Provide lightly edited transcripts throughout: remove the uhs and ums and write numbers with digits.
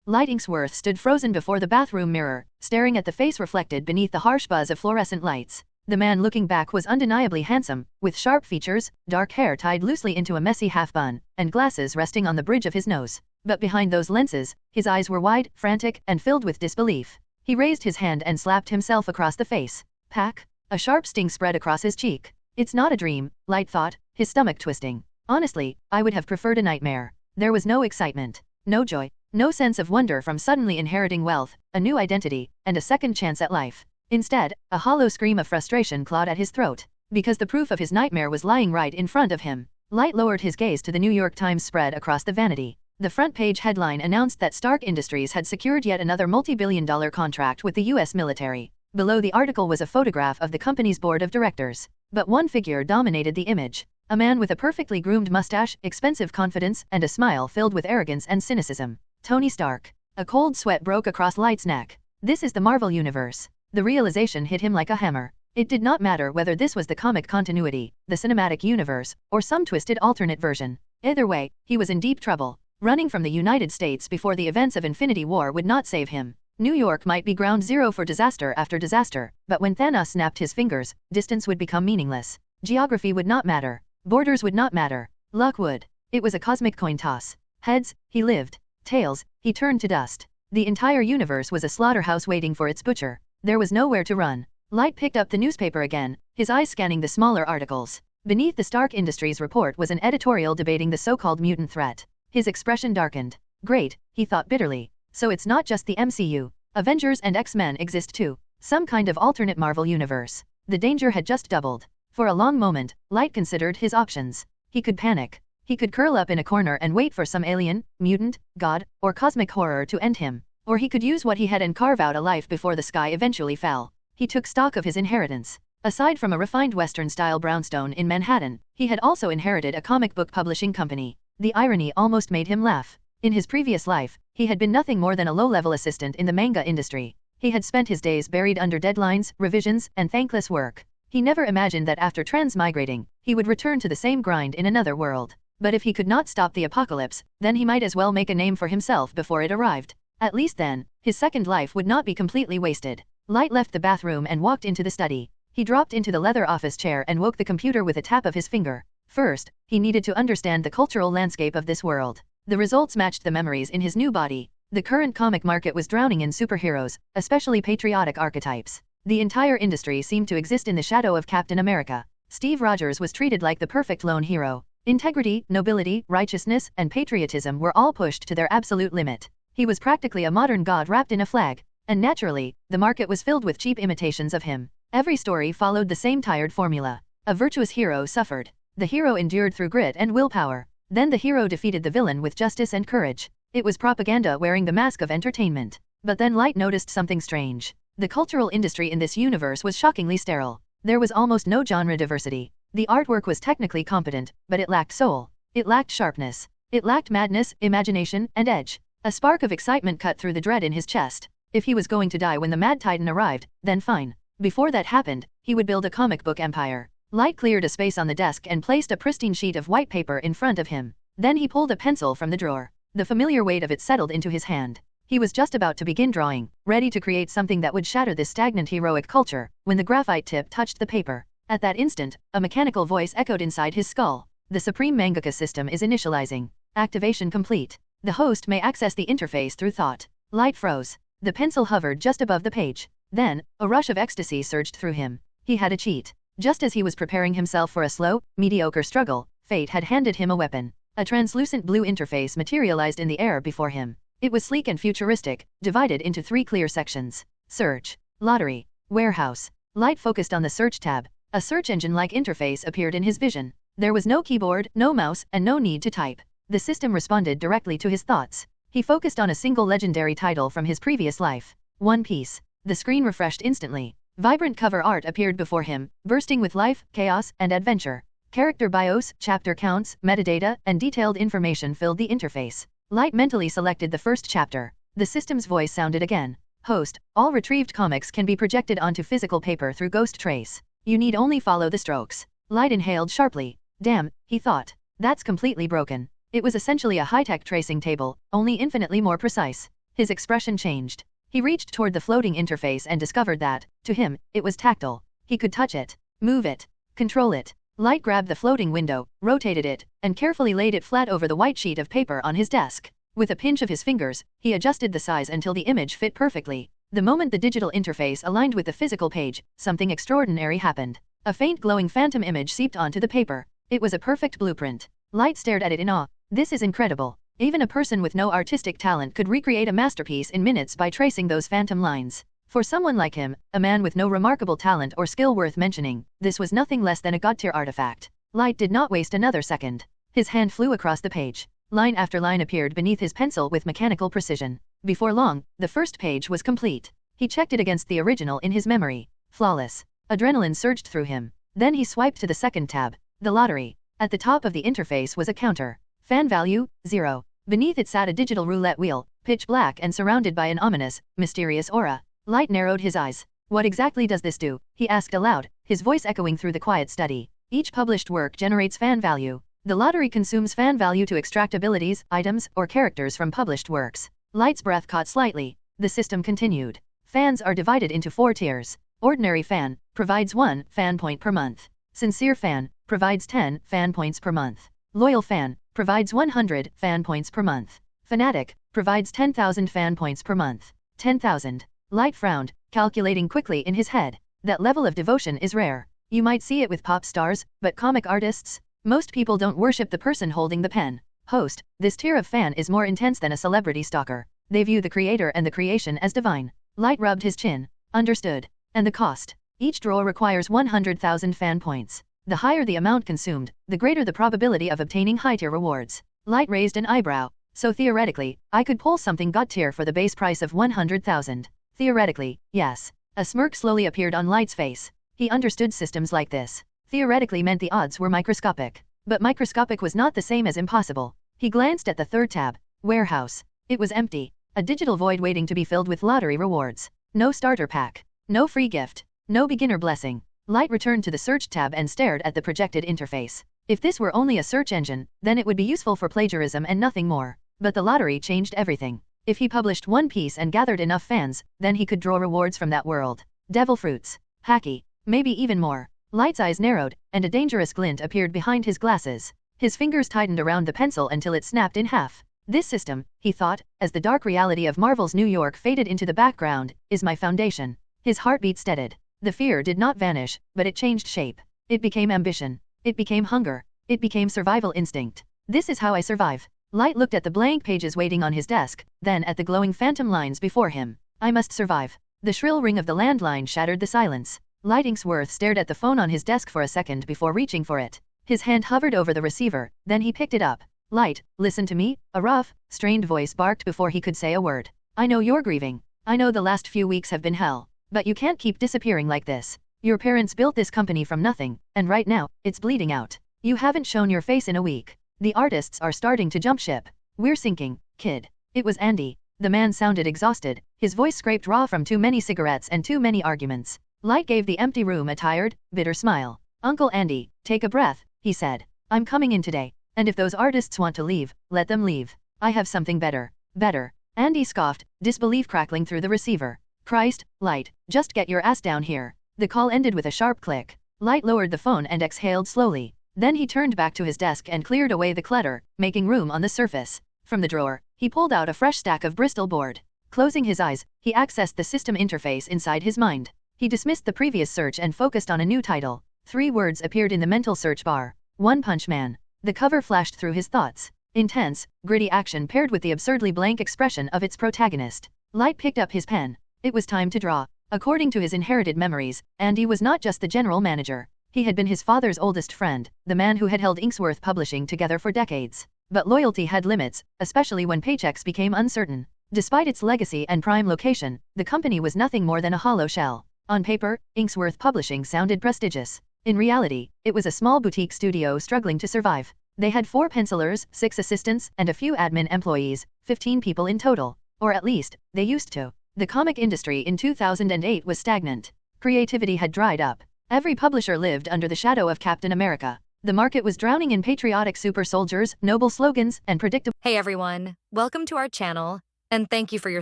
Light Inksworth stood frozen before the bathroom mirror, staring at the face reflected beneath the harsh buzz of fluorescent lights. The man looking back was undeniably handsome, with sharp features, dark hair tied loosely into a messy half-bun, and glasses resting on the bridge of his nose. But behind those lenses, his eyes were wide, frantic, and filled with disbelief. He raised his hand and slapped himself across the face. Pack! A sharp sting spread across his cheek. It's not a dream, Light thought, his stomach twisting. Honestly, I would have preferred a nightmare. There was no excitement, no joy, no sense of wonder from suddenly inheriting wealth, a new identity, and a second chance at life. Instead, a hollow scream of frustration clawed at his throat, because the proof of his nightmare was lying right in front of him. Light lowered his gaze to the New York Times spread across the vanity. The front-page headline announced that Stark Industries had secured yet another multi-billion-dollar contract with the U.S. military. Below the article was a photograph of the company's board of directors. But one figure dominated the image. A man with a perfectly groomed mustache, expensive confidence, and a smile filled with arrogance and cynicism. Tony Stark. A cold sweat broke across Light's neck. This is the Marvel Universe. The realization hit him like a hammer. It did not matter whether this was the comic continuity, the cinematic universe, or some twisted alternate version. Either way, he was in deep trouble. Running from the United States before the events of Infinity War would not save him. New York might be ground zero for disaster after disaster, but when Thanos snapped his fingers, distance would become meaningless. Geography would not matter. Borders would not matter. Luck would. It was a cosmic coin toss. Heads, he lived. Tails, he turned to dust. The entire universe was a slaughterhouse waiting for its butcher. There was nowhere to run. Light picked up the newspaper again, his eyes scanning the smaller articles. Beneath the Stark Industries report was an editorial debating the so-called mutant threat. His expression darkened. Great, he thought bitterly. So it's not just the MCU. Avengers and X-Men exist too. Some kind of alternate Marvel universe. The danger had just doubled. For a long moment, Light considered his options. He could panic. He could curl up in a corner and wait for some alien, mutant, god, or cosmic horror to end him. Or he could use what he had and carve out a life before the sky eventually fell. He took stock of his inheritance. Aside from a refined Western-style brownstone in Manhattan, he had also inherited a comic book publishing company. The irony almost made him laugh. In his previous life, he had been nothing more than a low-level assistant in the manga industry. He had spent his days buried under deadlines, revisions, and thankless work. He never imagined that after transmigrating, he would return to the same grind in another world. But if he could not stop the apocalypse, then he might as well make a name for himself before it arrived. At least then, his second life would not be completely wasted. Light left the bathroom and walked into the study. He dropped into the leather office chair and woke the computer with a tap of his finger. First, he needed to understand the cultural landscape of this world. The results matched the memories in his new body. The current comic market was drowning in superheroes, especially patriotic archetypes. The entire industry seemed to exist in the shadow of Captain America. Steve Rogers was treated like the perfect lone hero. Integrity, nobility, righteousness, and patriotism were all pushed to their absolute limit. He was practically a modern god wrapped in a flag. And naturally, the market was filled with cheap imitations of him. Every story followed the same tired formula. A virtuous hero suffered. The hero endured through grit and willpower. Then the hero defeated the villain with justice and courage. It was propaganda wearing the mask of entertainment. But then Light noticed something strange. The cultural industry in this universe was shockingly sterile. There was almost no genre diversity. The artwork was technically competent, but it lacked soul. It lacked sharpness. It lacked madness, imagination, and edge. A spark of excitement cut through the dread in his chest. If he was going to die when the Mad Titan arrived, then fine. Before that happened, he would build a comic book empire. Light cleared a space on the desk and placed a pristine sheet of white paper in front of him. Then he pulled a pencil from the drawer. The familiar weight of it settled into his hand. He was just about to begin drawing, ready to create something that would shatter this stagnant heroic culture, when the graphite tip touched the paper. At that instant, a mechanical voice echoed inside his skull. The Supreme Mangaka system is initializing. Activation complete. The host may access the interface through thought. Light froze. The pencil hovered just above the page. Then, a rush of ecstasy surged through him. He had a cheat. Just as he was preparing himself for a slow, mediocre struggle, fate had handed him a weapon. A translucent blue interface materialized in the air before him. It was sleek and futuristic, divided into 3 clear sections. Search, lottery, warehouse. Light focused on the search tab. A search engine-like interface appeared in his vision. There was no keyboard, no mouse, and no need to type. The system responded directly to his thoughts. He focused on a single legendary title from his previous life. One Piece. The screen refreshed instantly. Vibrant cover art appeared before him, bursting with life, chaos, and adventure. Character bios, chapter counts, metadata, and detailed information filled the interface. Light mentally selected the first chapter. The system's voice sounded again. Host, all retrieved comics can be projected onto physical paper through Ghost Trace. You need only follow the strokes. Light inhaled sharply. Damn, he thought. That's completely broken. It was essentially a high-tech tracing table, only infinitely more precise. His expression changed. He reached toward the floating interface and discovered that, to him, it was tactile. He could touch it, move it, control it. Light grabbed the floating window, rotated it, and carefully laid it flat over the white sheet of paper on his desk. With a pinch of his fingers, he adjusted the size until the image fit perfectly. The moment the digital interface aligned with the physical page, something extraordinary happened. A faint glowing phantom image seeped onto the paper. It was a perfect blueprint. Light stared at it in awe. This is incredible. Even a person with no artistic talent could recreate a masterpiece in minutes by tracing those phantom lines. For someone like him, a man with no remarkable talent or skill worth mentioning, this was nothing less than a god-tier artifact. Light did not waste another second. His hand flew across the page. Line after line appeared beneath his pencil with mechanical precision. Before long, the first page was complete. He checked it against the original in his memory. Flawless. Adrenaline surged through him. Then he swiped to the second tab. The lottery. At the top of the interface was a counter. Fan value, 0. Beneath it sat a digital roulette wheel, pitch black and surrounded by an ominous, mysterious aura. Light narrowed his eyes. What exactly does this do? He asked aloud, his voice echoing through the quiet study. Each published work generates fan value. The lottery consumes fan value to extract abilities, items, or characters from published works. Light's breath caught slightly. The system continued. Fans are divided into 4 tiers. Ordinary fan provides 1 fan point per month. Sincere fan provides 10 fan points per month. Loyal fan provides 100 fan points per month. Fanatic provides 10,000 fan points per month. 10,000. Light frowned, calculating quickly in his head. That level of devotion is rare. You might see it with pop stars, but comic artists? Most people don't worship the person holding the pen. Host, this tier of fan is more intense than a celebrity stalker. They view the creator and the creation as divine. Light rubbed his chin. Understood. And the cost? Each draw requires 100,000 fan points. The higher the amount consumed, the greater the probability of obtaining high-tier rewards. Light raised an eyebrow. So theoretically, I could pull something god-tier for the base price of 100,000. Theoretically, yes. A smirk slowly appeared on Light's face. He understood systems like this. Theoretically meant the odds were microscopic. But microscopic was not the same as impossible. He glanced at the third tab. Warehouse. It was empty. A digital void waiting to be filled with lottery rewards. No starter pack. No free gift. No beginner blessing. Light returned to the search tab and stared at the projected interface. If this were only a search engine, then it would be useful for plagiarism and nothing more. But the lottery changed everything. If he published one piece and gathered enough fans, then he could draw rewards from that world. Devil fruits. Hacky. Maybe even more. Light's eyes narrowed, and a dangerous glint appeared behind his glasses. His fingers tightened around the pencil until it snapped in half. This system, he thought, as the dark reality of Marvel's New York faded into the background, is my foundation. His heartbeat steadied. The fear did not vanish, but it changed shape. It became ambition. It became hunger. It became survival instinct. This is how I survive. Light looked at the blank pages waiting on his desk, then at the glowing phantom lines before him. I must survive. The shrill ring of the landline shattered the silence. Light Inksworth stared at the phone on his desk for a second before reaching for it. His hand hovered over the receiver, then he picked it up. Light, listen to me, a rough, strained voice barked before he could say a word. I know you're grieving. I know the last few weeks have been hell. But you can't keep disappearing like this. Your parents built this company from nothing, and right now, it's bleeding out. You haven't shown your face in a week. The artists are starting to jump ship. We're sinking, kid. It was Andy. The man sounded exhausted, his voice scraped raw from too many cigarettes and too many arguments. Light gave the empty room a tired, bitter smile. Uncle Andy, take a breath, he said. I'm coming in today, and if those artists want to leave, let them leave. I have something better. Better. Andy scoffed, disbelief crackling through the receiver. Christ, Light, just get your ass down here. The call ended with a sharp click. Light lowered the phone and exhaled slowly. Then he turned back to his desk and cleared away the clutter, making room on the surface. From the drawer, he pulled out a fresh stack of Bristol board. Closing his eyes, he accessed the system interface inside his mind. He dismissed the previous search and focused on a new title. 3 words appeared in the mental search bar. One Punch Man. The cover flashed through his thoughts. Intense, gritty action paired with the absurdly blank expression of its protagonist. Light picked up his pen. It was time to draw. According to his inherited memories, Andy was not just the general manager. He had been his father's oldest friend, the man who had held Inksworth Publishing together for decades. But loyalty had limits, especially when paychecks became uncertain. Despite its legacy and prime location, the company was nothing more than a hollow shell. On paper, Inksworth Publishing sounded prestigious. In reality, it was a small boutique studio struggling to survive. They had 4 pencilers, 6 assistants, and a few admin employees, 15 people in total. Or at least, they used to. The comic industry in 2008 was stagnant. Creativity had dried up. Every publisher lived under the shadow of Captain America. The market was drowning in patriotic super soldiers, noble slogans, and predictable. Hey everyone, welcome to our channel. And thank you for your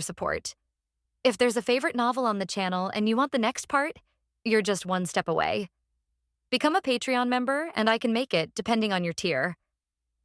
support. If there's a favorite novel on the channel and you want the next part, you're just one step away. Become a Patreon member and I can make it depending on your tier.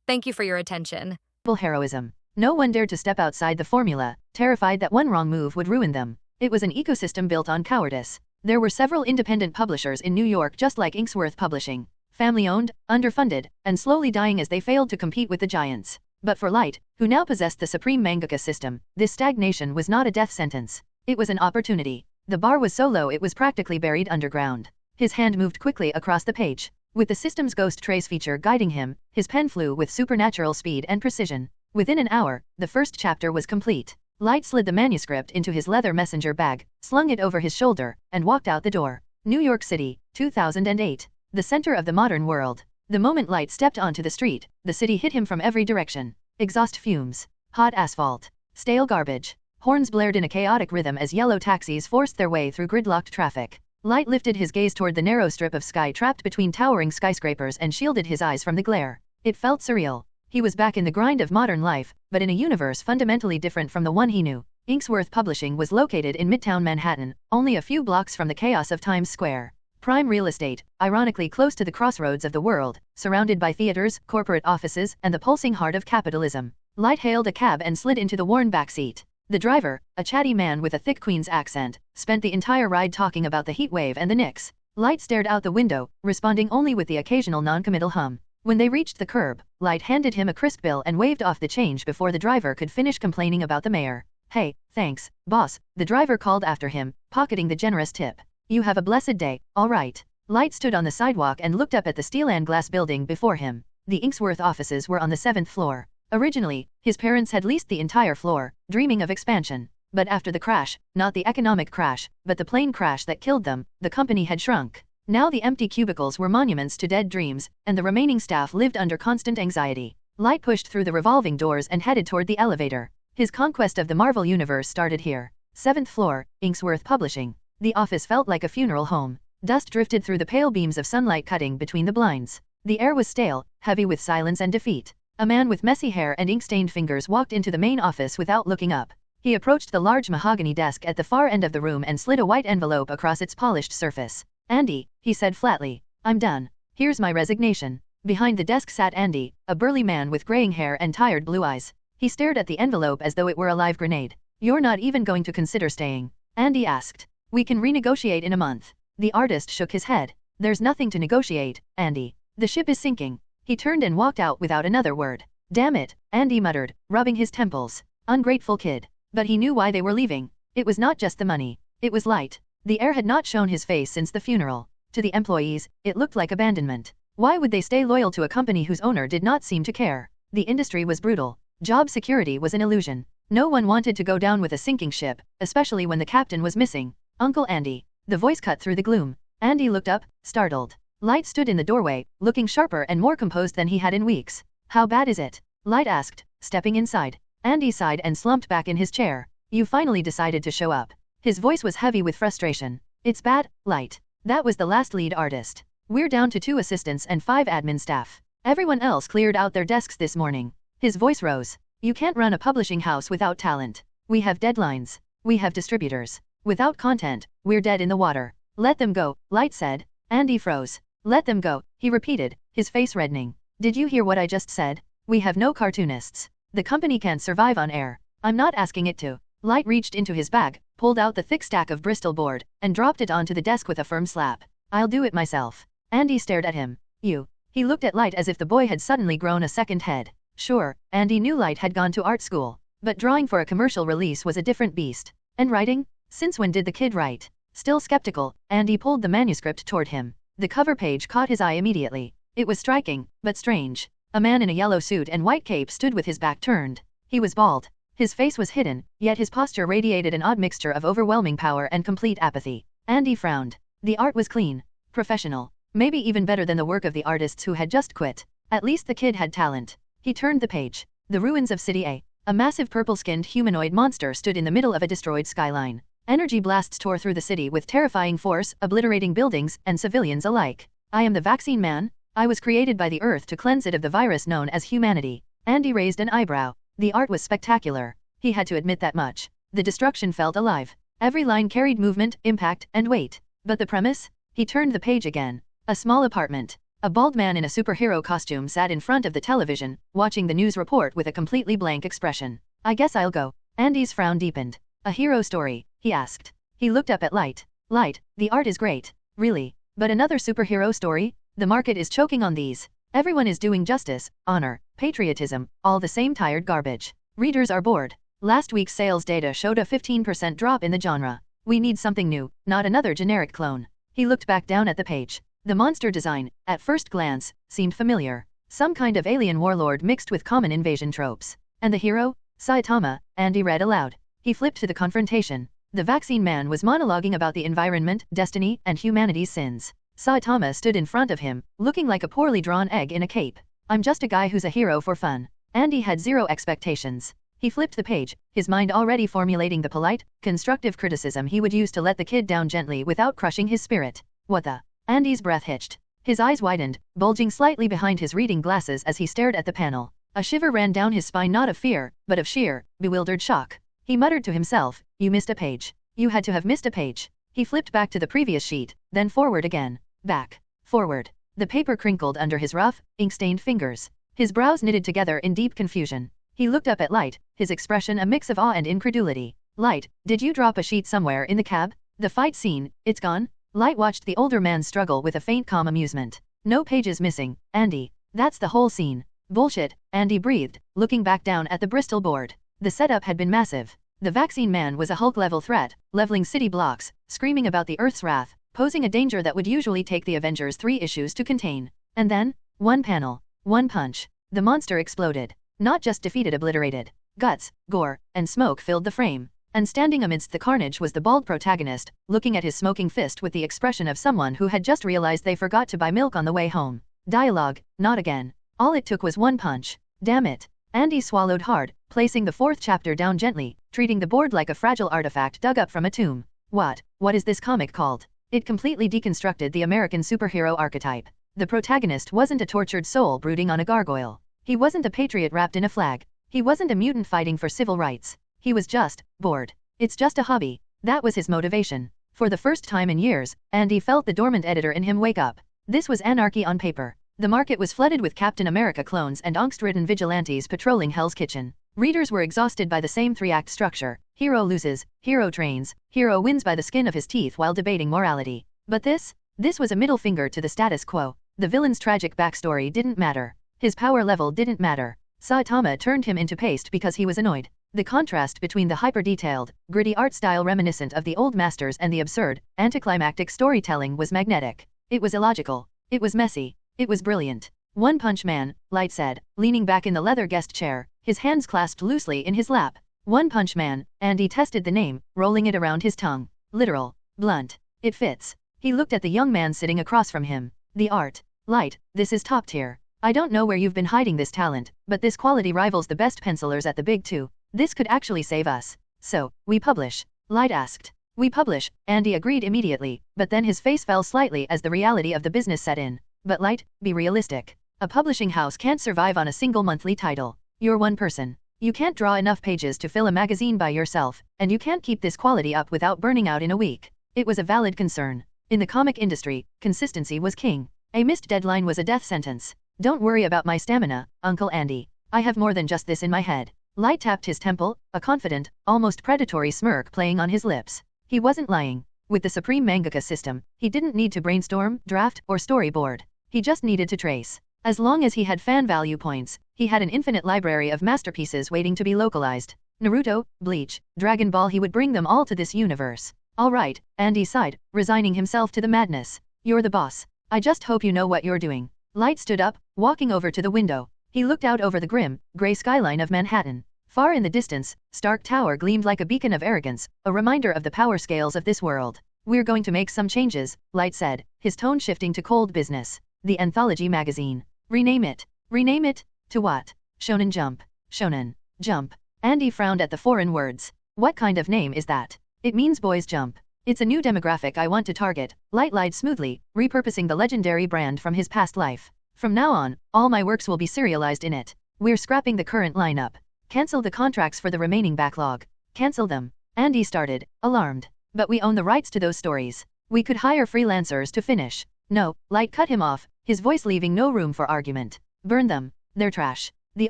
Thank you for your attention. Heroism. No one dared to step outside the formula, terrified that one wrong move would ruin them. It was an ecosystem built on cowardice. There were several independent publishers in New York just like Inksworth Publishing. Family-owned, underfunded, and slowly dying as they failed to compete with the giants. But for Light, who now possessed the supreme mangaka system, this stagnation was not a death sentence. It was an opportunity. The bar was so low it was practically buried underground. His hand moved quickly across the page. With the system's ghost trace feature guiding him, his pen flew with supernatural speed and precision. Within an hour, the first chapter was complete. Light slid the manuscript into his leather messenger bag, slung it over his shoulder, and walked out the door. New York City, 2008. The center of the modern world. The moment Light stepped onto the street, the city hit him from every direction. Exhaust fumes, hot asphalt, stale garbage. Horns blared in a chaotic rhythm as yellow taxis forced their way through gridlocked traffic. Light lifted his gaze toward the narrow strip of sky trapped between towering skyscrapers and shielded his eyes from the glare. It felt surreal. He was back in the grind of modern life, but in a universe fundamentally different from the one he knew. Inksworth Publishing was located in Midtown Manhattan, only a few blocks from the chaos of Times Square. Prime real estate, ironically close to the crossroads of the world, surrounded by theaters, corporate offices, and the pulsing heart of capitalism. Light hailed a cab and slid into the worn back seat. The driver, a chatty man with a thick Queen's accent, spent the entire ride talking about the heat wave and the Knicks. Light stared out the window, responding only with the occasional non-committal hum. When they reached the curb, Light handed him a crisp bill and waved off the change before the driver could finish complaining about the mayor. "Hey, thanks, boss," the driver called after him, pocketing the generous tip. "You have a blessed day, all right." Light stood on the sidewalk and looked up at the steel and glass building before him. The Inksworth offices were on the 7th floor. Originally, his parents had leased the entire floor, dreaming of expansion. But after the crash, not the economic crash, but the plane crash that killed them, the company had shrunk. Now the empty cubicles were monuments to dead dreams, and the remaining staff lived under constant anxiety. Light pushed through the revolving doors and headed toward the elevator. His conquest of the Marvel Universe started here. 7th floor, Inksworth Publishing. The office felt like a funeral home. Dust drifted through the pale beams of sunlight cutting between the blinds. The air was stale, heavy with silence and defeat. A man with messy hair and ink-stained fingers walked into the main office without looking up. He approached the large mahogany desk at the far end of the room and slid a white envelope across its polished surface. "Andy," he said flatly, "I'm done. Here's my resignation." Behind the desk sat Andy, a burly man with graying hair and tired blue eyes. He stared at the envelope as though it were a live grenade. "You're not even going to consider staying?" Andy asked. "We can renegotiate in a month." The artist shook his head. "There's nothing to negotiate, Andy. The ship is sinking." He turned and walked out without another word. "Damn it," Andy muttered, rubbing his temples. Ungrateful kid. But he knew why they were leaving. It was not just the money. It was Light. The air had not shown his face since the funeral. To the employees, it looked like abandonment. Why would they stay loyal to a company whose owner did not seem to care? The industry was brutal. Job security was an illusion. No one wanted to go down with a sinking ship, especially when the captain was missing. "Uncle Andy." The voice cut through the gloom. Andy looked up, startled. Light stood in the doorway, looking sharper and more composed than he had in weeks. "How bad is it?" Light asked, stepping inside. Andy sighed and slumped back in his chair. "You finally decided to show up." His voice was heavy with frustration. "It's bad, Light." That was the last lead artist. "We're down to 2 assistants and 5 admin staff. Everyone else cleared out their desks this morning." His voice rose. "You can't run a publishing house without talent. We have deadlines. We have distributors. Without content, we're dead in the water." "Let them go," Light said. Andy froze. "Let them go," he repeated, his face reddening. "Did you hear what I just said? We have no cartoonists. The company can't survive on air. I'm not asking it to." Light reached into his bag, pulled out the thick stack of Bristol board, and dropped it onto the desk with a firm slap. "I'll do it myself." Andy stared at him. "You?" He looked at Light as if the boy had suddenly grown a second head. Sure, Andy knew Light had gone to art school, but drawing for a commercial release was a different beast. And writing? Since when did the kid write? Still skeptical, Andy pulled the manuscript toward him. The cover page caught his eye immediately. It was striking, but strange. A man in a yellow suit and white cape stood with his back turned. He was bald. His face was hidden, yet his posture radiated an odd mixture of overwhelming power and complete apathy. Andy frowned. The art was clean, professional, maybe even better than the work of the artists who had just quit. At least the kid had talent. He turned the page. The ruins of City A. A massive purple-skinned humanoid monster stood in the middle of a destroyed skyline. Energy blasts tore through the city with terrifying force, obliterating buildings and civilians alike. "I am the vaccine man. I was created by the Earth to cleanse it of the virus known as humanity." Andy raised an eyebrow. The art was spectacular. He had to admit that much. The destruction felt alive. Every line carried movement, impact, and weight. But the premise? He turned the page again. A small apartment. A bald man in a superhero costume sat in front of the television, watching the news report with a completely blank expression. I guess I'll go. Andy's frown deepened. A hero story? He asked. He looked up at Light. Light, the art is great. Really? But another superhero story? The market is choking on these. Everyone is doing justice, honor, patriotism, all the same tired garbage. Readers are bored. Last week's sales data showed a 15% drop in the genre. We need something new, not another generic clone. He looked back down at the page. The monster design, at first glance, seemed familiar. Some kind of alien warlord mixed with common invasion tropes. And the hero? Saitama, Andy read aloud. He flipped to the confrontation. The vaccine man was monologuing about the environment, destiny, and humanity's sins. Saitama stood in front of him, looking like a poorly drawn egg in a cape. I'm just a guy who's a hero for fun. Andy had zero expectations. He flipped the page, his mind already formulating the polite, constructive criticism he would use to let the kid down gently without crushing his spirit. What the? Andy's breath hitched. His eyes widened, bulging slightly behind his reading glasses as he stared at the panel. A shiver ran down his spine, not of fear, but of sheer, bewildered shock. He muttered to himself, you missed a page. You had to have missed a page. He flipped back to the previous sheet, then forward again. Back. Forward. The paper crinkled under his rough, ink-stained fingers. His brows knitted together in deep confusion. He looked up at Light, his expression a mix of awe and incredulity. Light, did you drop a sheet somewhere in the cab? The fight scene, it's gone? Light watched the older man struggle with a faint calm amusement. No pages missing, Andy. That's the whole scene. Bullshit, Andy breathed, looking back down at the Bristol board. The setup had been massive. The vaccine man was a Hulk-level threat, leveling city blocks, screaming about the Earth's wrath, posing a danger that would usually take the Avengers 3 issues to contain. And then, one panel, one punch. The monster exploded. Not just defeated, obliterated. Guts, gore, and smoke filled the frame. And standing amidst the carnage was the bald protagonist, looking at his smoking fist with the expression of someone who had just realized they forgot to buy milk on the way home. Dialogue, not again. All it took was one punch. Damn it. Andy swallowed hard, placing the fourth chapter down gently, treating the board like a fragile artifact dug up from a tomb. What is this comic called? It completely deconstructed the American superhero archetype. The protagonist wasn't a tortured soul brooding on a gargoyle. He wasn't a patriot wrapped in a flag. He wasn't a mutant fighting for civil rights. He was just bored. It's just a hobby. That was his motivation. For the first time in years, Andy felt the dormant editor in him wake up. This was anarchy on paper. The market was flooded with Captain America clones and angst-ridden vigilantes patrolling Hell's Kitchen. Readers were exhausted by the same three-act structure. Hero loses, hero trains, hero wins by the skin of his teeth while debating morality. But this was a middle finger to the status quo. The villain's tragic backstory didn't matter. His power level didn't matter. Saitama turned him into paste because he was annoyed. The contrast between the hyper-detailed, gritty art style reminiscent of the old masters and the absurd, anticlimactic storytelling was magnetic. It was illogical. It was messy. It was brilliant. One Punch Man, Light said, leaning back in the leather guest chair, his hands clasped loosely in his lap. One Punch Man, Andy tested the name, rolling it around his tongue. Literal. Blunt. It fits. He looked at the young man sitting across from him. The art. Light, this is top tier. I don't know where you've been hiding this talent, but this quality rivals the best pencilers at the big two. This could actually save us. So, we publish? Light asked. We publish, Andy agreed immediately, but then his face fell slightly as the reality of the business set in. But Light, be realistic. A publishing house can't survive on a single monthly title. You're one person. You can't draw enough pages to fill a magazine by yourself, and you can't keep this quality up without burning out in a week. It was a valid concern. In the comic industry, consistency was king. A missed deadline was a death sentence. Don't worry about my stamina, Uncle Andy. I have more than just this in my head. Light tapped his temple, a confident, almost predatory smirk playing on his lips. He wasn't lying. With the Supreme Mangaka system, he didn't need to brainstorm, draft, or storyboard. He just needed to trace. As long as he had fan value points, he had an infinite library of masterpieces waiting to be localized. Naruto, Bleach, Dragon Ball, he would bring them all to this universe. All right, Andy sighed, resigning himself to the madness. You're the boss. I just hope you know what you're doing. Light stood up, walking over to the window. He looked out over the grim, gray skyline of Manhattan. Far in the distance, Stark Tower gleamed like a beacon of arrogance, a reminder of the power scales of this world. We're going to make some changes, Light said, his tone shifting to cold business. The anthology magazine. Rename it. Rename it? To what? Shonen Jump. Shonen Jump. Andy frowned at the foreign words. What kind of name is that? It means boys jump. It's a new demographic I want to target. Light lied smoothly, repurposing the legendary brand from his past life. From now on, all my works will be serialized in it. We're scrapping the current lineup. Cancel the contracts for the remaining backlog. Cancel them. Andy started, alarmed. But we own the rights to those stories. We could hire freelancers to finish. No, Light cut him off, his voice leaving no room for argument. Burn them. They're trash. The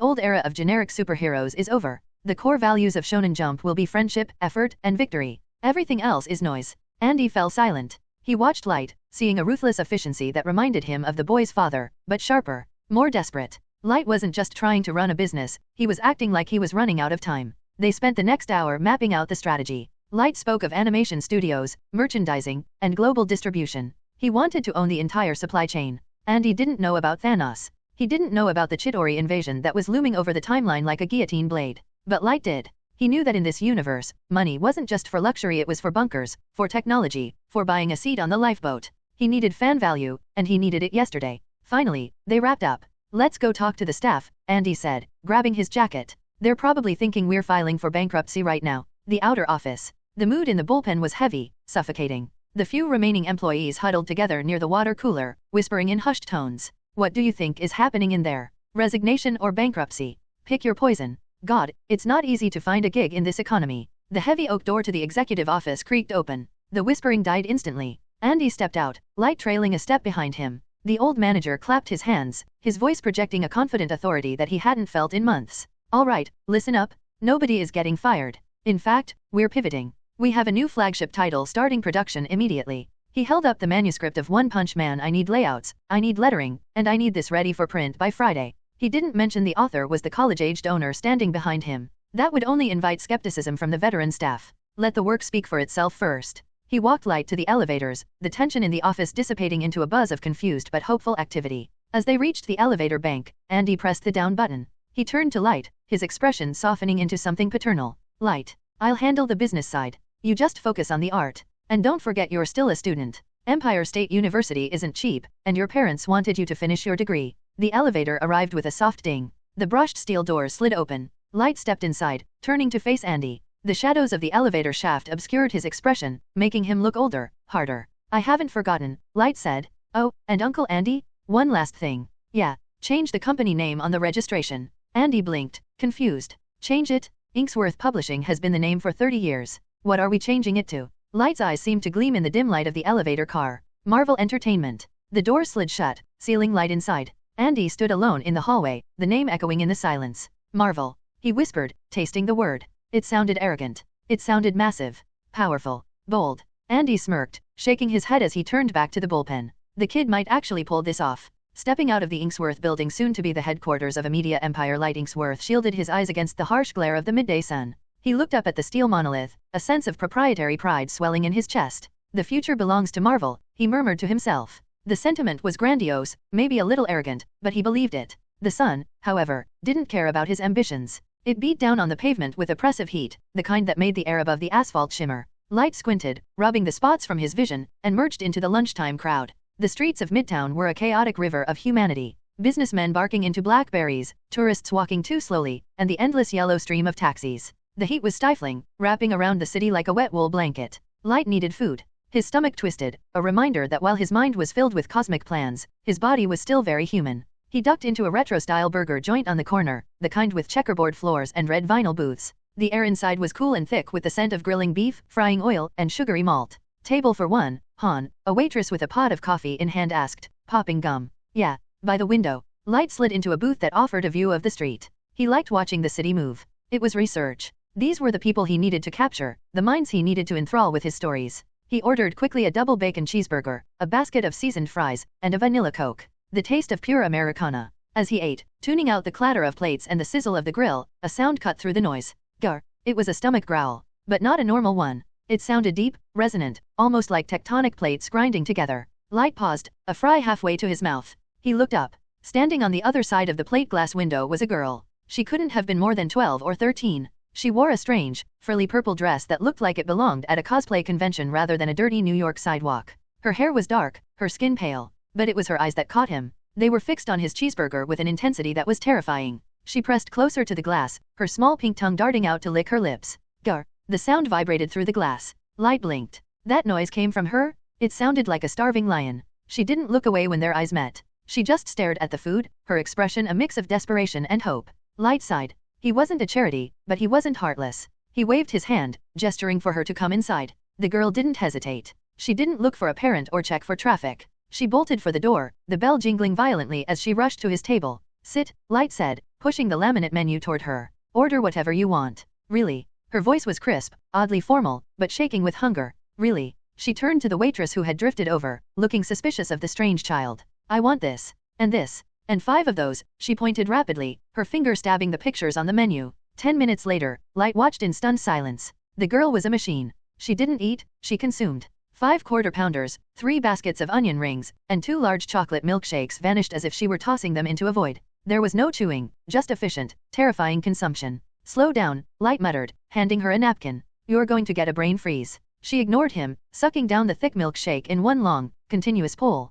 old era of generic superheroes is over. The core values of Shonen Jump will be friendship, effort, and victory. Everything else is noise. Andy fell silent. He watched Light, seeing a ruthless efficiency that reminded him of the boy's father, but sharper, more desperate. Light wasn't just trying to run a business, he was acting like he was running out of time. They spent the next hour mapping out the strategy. Light spoke of animation studios, merchandising, and global distribution. He wanted to own the entire supply chain. Andy didn't know about Thanos. He didn't know about the Chidori invasion that was looming over the timeline like a guillotine blade. But Light did. He knew that in this universe, money wasn't just for luxury, it was for bunkers, for technology, for buying a seat on the lifeboat. He needed fan value, and he needed it yesterday. Finally, they wrapped up. Let's go talk to the staff, Andy said, grabbing his jacket. They're probably thinking we're filing for bankruptcy right now. The outer office. The mood in the bullpen was heavy, suffocating. The few remaining employees huddled together near the water cooler, whispering in hushed tones. What do you think is happening in there? Resignation or bankruptcy? Pick your poison. God, it's not easy to find a gig in this economy. The heavy oak door to the executive office creaked open. The whispering died instantly. Andy stepped out, Light trailing a step behind him. The old manager clapped his hands, his voice projecting a confident authority that he hadn't felt in months. All right, listen up. Nobody is getting fired. In fact, we're pivoting. We have a new flagship title starting production immediately. He held up the manuscript of One Punch Man. I need layouts, I need lettering, and I need this ready for print by Friday. He didn't mention the author was the college-aged owner standing behind him. That would only invite skepticism from the veteran staff. Let the work speak for itself first. He walked Light to the elevators, the tension in the office dissipating into a buzz of confused but hopeful activity. As they reached the elevator bank, Andy pressed the down button. He turned to Light, his expression softening into something paternal. Light, I'll handle the business side. You just focus on the art. And don't forget you're still a student. Empire State University isn't cheap, and your parents wanted you to finish your degree. The elevator arrived with a soft ding. The brushed steel doors slid open. Light stepped inside, turning to face Andy. The shadows of the elevator shaft obscured his expression, making him look older, harder. I haven't forgotten, Light said. Oh, and Uncle Andy? One last thing. Yeah, change the company name on the registration. Andy blinked, confused. Change it? Inksworth Publishing has been the name for 30 years. What are we changing it to? Light's eyes seemed to gleam in the dim light of the elevator car. Marvel Entertainment. The door slid shut, sealing Light inside. Andy stood alone in the hallway, the name echoing in the silence. Marvel. He whispered, tasting the word. It sounded arrogant. It sounded massive. Powerful. Bold. Andy smirked, shaking his head as he turned back to the bullpen. The kid might actually pull this off. Stepping out of the Inksworth building, soon to be the headquarters of a media empire, Light Inksworth shielded his eyes against the harsh glare of the midday sun. He looked up at the steel monolith, a sense of proprietary pride swelling in his chest. The future belongs to Marvel, he murmured to himself. The sentiment was grandiose, maybe a little arrogant, but he believed it. The sun, however, didn't care about his ambitions. It beat down on the pavement with oppressive heat, the kind that made the air above the asphalt shimmer. Light squinted, rubbing the spots from his vision, and merged into the lunchtime crowd. The streets of Midtown were a chaotic river of humanity. Businessmen barking into blackberries, tourists walking too slowly, and the endless yellow stream of taxis. The heat was stifling, wrapping around the city like a wet wool blanket. Light needed food. His stomach twisted, a reminder that while his mind was filled with cosmic plans, his body was still very human. He ducked into a retro-style burger joint on the corner, the kind with checkerboard floors and red vinyl booths. The air inside was cool and thick with the scent of grilling beef, frying oil, and sugary malt. Table for one, Han, a waitress with a pot of coffee in hand asked, popping gum. Yeah, by the window. Light slid into a booth that offered a view of the street. He liked watching the city move. It was research. These were the people he needed to capture, the minds he needed to enthrall with his stories. He ordered quickly a double bacon cheeseburger, a basket of seasoned fries, and a vanilla Coke. The taste of pure Americana. As he ate, tuning out the clatter of plates and the sizzle of the grill, a sound cut through the noise. Gar. It was a stomach growl. But not a normal one. It sounded deep, resonant, almost like tectonic plates grinding together. Light paused, a fry halfway to his mouth. He looked up. Standing on the other side of the plate glass window was a girl. She couldn't have been more than 12 or 13. She wore a strange, frilly purple dress that looked like it belonged at a cosplay convention rather than a dirty New York sidewalk. Her hair was dark, her skin pale. But it was her eyes that caught him. They were fixed on his cheeseburger with an intensity that was terrifying. She pressed closer to the glass, her small pink tongue darting out to lick her lips. Gar. The sound vibrated through the glass. Light blinked. That noise came from her? It sounded like a starving lion. She didn't look away when their eyes met. She just stared at the food, her expression a mix of desperation and hope. Light sighed. He wasn't a charity, but he wasn't heartless. He waved his hand, gesturing for her to come inside. The girl didn't hesitate. She didn't look for a parent or check for traffic. She bolted for the door, the bell jingling violently as she rushed to his table. Sit, Light said, pushing the laminate menu toward her. Order whatever you want. Really? Her voice was crisp, oddly formal, but shaking with hunger. Really? She turned to the waitress who had drifted over, looking suspicious of the strange child. I want this. And 5 of those, she pointed rapidly, her finger stabbing the pictures on the menu. 10 minutes later, Light watched in stunned silence. The girl was a machine. She didn't eat, she consumed. 5 quarter-pounders, 3 baskets of onion rings, and 2 large chocolate milkshakes vanished as if she were tossing them into a void. There was no chewing, just efficient, terrifying consumption. Slow down, Light muttered, handing her a napkin. You're going to get a brain freeze. She ignored him, sucking down the thick milkshake in one long, continuous pull.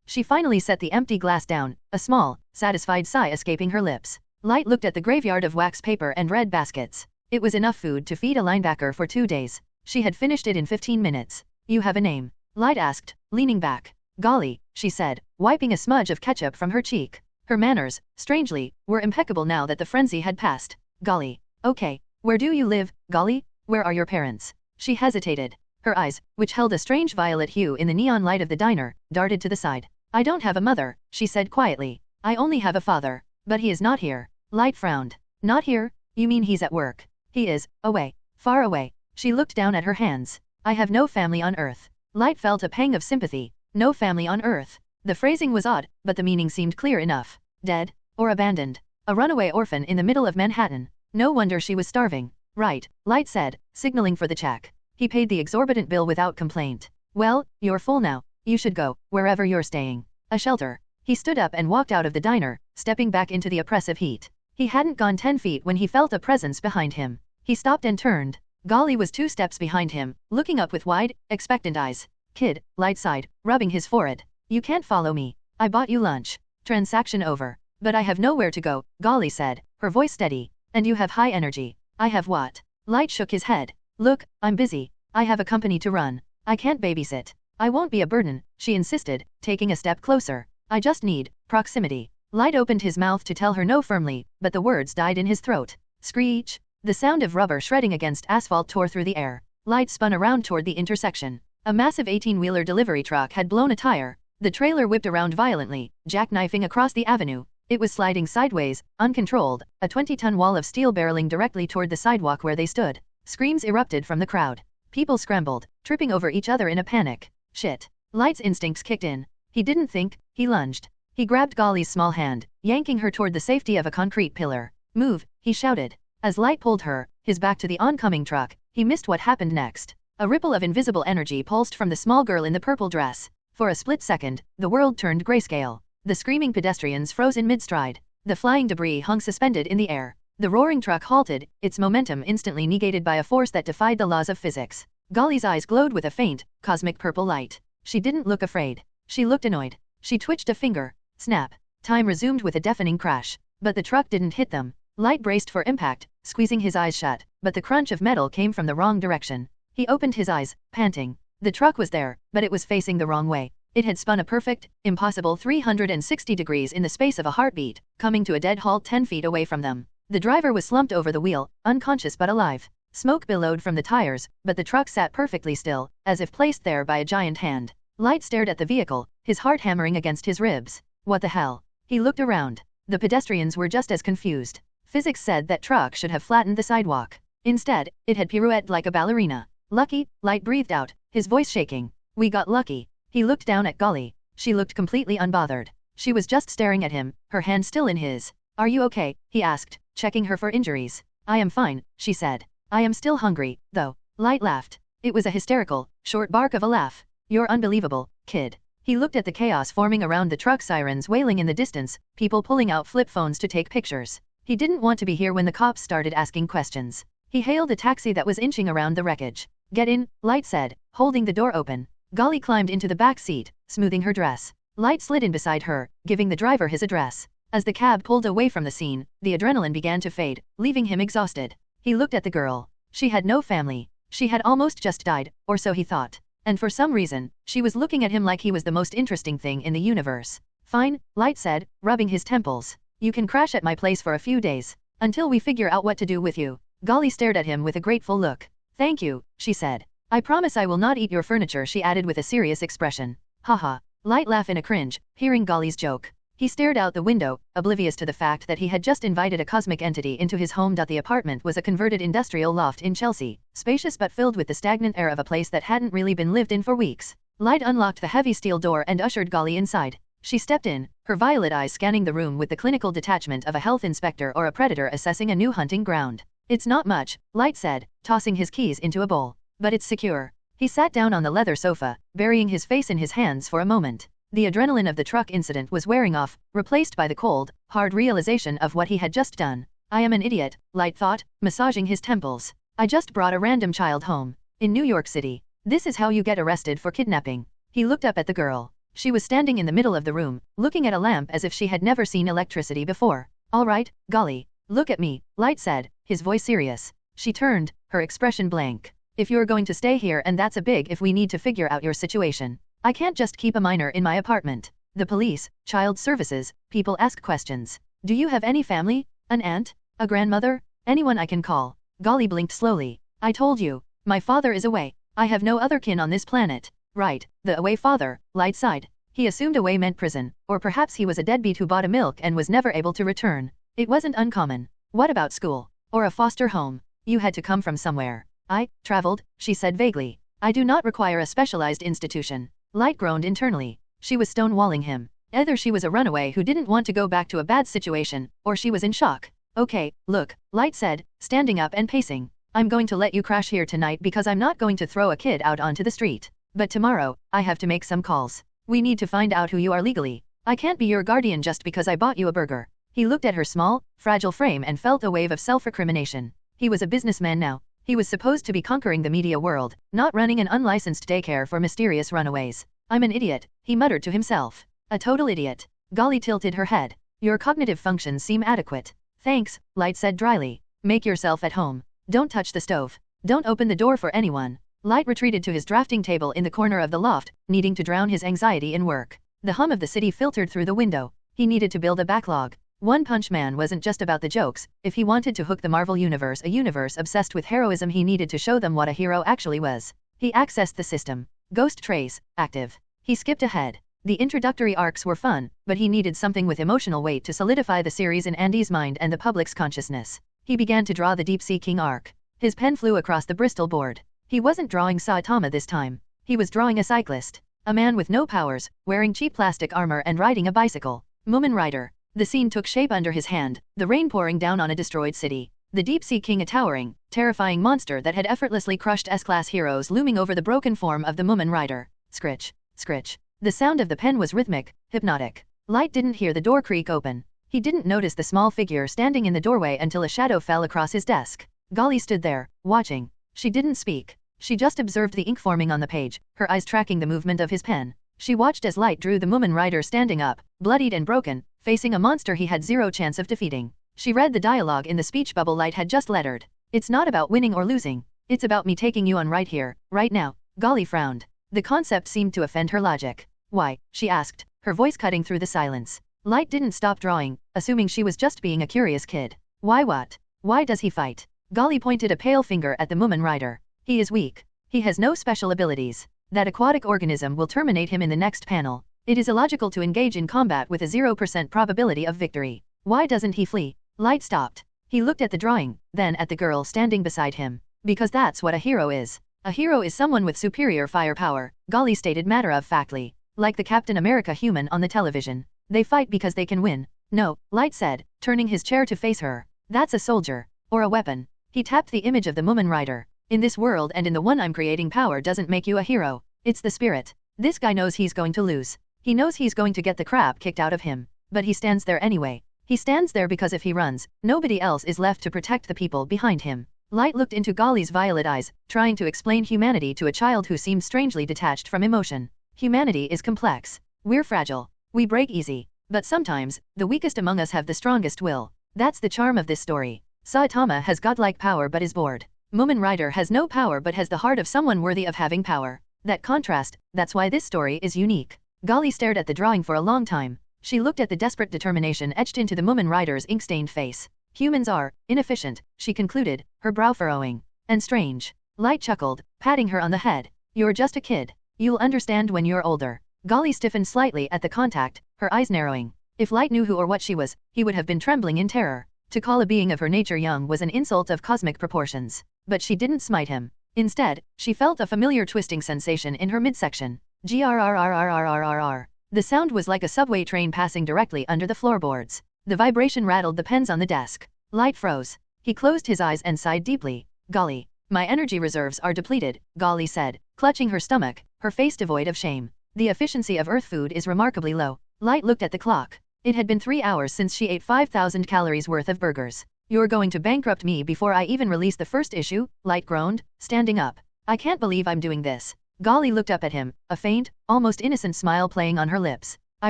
She finally set the empty glass down, a small, satisfied sigh escaping her lips. Light looked at the graveyard of wax paper and red baskets. It was enough food to feed a linebacker for 2 days. She had finished it in 15 minutes. You have a name? Light asked, leaning back. Golly, she said, wiping a smudge of ketchup from her cheek. Her manners, strangely, were impeccable now that the frenzy had passed. Golly. Okay. Where do you live, Golly? Where are your parents? She hesitated. Her eyes, which held a strange violet hue in the neon light of the diner, darted to the side. I don't have a mother, she said quietly. I only have a father. But he is not here. Light frowned. Not here? You mean he's at work? He is, away. Far away. She looked down at her hands. I have no family on Earth. Light felt a pang of sympathy. No family on Earth. The phrasing was odd, but the meaning seemed clear enough. Dead? Or abandoned? A runaway orphan in the middle of Manhattan. No wonder she was starving. Right, Light said, signaling for the check. He paid the exorbitant bill without complaint. Well, you're full now. You should go, wherever you're staying. A shelter. He stood up and walked out of the diner, stepping back into the oppressive heat. He hadn't gone 10 feet when he felt a presence behind him. He stopped and turned. Golly was 2 steps behind him, looking up with wide, expectant eyes. Kid, Light sighed, rubbing his forehead. You can't follow me. I bought you lunch. Transaction over. But I have nowhere to go, Golly said, her voice steady. And you have high energy. I have what? Light shook his head. Look, I'm busy. I have a company to run. I can't babysit. I won't be a burden, she insisted, taking a step closer. I just need proximity. Light opened his mouth to tell her no firmly, but the words died in his throat. Screech. The sound of rubber shredding against asphalt tore through the air. Light spun around toward the intersection. A massive 18-wheeler delivery truck had blown a tire. The trailer whipped around violently, jackknifing across the avenue. It was sliding sideways, uncontrolled, a 20-ton wall of steel barreling directly toward the sidewalk where they stood. Screams erupted from the crowd. People scrambled, tripping over each other in a panic. Shit. Light's instincts kicked in. He didn't think, he lunged. He grabbed Golly's small hand, yanking her toward the safety of a concrete pillar. Move, he shouted. As Light pulled her, his back to the oncoming truck, he missed what happened next. A ripple of invisible energy pulsed from the small girl in the purple dress. For a split second, the world turned grayscale. The screaming pedestrians froze in mid-stride. The flying debris hung suspended in the air. The roaring truck halted, its momentum instantly negated by a force that defied the laws of physics. Golly's eyes glowed with a faint, cosmic purple light. She didn't look afraid. She looked annoyed. She twitched a finger. Snap. Time resumed with a deafening crash. But the truck didn't hit them. Light braced for impact, squeezing his eyes shut, but the crunch of metal came from the wrong direction. He opened his eyes, panting. The truck was there, but it was facing the wrong way. It had spun a perfect, impossible 360 degrees in the space of a heartbeat, coming to a dead halt 10 feet away from them. The driver was slumped over the wheel, unconscious but alive. Smoke billowed from the tires, but the truck sat perfectly still, as if placed there by a giant hand. Light stared at the vehicle, his heart hammering against his ribs. What the hell? He looked around. The pedestrians were just as confused. Physics said that truck should have flattened the sidewalk. Instead, it had pirouetted like a ballerina. Lucky, Light breathed out, his voice shaking. We got lucky. He looked down at Golly. She looked completely unbothered. She was just staring at him, her hand still in his. Are you okay? He asked, checking her for injuries. I am fine, she said. I am still hungry, though. Light laughed. It was a hysterical, short bark of a laugh. You're unbelievable, kid. He looked at the chaos forming around the truck, sirens wailing in the distance, people pulling out flip phones to take pictures. He didn't want to be here when the cops started asking questions. He hailed a taxi that was inching around the wreckage. Get in, Light said, holding the door open. Golly climbed into the back seat, smoothing her dress. Light slid in beside her, giving the driver his address. As the cab pulled away from the scene, the adrenaline began to fade, leaving him exhausted. He looked at the girl. She had no family. She had almost just died, or so he thought. And for some reason, she was looking at him like he was the most interesting thing in the universe. Fine, Light said, rubbing his temples. You can crash at my place for a few days. Until we figure out what to do with you. Golly stared at him with a grateful look. Thank you, she said. I promise I will not eat your furniture, she added with a serious expression. Haha. Light laugh in a cringe, hearing Golly's joke. He stared out the window, oblivious to the fact that he had just invited a cosmic entity into his home. The apartment was a converted industrial loft in Chelsea, spacious but filled with the stagnant air of a place that hadn't really been lived in for weeks. Light unlocked the heavy steel door and ushered Golly inside. She stepped in, her violet eyes scanning the room with the clinical detachment of a health inspector or a predator assessing a new hunting ground. It's not much, Light said, tossing his keys into a bowl. But it's secure. He sat down on the leather sofa, burying his face in his hands for a moment. The adrenaline of the truck incident was wearing off, replaced by the cold, hard realization of what he had just done. I am an idiot, Light thought, massaging his temples. I just brought a random child home. In New York City. This is how you get arrested for kidnapping. He looked up at the girl. She was standing in the middle of the room, looking at a lamp as if she had never seen electricity before. All right, Golly. Look at me, Light said, his voice serious. She turned, her expression blank. If you're going to stay here, and that's a big if, we need to figure out your situation. I can't just keep a minor in my apartment. The police, child services, people ask questions. Do you have any family? An aunt? A grandmother? Anyone I can call? Golly blinked slowly. I told you, my father is away. I have no other kin on this planet. Right, the away father, Light sighed. He assumed away meant prison, or perhaps he was a deadbeat who bought a milk and was never able to return. It wasn't uncommon. What about school? Or a foster home? You had to come from somewhere. I traveled, she said vaguely. I do not require a specialized institution. Light groaned internally. She was stonewalling him. Either she was a runaway who didn't want to go back to a bad situation, or she was in shock. Okay, look, Light said, standing up and pacing. I'm going to let you crash here tonight because I'm not going to throw a kid out onto the street. But tomorrow, I have to make some calls. We need to find out who you are legally. I can't be your guardian just because I bought you a burger. He looked at her small, fragile frame and felt a wave of self-recrimination. He was a businessman now. He was supposed to be conquering the media world, not running an unlicensed daycare for mysterious runaways. I'm an idiot, he muttered to himself. A total idiot. Golly tilted her head. Your cognitive functions seem adequate. Thanks, Light said dryly. Make yourself at home. Don't touch the stove. Don't open the door for anyone. Light retreated to his drafting table in the corner of the loft, needing to drown his anxiety in work. The hum of the city filtered through the window. He needed to build a backlog. One Punch Man wasn't just about the jokes. If he wanted to hook the Marvel Universe, a universe obsessed with heroism, he needed to show them what a hero actually was. He accessed the system. Ghost trace, active. He skipped ahead. The introductory arcs were fun, but he needed something with emotional weight to solidify the series in Andy's mind and the public's consciousness. He began to draw the Deep Sea King arc. His pen flew across the Bristol board. He wasn't drawing Saitama this time. He was drawing a cyclist. A man with no powers, wearing cheap plastic armor and riding a bicycle. Moomin Rider. The scene took shape under his hand, the rain pouring down on a destroyed city. The Deep Sea King, a towering, terrifying monster that had effortlessly crushed S-class heroes, looming over the broken form of the Moomin Rider. Scritch, scritch. The sound of the pen was rhythmic, hypnotic. Light didn't hear the door creak open. He didn't notice the small figure standing in the doorway until a shadow fell across his desk. Golly stood there, watching. She didn't speak. She just observed the ink forming on the page, her eyes tracking the movement of his pen. She watched as Light drew the Moomin Rider standing up, bloodied and broken, facing a monster he had zero chance of defeating. She read the dialogue in the speech bubble Light had just lettered. It's not about winning or losing. It's about me taking you on right here, right now. Golly frowned. The concept seemed to offend her logic. Why? She asked, her voice cutting through the silence. Light didn't stop drawing, assuming she was just being a curious kid. Why what? Why does he fight? Golly pointed a pale finger at the Moomin Rider. He is weak. He has no special abilities. That aquatic organism will terminate him in the next panel. It is illogical to engage in combat with a 0% probability of victory. Why doesn't he flee? Light stopped. He looked at the drawing, then at the girl standing beside him. Because that's what a hero is. A hero is someone with superior firepower, Golly stated matter-of-factly. Like the Captain America human on the television. They fight because they can win. No, Light said, turning his chair to face her. That's a soldier. Or a weapon. He tapped the image of the Moomin Rider. In this world and in the one I'm creating, power doesn't make you a hero. It's the spirit. This guy knows he's going to lose. He knows he's going to get the crap kicked out of him. But he stands there anyway. He stands there because if he runs, nobody else is left to protect the people behind him. Light looked into Golly's violet eyes, trying to explain humanity to a child who seemed strangely detached from emotion. Humanity is complex. We're fragile. We break easy. But sometimes, the weakest among us have the strongest will. That's the charm of this story. Saitama has godlike power but is bored. Moomin Rider has no power but has the heart of someone worthy of having power. That contrast, that's why this story is unique. Golly stared at the drawing for a long time. She looked at the desperate determination etched into the Moomin Rider's ink-stained face. Humans are inefficient, she concluded, her brow furrowing. And strange. Light chuckled, patting her on the head. You're just a kid. You'll understand when you're older. Golly stiffened slightly at the contact, her eyes narrowing. If Light knew who or what she was, he would have been trembling in terror. To call a being of her nature young was an insult of cosmic proportions. But she didn't smite him. Instead, she felt a familiar twisting sensation in her midsection. Grrrrrrrrrrrrrrr. The sound was like a subway train passing directly under the floorboards. The vibration rattled the pens on the desk. Light froze. He closed his eyes and sighed deeply. Golly. My energy reserves are depleted, Golly said, clutching her stomach, her face devoid of shame. The efficiency of Earth food is remarkably low. Light looked at the clock. It had been 3 hours since she ate 5,000 calories worth of burgers. You're going to bankrupt me before I even release the first issue, Light groaned, standing up. I can't believe I'm doing this. Golly looked up at him, a faint, almost innocent smile playing on her lips. I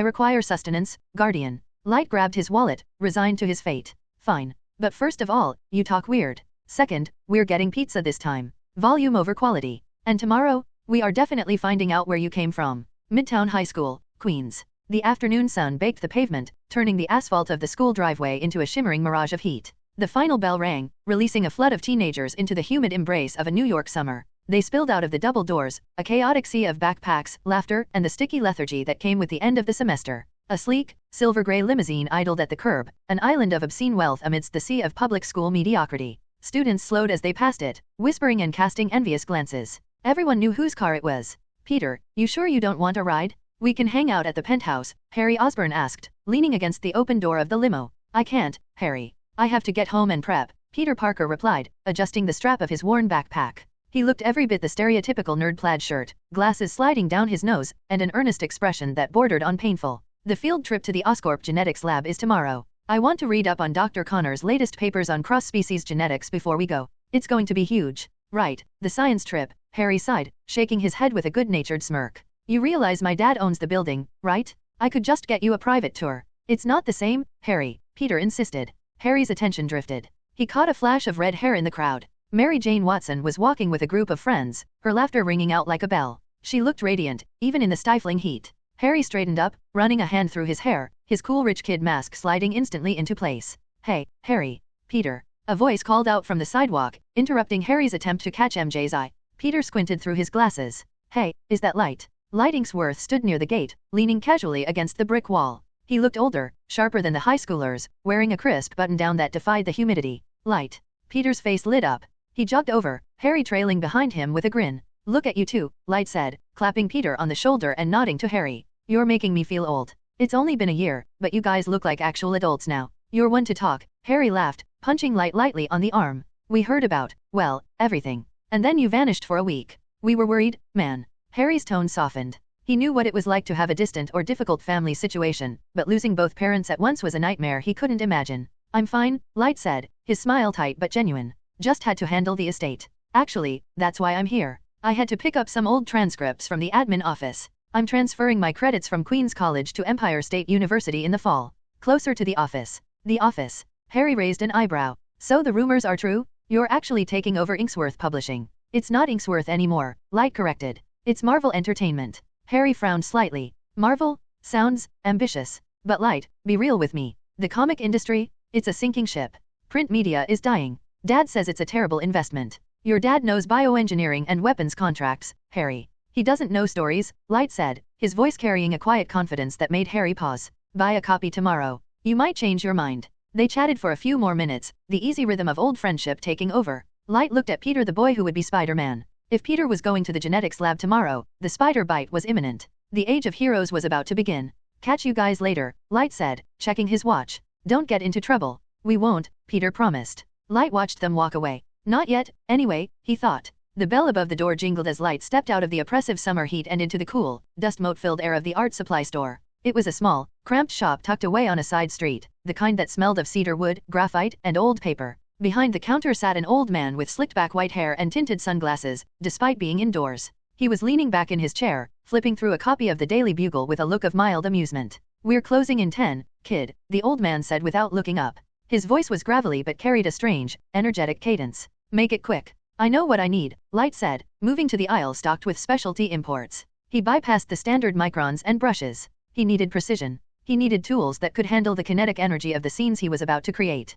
require sustenance, Guardian. Light grabbed his wallet, resigned to his fate. Fine. But first of all, you talk weird. Second, we're getting pizza this time. Volume over quality. And tomorrow, we are definitely finding out where you came from. Midtown High School, Queens. The afternoon sun baked the pavement, turning the asphalt of the school driveway into a shimmering mirage of heat. The final bell rang, releasing a flood of teenagers into the humid embrace of a New York summer. They spilled out of the double doors, a chaotic sea of backpacks, laughter, and the sticky lethargy that came with the end of the semester. A sleek, silver-gray limousine idled at the curb, an island of obscene wealth amidst the sea of public school mediocrity. Students slowed as they passed it, whispering and casting envious glances. Everyone knew whose car it was. Peter, you sure you don't want a ride? We can hang out at the penthouse, Harry Osborn asked, leaning against the open door of the limo. I can't, Harry. I have to get home and prep, Peter Parker replied, adjusting the strap of his worn backpack. He looked every bit the stereotypical nerd plaid shirt, glasses sliding down his nose, and an earnest expression that bordered on painful. The field trip to the Oscorp genetics lab is tomorrow. I want to read up on Dr. Connor's latest papers on cross-species genetics before we go. It's going to be huge. Right, the science trip, Harry sighed, shaking his head with a good-natured smirk. You realize my dad owns the building, right? I could just get you a private tour. It's not the same, Harry, Peter insisted. Harry's attention drifted. He caught a flash of red hair in the crowd. Mary Jane Watson was walking with a group of friends, her laughter ringing out like a bell. She looked radiant, even in the stifling heat. Harry straightened up, running a hand through his hair, his cool rich kid mask sliding instantly into place. Hey, Harry. Peter. A voice called out from the sidewalk, interrupting Harry's attempt to catch MJ's eye. Peter squinted through his glasses. Hey, is that Light? Light Ingsworth stood near the gate, leaning casually against the brick wall. He looked older, sharper than the high schoolers, wearing a crisp button-down that defied the humidity. Light. Peter's face lit up. He jogged over, Harry trailing behind him with a grin. Look at you two, Light said, clapping Peter on the shoulder and nodding to Harry. You're making me feel old. It's only been a year, but you guys look like actual adults now. You're one to talk, Harry laughed, punching Light lightly on the arm. We heard about, well, everything. And then you vanished for a week. We were worried, man. Harry's tone softened. He knew what it was like to have a distant or difficult family situation, but losing both parents at once was a nightmare he couldn't imagine. I'm fine, Light said, his smile tight but genuine. Just had to handle the estate. Actually, that's why I'm here. I had to pick up some old transcripts from the admin office. I'm transferring my credits from Queen's College to Empire State University in the fall. Closer to the office. The office. Harry raised an eyebrow. So the rumors are true? You're actually taking over Ingsworth Publishing. It's not Ingsworth anymore, Light corrected. It's Marvel Entertainment. Harry frowned slightly. Marvel? Sounds ambitious. But Light, be real with me. The comic industry? It's a sinking ship. Print media is dying. Dad says it's a terrible investment. Your dad knows bioengineering and weapons contracts, Harry. He doesn't know stories, Light said, his voice carrying a quiet confidence that made Harry pause. Buy a copy tomorrow. You might change your mind. They chatted for a few more minutes, the easy rhythm of old friendship taking over. Light looked at Peter, the boy who would be Spider-Man. If Peter was going to the genetics lab tomorrow, the spider bite was imminent. The age of heroes was about to begin. Catch you guys later, Light said, checking his watch. Don't get into trouble. We won't, Peter promised. Light watched them walk away. Not yet, anyway, he thought. The bell above the door jingled as Light stepped out of the oppressive summer heat and into the cool, dust-mote-filled air of the art supply store. It was a small, cramped shop tucked away on a side street, the kind that smelled of cedar wood, graphite, and old paper. Behind the counter sat an old man with slicked-back white hair and tinted sunglasses, despite being indoors. He was leaning back in his chair, flipping through a copy of the Daily Bugle with a look of mild amusement. We're closing in 10, kid, the old man said without looking up. His voice was gravelly but carried a strange, energetic cadence. Make it quick. I know what I need, Light said, moving to the aisle stocked with specialty imports. He bypassed the standard microns and brushes. He needed precision. He needed tools that could handle the kinetic energy of the scenes he was about to create.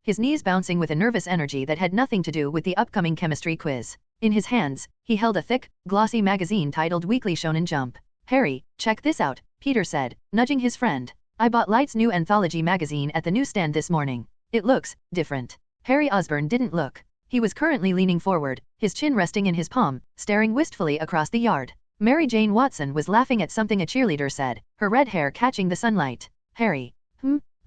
his knees bouncing with a nervous energy that had nothing to do with the upcoming chemistry quiz. In his hands, he held a thick, glossy magazine titled Weekly Shonen Jump. Harry, check this out, Peter said, nudging his friend. I bought Light's new anthology magazine at the newsstand this morning. It looks different. Harry Osborn didn't look. He was currently leaning forward, his chin resting in his palm, staring wistfully across the yard. Mary Jane Watson was laughing at something a cheerleader said, her red hair catching the sunlight. Harry.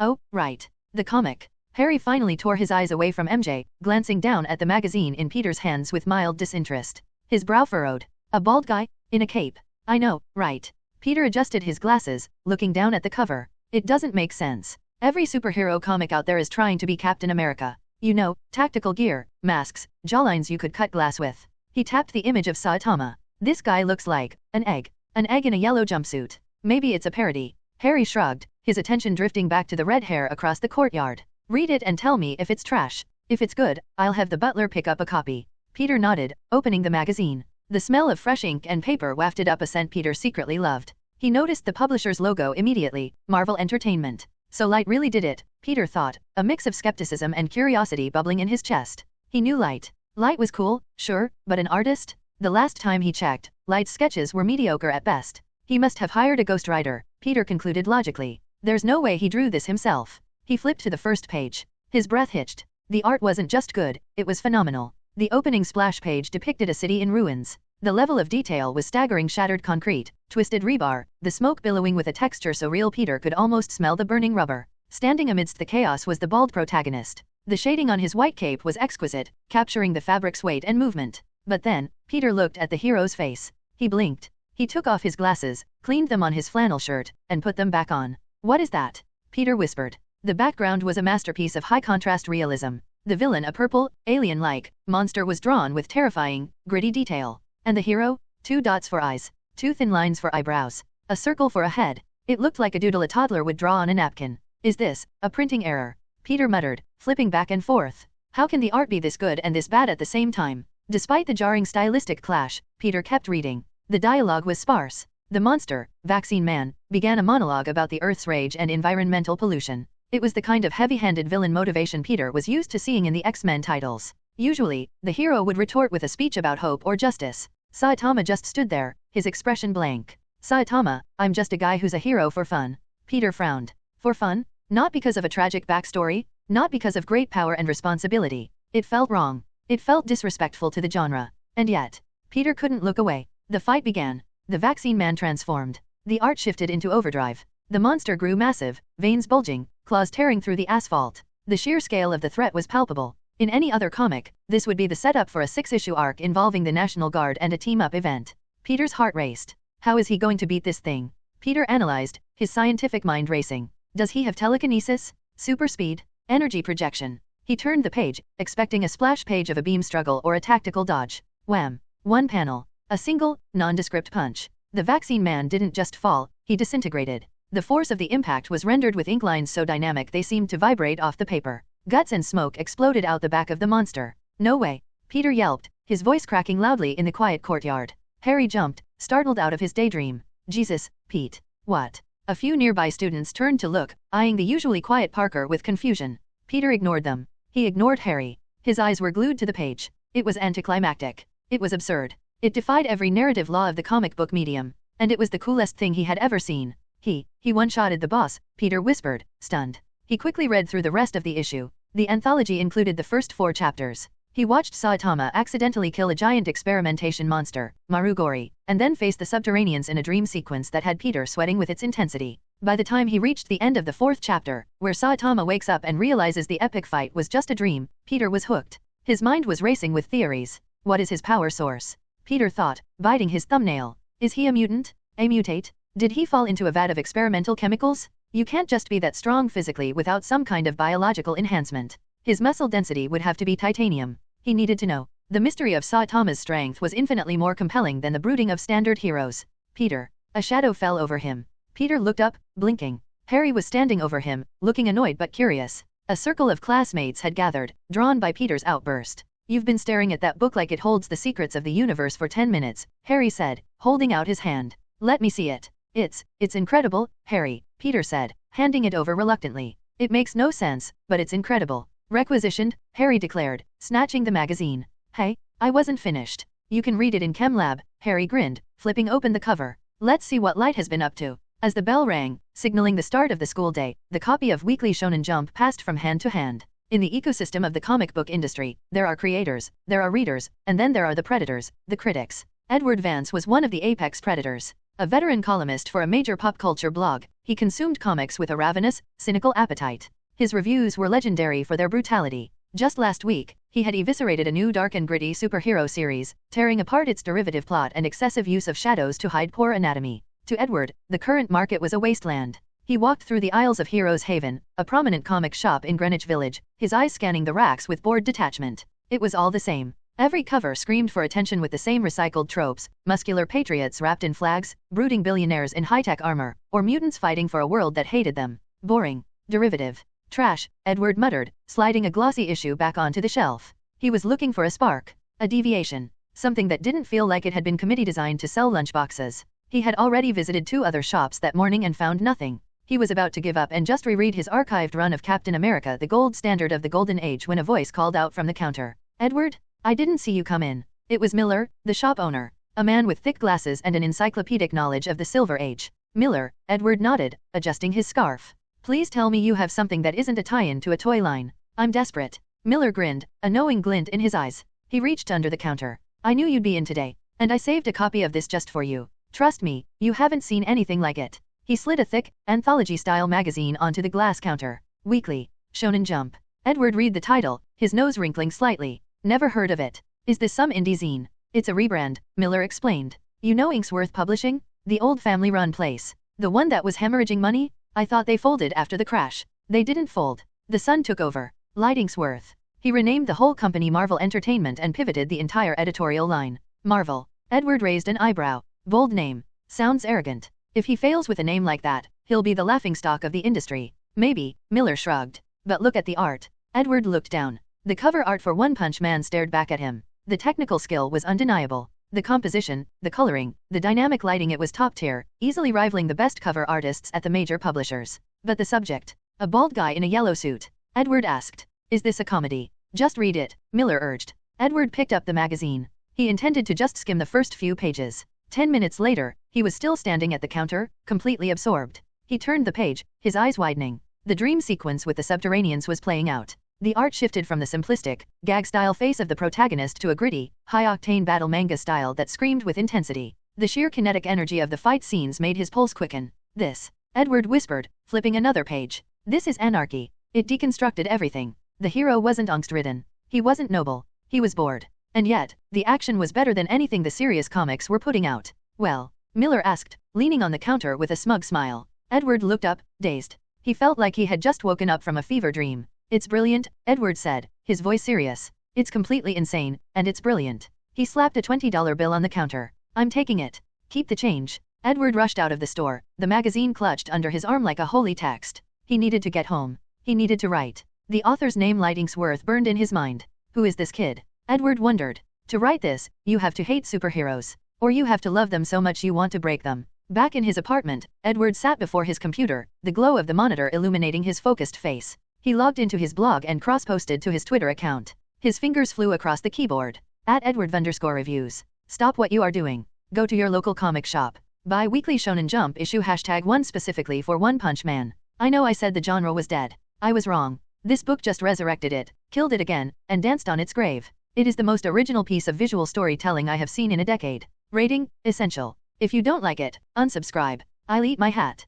Oh, right. The comic. Harry finally tore his eyes away from MJ, glancing down at the magazine in Peter's hands with mild disinterest. His brow furrowed. A bald guy? In a cape. I know, right. Peter adjusted his glasses, looking down at the cover. It doesn't make sense. Every superhero comic out there is trying to be Captain America. You know, tactical gear, masks, jawlines you could cut glass with. He tapped the image of Saitama. This guy looks like an egg. An egg in a yellow jumpsuit. Maybe it's a parody. Harry shrugged, his attention drifting back to the red hair across the courtyard. Read it and tell me if it's trash. If it's good, I'll have the butler pick up a copy. Peter nodded, opening the magazine. The smell of fresh ink and paper wafted up a scent Peter secretly loved. He noticed the publisher's logo immediately, Marvel Entertainment. So Light really did it, Peter thought, a mix of skepticism and curiosity bubbling in his chest. He knew Light. Light was cool, sure, but an artist? The last time he checked, Light's sketches were mediocre at best. He must have hired a ghostwriter, Peter concluded logically. There's no way he drew this himself. He flipped to the first page. His breath hitched. The art wasn't just good, it was phenomenal. The opening splash page depicted a city in ruins. The level of detail was staggering: shattered concrete, twisted rebar, the smoke billowing with a texture so real Peter could almost smell the burning rubber. Standing amidst the chaos was the bald protagonist. The shading on his white cape was exquisite, capturing the fabric's weight and movement. But then, Peter looked at the hero's face. He blinked. He took off his glasses, cleaned them on his flannel shirt, and put them back on. What is that? Peter whispered. The background was a masterpiece of high-contrast realism. The villain, a purple, alien-like monster, was drawn with terrifying, gritty detail. And the hero? 2 dots for eyes, 2 thin lines for eyebrows, a circle for a head. It looked like a doodle a toddler would draw on a napkin. Is this a printing error? Peter muttered, flipping back and forth. How can the art be this good and this bad at the same time? Despite the jarring stylistic clash, Peter kept reading. The dialogue was sparse. The monster, Vaccine Man, began a monologue about the Earth's rage and environmental pollution. It was the kind of heavy-handed villain motivation Peter was used to seeing in the X-Men titles. Usually, the hero would retort with a speech about hope or justice. Saitama just stood there, his expression blank. Saitama, I'm just a guy who's a hero for fun. Peter frowned. For fun? Not because of a tragic backstory? Not because of great power and responsibility. It felt wrong. It felt disrespectful to the genre. And yet, Peter couldn't look away. The fight began. The Vaccine Man transformed. The art shifted into overdrive. The monster grew massive, veins bulging, claws tearing through the asphalt. The sheer scale of the threat was palpable. In any other comic, this would be the setup for a 6-issue arc involving the National Guard and a team-up event. Peter's heart raced. How is he going to beat this thing? Peter analyzed, his scientific mind racing. Does he have telekinesis? Super speed? Energy projection? He turned the page, expecting a splash page of a beam struggle or a tactical dodge. Wham! One panel. A single, nondescript punch. The Vaccine Man didn't just fall, he disintegrated. The force of the impact was rendered with ink lines so dynamic they seemed to vibrate off the paper. Guts and smoke exploded out the back of the monster. No way! Peter yelped, his voice cracking loudly in the quiet courtyard. Harry jumped, startled out of his daydream. Jesus, Pete. What? A few nearby students turned to look, eyeing the usually quiet Parker with confusion. Peter ignored them. He ignored Harry. His eyes were glued to the page. It was anticlimactic. It was absurd. It defied every narrative law of the comic book medium. And it was the coolest thing he had ever seen. He one-shotted the boss, Peter whispered, stunned. He quickly read through the rest of the issue. The anthology included the first 4 chapters. He watched Saitama accidentally kill a giant experimentation monster, Marugori, and then face the subterraneans in a dream sequence that had Peter sweating with its intensity. By the time he reached the end of the 4th chapter, where Saitama wakes up and realizes the epic fight was just a dream, Peter was hooked. His mind was racing with theories. What is his power source? Peter thought, biting his thumbnail. Is he a mutant? A mutate? Did he fall into a vat of experimental chemicals? You can't just be that strong physically without some kind of biological enhancement. His muscle density would have to be titanium. He needed to know. The mystery of Saitama's strength was infinitely more compelling than the brooding of standard heroes. Peter. A shadow fell over him. Peter looked up, blinking. Harry was standing over him, looking annoyed but curious. A circle of classmates had gathered, drawn by Peter's outburst. You've been staring at that book like it holds the secrets of the universe for 10 minutes, Harry said, holding out his hand. Let me see it. It's incredible, Harry, Peter said, handing it over reluctantly. It makes no sense, but it's incredible. Requisitioned, Harry declared, snatching the magazine. Hey, I wasn't finished. You can read it in Chem Lab, Harry grinned, flipping open the cover. Let's see what Light has been up to. As the bell rang, signaling the start of the school day, the copy of Weekly Shonen Jump passed from hand to hand. In the ecosystem of the comic book industry, there are creators, there are readers, and then there are the predators, the critics. Edward Vance was one of the apex predators. A veteran columnist for a major pop culture blog, he consumed comics with a ravenous, cynical appetite. His reviews were legendary for their brutality. Just last week, he had eviscerated a new dark and gritty superhero series, tearing apart its derivative plot and excessive use of shadows to hide poor anatomy. To Edward, the current market was a wasteland. He walked through the aisles of Heroes Haven, a prominent comic shop in Greenwich Village, his eyes scanning the racks with bored detachment. It was all the same. Every cover screamed for attention with the same recycled tropes: muscular patriots wrapped in flags, brooding billionaires in high-tech armor, or mutants fighting for a world that hated them. Boring. Derivative. Trash, Edward muttered, sliding a glossy issue back onto the shelf. He was looking for a spark. A deviation. Something that didn't feel like it had been committee designed to sell lunchboxes. He had already visited 2 other shops that morning and found nothing. He was about to give up and just reread his archived run of Captain America: The Gold Standard of the Golden Age when a voice called out from the counter. Edward? I didn't see you come in. It was Miller, the shop owner. A man with thick glasses and an encyclopedic knowledge of the Silver Age. Miller, Edward nodded, adjusting his scarf. Please tell me you have something that isn't a tie-in to a toy line. I'm desperate. Miller grinned, a knowing glint in his eyes. He reached under the counter. I knew you'd be in today, and I saved a copy of this just for you. Trust me, you haven't seen anything like it. He slid a thick, anthology-style magazine onto the glass counter. Weekly Shonen Jump. Edward read the title, his nose wrinkling slightly. Never heard of it. Is this some indie zine? It's a rebrand, Miller explained. You know Inksworth Publishing? The old family-run place. The one that was hemorrhaging money? I thought they folded after the crash. They didn't fold. The son took over. Light Inksworth. He renamed the whole company Marvel Entertainment and pivoted the entire editorial line. Marvel. Edward raised an eyebrow. Bold name. Sounds arrogant. If he fails with a name like that, he'll be the laughingstock of the industry. Maybe, Miller shrugged. But look at the art. Edward looked down. The cover art for One Punch Man stared back at him. The technical skill was undeniable. The composition, the coloring, the dynamic lighting, it was top tier, easily rivaling the best cover artists at the major publishers. But the subject? A bald guy in a yellow suit. Edward asked. Is this a comedy? Just read it, Miller urged. Edward picked up the magazine. He intended to just skim the first few pages. 10 minutes later, he was still standing at the counter, completely absorbed. He turned the page, his eyes widening. The dream sequence with the subterraneans was playing out. The art shifted from the simplistic, gag-style face of the protagonist to a gritty, high-octane battle manga style that screamed with intensity. The sheer kinetic energy of the fight scenes made his pulse quicken. This, Edward whispered, flipping another page. This is anarchy. It deconstructed everything. The hero wasn't angst-ridden. He wasn't noble. He was bored. And yet, the action was better than anything the serious comics were putting out. Well? Miller asked, leaning on the counter with a smug smile. Edward looked up, dazed. He felt like he had just woken up from a fever dream. It's brilliant, Edward said, his voice serious. It's completely insane, and it's brilliant. He slapped a $20 bill on the counter. I'm taking it. Keep the change. Edward rushed out of the store, the magazine clutched under his arm like a holy text. He needed to get home. He needed to write. The author's name, Light Inksworth, burned in his mind. Who is this kid? Edward wondered. To write this, you have to hate superheroes. Or you have to love them so much you want to break them. Back in his apartment, Edward sat before his computer, the glow of the monitor illuminating his focused face. He logged into his blog and cross-posted to his Twitter account. His fingers flew across the keyboard. @Edward_reviews. Stop what you are doing. Go to your local comic shop. Buy Weekly Shonen Jump issue #1 specifically for One Punch Man. I know I said the genre was dead. I was wrong. This book just resurrected it, killed it again, and danced on its grave. It is the most original piece of visual storytelling I have seen in a decade. Rating, essential. If you don't like it, unsubscribe. I'll eat my hat.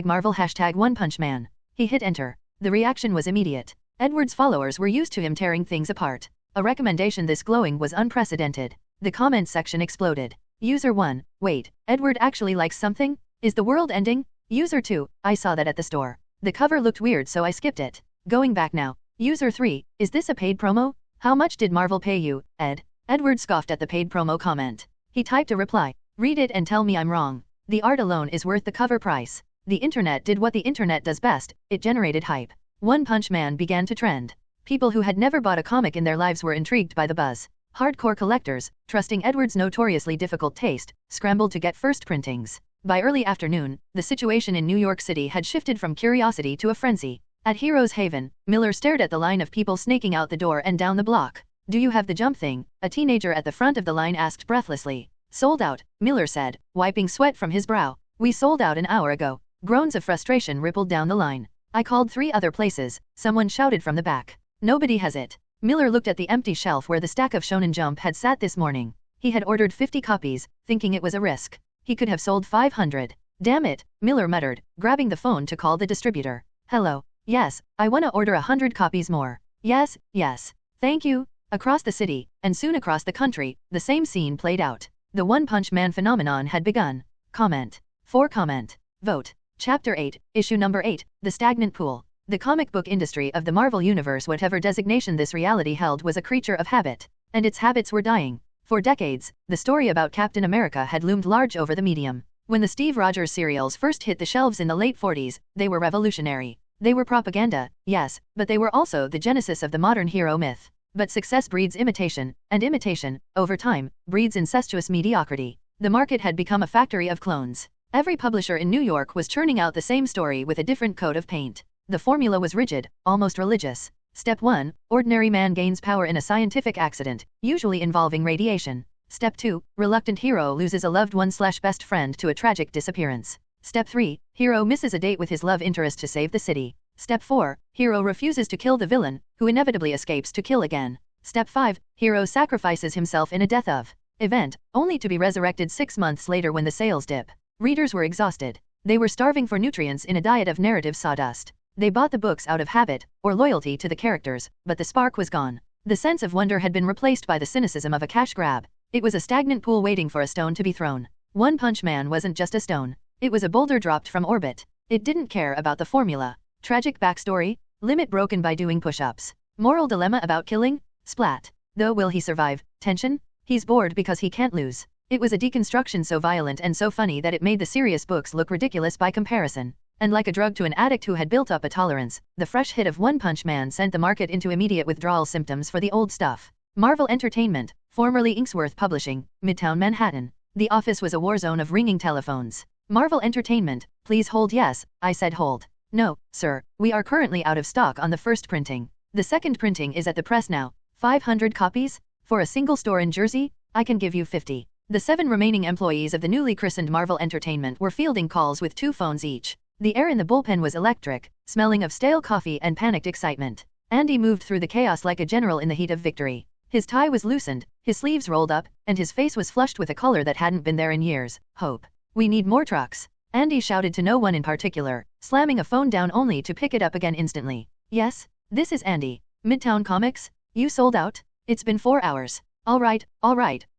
#Marvel #One Punch Man. He hit enter. The reaction was immediate. Edward's followers were used to him tearing things apart. A recommendation this glowing was unprecedented. The comment section exploded. User 1, wait, Edward actually likes something? Is the world ending? User 2, I saw that at the store. The cover looked weird so I skipped it. Going back now. User 3, is this a paid promo? How much did Marvel pay you, Ed? Edward scoffed at the paid promo comment. He typed a reply. Read it and tell me I'm wrong. The art alone is worth the cover price. The internet did what the internet does best, it generated hype. One Punch Man began to trend. People who had never bought a comic in their lives were intrigued by the buzz. Hardcore collectors, trusting Edward's notoriously difficult taste, scrambled to get first printings. By early afternoon, the situation in New York City had shifted from curiosity to a frenzy. At Heroes Haven, Miller stared at the line of people snaking out the door and down the block. Do you have the jump thing? A teenager at the front of the line asked breathlessly. Sold out, Miller said, wiping sweat from his brow. We sold out an hour ago. Groans of frustration rippled down the line. I called 3 other places, someone shouted from the back. Nobody has it. Miller looked at the empty shelf where the stack of Shonen Jump had sat this morning. He had ordered 50 copies, thinking it was a risk. He could have sold 500. Damn it, Miller muttered, grabbing the phone to call the distributor. Hello. Yes, I wanna order 100 copies more. Yes, yes. Thank you. Across the city, and soon across the country, the same scene played out. The One Punch Man phenomenon had begun. Comment. For comment. Vote. Chapter 8, Issue Number 8, The Stagnant Pool. The comic book industry of the Marvel Universe, whatever designation this reality held, was a creature of habit. And its habits were dying. For decades, the story about Captain America had loomed large over the medium. When the Steve Rogers serials first hit the shelves in the late 40s, they were revolutionary. They were propaganda, yes, but they were also the genesis of the modern hero myth. But success breeds imitation, and imitation, over time, breeds incestuous mediocrity. The market had become a factory of clones. Every publisher in New York was churning out the same story with a different coat of paint. The formula was rigid, almost religious. Step 1, ordinary man gains power in a scientific accident, usually involving radiation. Step 2, reluctant hero loses a loved one/best friend to a tragic disappearance. Step 3, hero misses a date with his love interest to save the city. Step 4, hero refuses to kill the villain, who inevitably escapes to kill again. Step 5, hero sacrifices himself in a death of event, only to be resurrected 6 months later when the sales dip. Readers were exhausted. They were starving for nutrients in a diet of narrative sawdust. They bought the books out of habit, or loyalty to the characters, but the spark was gone. The sense of wonder had been replaced by the cynicism of a cash grab. It was a stagnant pool waiting for a stone to be thrown. One Punch Man wasn't just a stone. It was a boulder dropped from orbit. It didn't care about the formula. Tragic backstory? Limit broken by doing push-ups. Moral dilemma about killing? Splat. Though will he survive? Tension? He's bored because he can't lose. It was a deconstruction so violent and so funny that it made the serious books look ridiculous by comparison. And like a drug to an addict who had built up a tolerance, the fresh hit of One Punch Man sent the market into immediate withdrawal symptoms for the old stuff. Marvel Entertainment, formerly Inksworth Publishing, Midtown Manhattan. The office was a war zone of ringing telephones. Marvel Entertainment, please hold. Yes, I said hold. No, sir, we are currently out of stock on the first printing. The second printing is at the press now. 500 copies? For a single store in Jersey? I can give you 50. The 7 remaining employees of the newly christened Marvel Entertainment were fielding calls with 2 phones each. The air in the bullpen was electric, smelling of stale coffee and panicked excitement. Andy moved through the chaos like a general in the heat of victory. His tie was loosened, his sleeves rolled up, and his face was flushed with a color that hadn't been there in years. Hope. We need more trucks. Andy shouted to no one in particular, slamming a phone down only to pick it up again instantly. Yes, this is Andy. Midtown Comics? You sold out? It's been 4 hours. All right,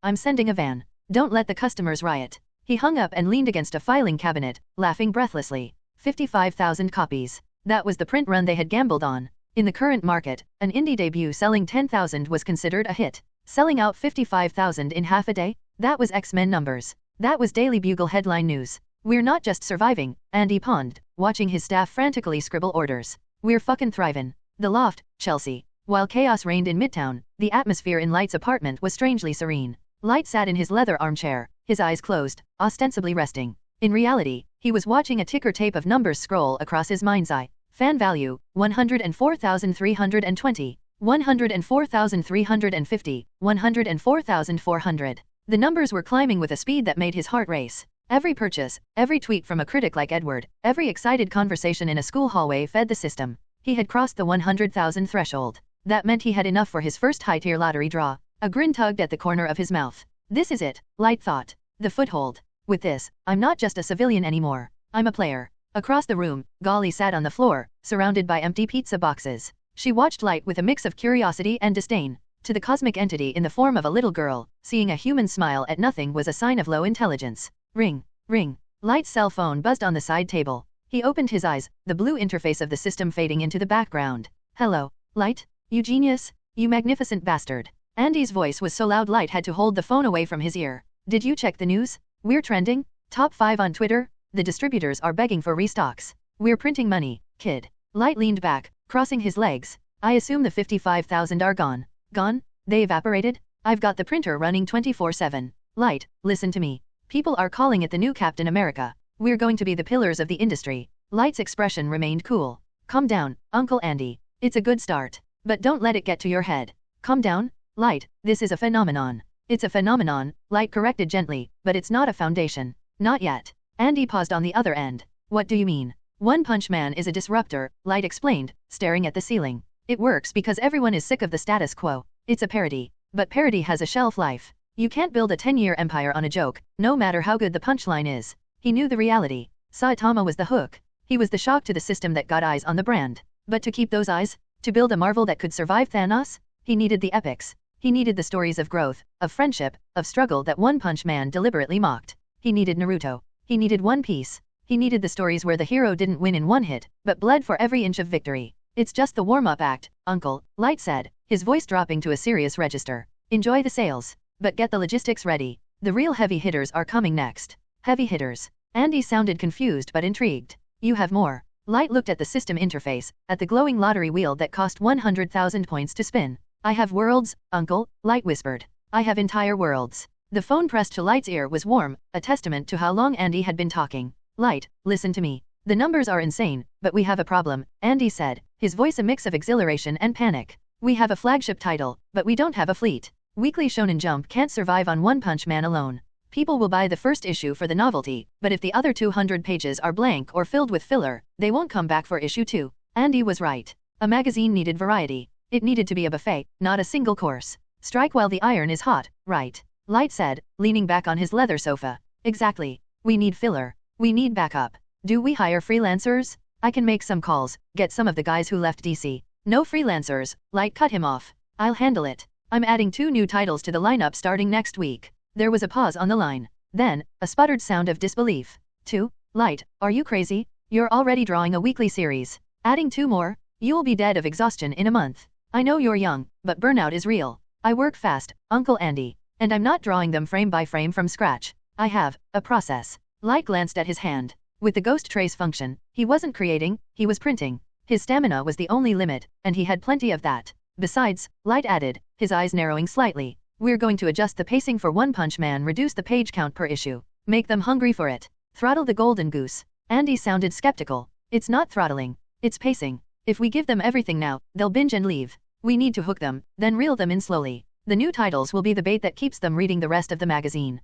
I'm sending a van. Don't let the customers riot. He hung up and leaned against a filing cabinet, laughing breathlessly. 55,000 copies. That was the print run they had gambled on. In the current market, an indie debut selling 10,000 was considered a hit. Selling out 55,000 in half a day? That was X-Men numbers. That was Daily Bugle headline news. We're not just surviving, Andy pawned, watching his staff frantically scribble orders. We're fucking thriving. The Loft, Chelsea. While chaos reigned in Midtown, the atmosphere in Light's apartment was strangely serene. Light sat in his leather armchair, his eyes closed, ostensibly resting. In reality, he was watching a ticker tape of numbers scroll across his mind's eye. Fan value, 104,320, 104,350, 104,400. The numbers were climbing with a speed that made his heart race. Every purchase, every tweet from a critic like Edward, every excited conversation in a school hallway fed the system. He had crossed the 100,000 threshold. That meant he had enough for his first high-tier lottery draw. A grin tugged at the corner of his mouth. This is it, Light thought. The foothold. With this, I'm not just a civilian anymore. I'm a player. Across the room, Golly sat on the floor, surrounded by empty pizza boxes. She watched Light with a mix of curiosity and disdain. To the cosmic entity in the form of a little girl, seeing a human smile at nothing was a sign of low intelligence. Ring, ring. Light's cell phone buzzed on the side table. He opened his eyes, the blue interface of the system fading into the background. Hello, Light? You genius? You magnificent bastard. Andy's voice was so loud Light had to hold the phone away from his ear. Did you check the news? We're trending? Top 5 on Twitter? The distributors are begging for restocks. We're printing money, kid. Light leaned back, crossing his legs. I assume the 55,000 are gone. Gone? They evaporated? I've got the printer running 24/7. Light, listen to me. People are calling it the new Captain America. We're going to be the pillars of the industry. Light's expression remained cool. Calm down, Uncle Andy. It's a good start. But don't let it get to your head. Calm down, Light, this is a phenomenon. It's a phenomenon, Light corrected gently, but it's not a foundation. Not yet. Andy paused on the other end. What do you mean? One Punch Man is a disruptor, Light explained, staring at the ceiling. It works because everyone is sick of the status quo. It's a parody. But parody has a shelf life. You can't build a 10-year empire on a joke, no matter how good the punchline is. He knew the reality. Saitama was the hook. He was the shock to the system that got eyes on the brand. But to keep those eyes, to build a Marvel that could survive Thanos, he needed the epics. He needed the stories of growth, of friendship, of struggle that One Punch Man deliberately mocked. He needed Naruto. He needed One Piece. He needed the stories where the hero didn't win in one hit, but bled for every inch of victory. It's just the warm-up act, Uncle, Light said, his voice dropping to a serious register. Enjoy the sales, but get the logistics ready. The real heavy hitters are coming next. Heavy hitters. Andy sounded confused but intrigued. You have more. Light looked at the system interface, at the glowing lottery wheel that cost 100,000 points to spin. I have worlds, Uncle, Light whispered. I have entire worlds. The phone pressed to Light's ear was warm, a testament to how long Andy had been talking. Light, listen to me. The numbers are insane, but we have a problem, Andy said, his voice a mix of exhilaration and panic. We have a flagship title, but we don't have a fleet. Weekly Shonen Jump can't survive on One Punch Man alone. People will buy the first issue for the novelty, but if the other 200 pages are blank or filled with filler, they won't come back for issue 2. Andy was right. A magazine needed variety. It needed to be a buffet, not a single course. Strike while the iron is hot, right? Light said, leaning back on his leather sofa. Exactly. We need filler. We need backup. Do we hire freelancers? I can make some calls, get some of the guys who left DC. No freelancers, Light cut him off. I'll handle it. I'm adding 2 new titles to the lineup starting next week. There was a pause on the line. Then, a sputtered sound of disbelief. 2? Light, are you crazy? You're already drawing a weekly series. Adding 2 more? You'll be dead of exhaustion in a month. I know you're young, but burnout is real. I work fast, Uncle Andy. And I'm not drawing them frame by frame from scratch. I have a process. Light glanced at his hand. With the ghost trace function, he wasn't creating, he was printing. His stamina was the only limit, and he had plenty of that. Besides, Light added, his eyes narrowing slightly. We're going to adjust the pacing for One Punch Man, reduce the page count per issue. Make them hungry for it. Throttle the golden goose. Andy sounded skeptical. It's not throttling. It's pacing. If we give them everything now, they'll binge and leave. We need to hook them, then reel them in slowly. The new titles will be the bait that keeps them reading the rest of the magazine.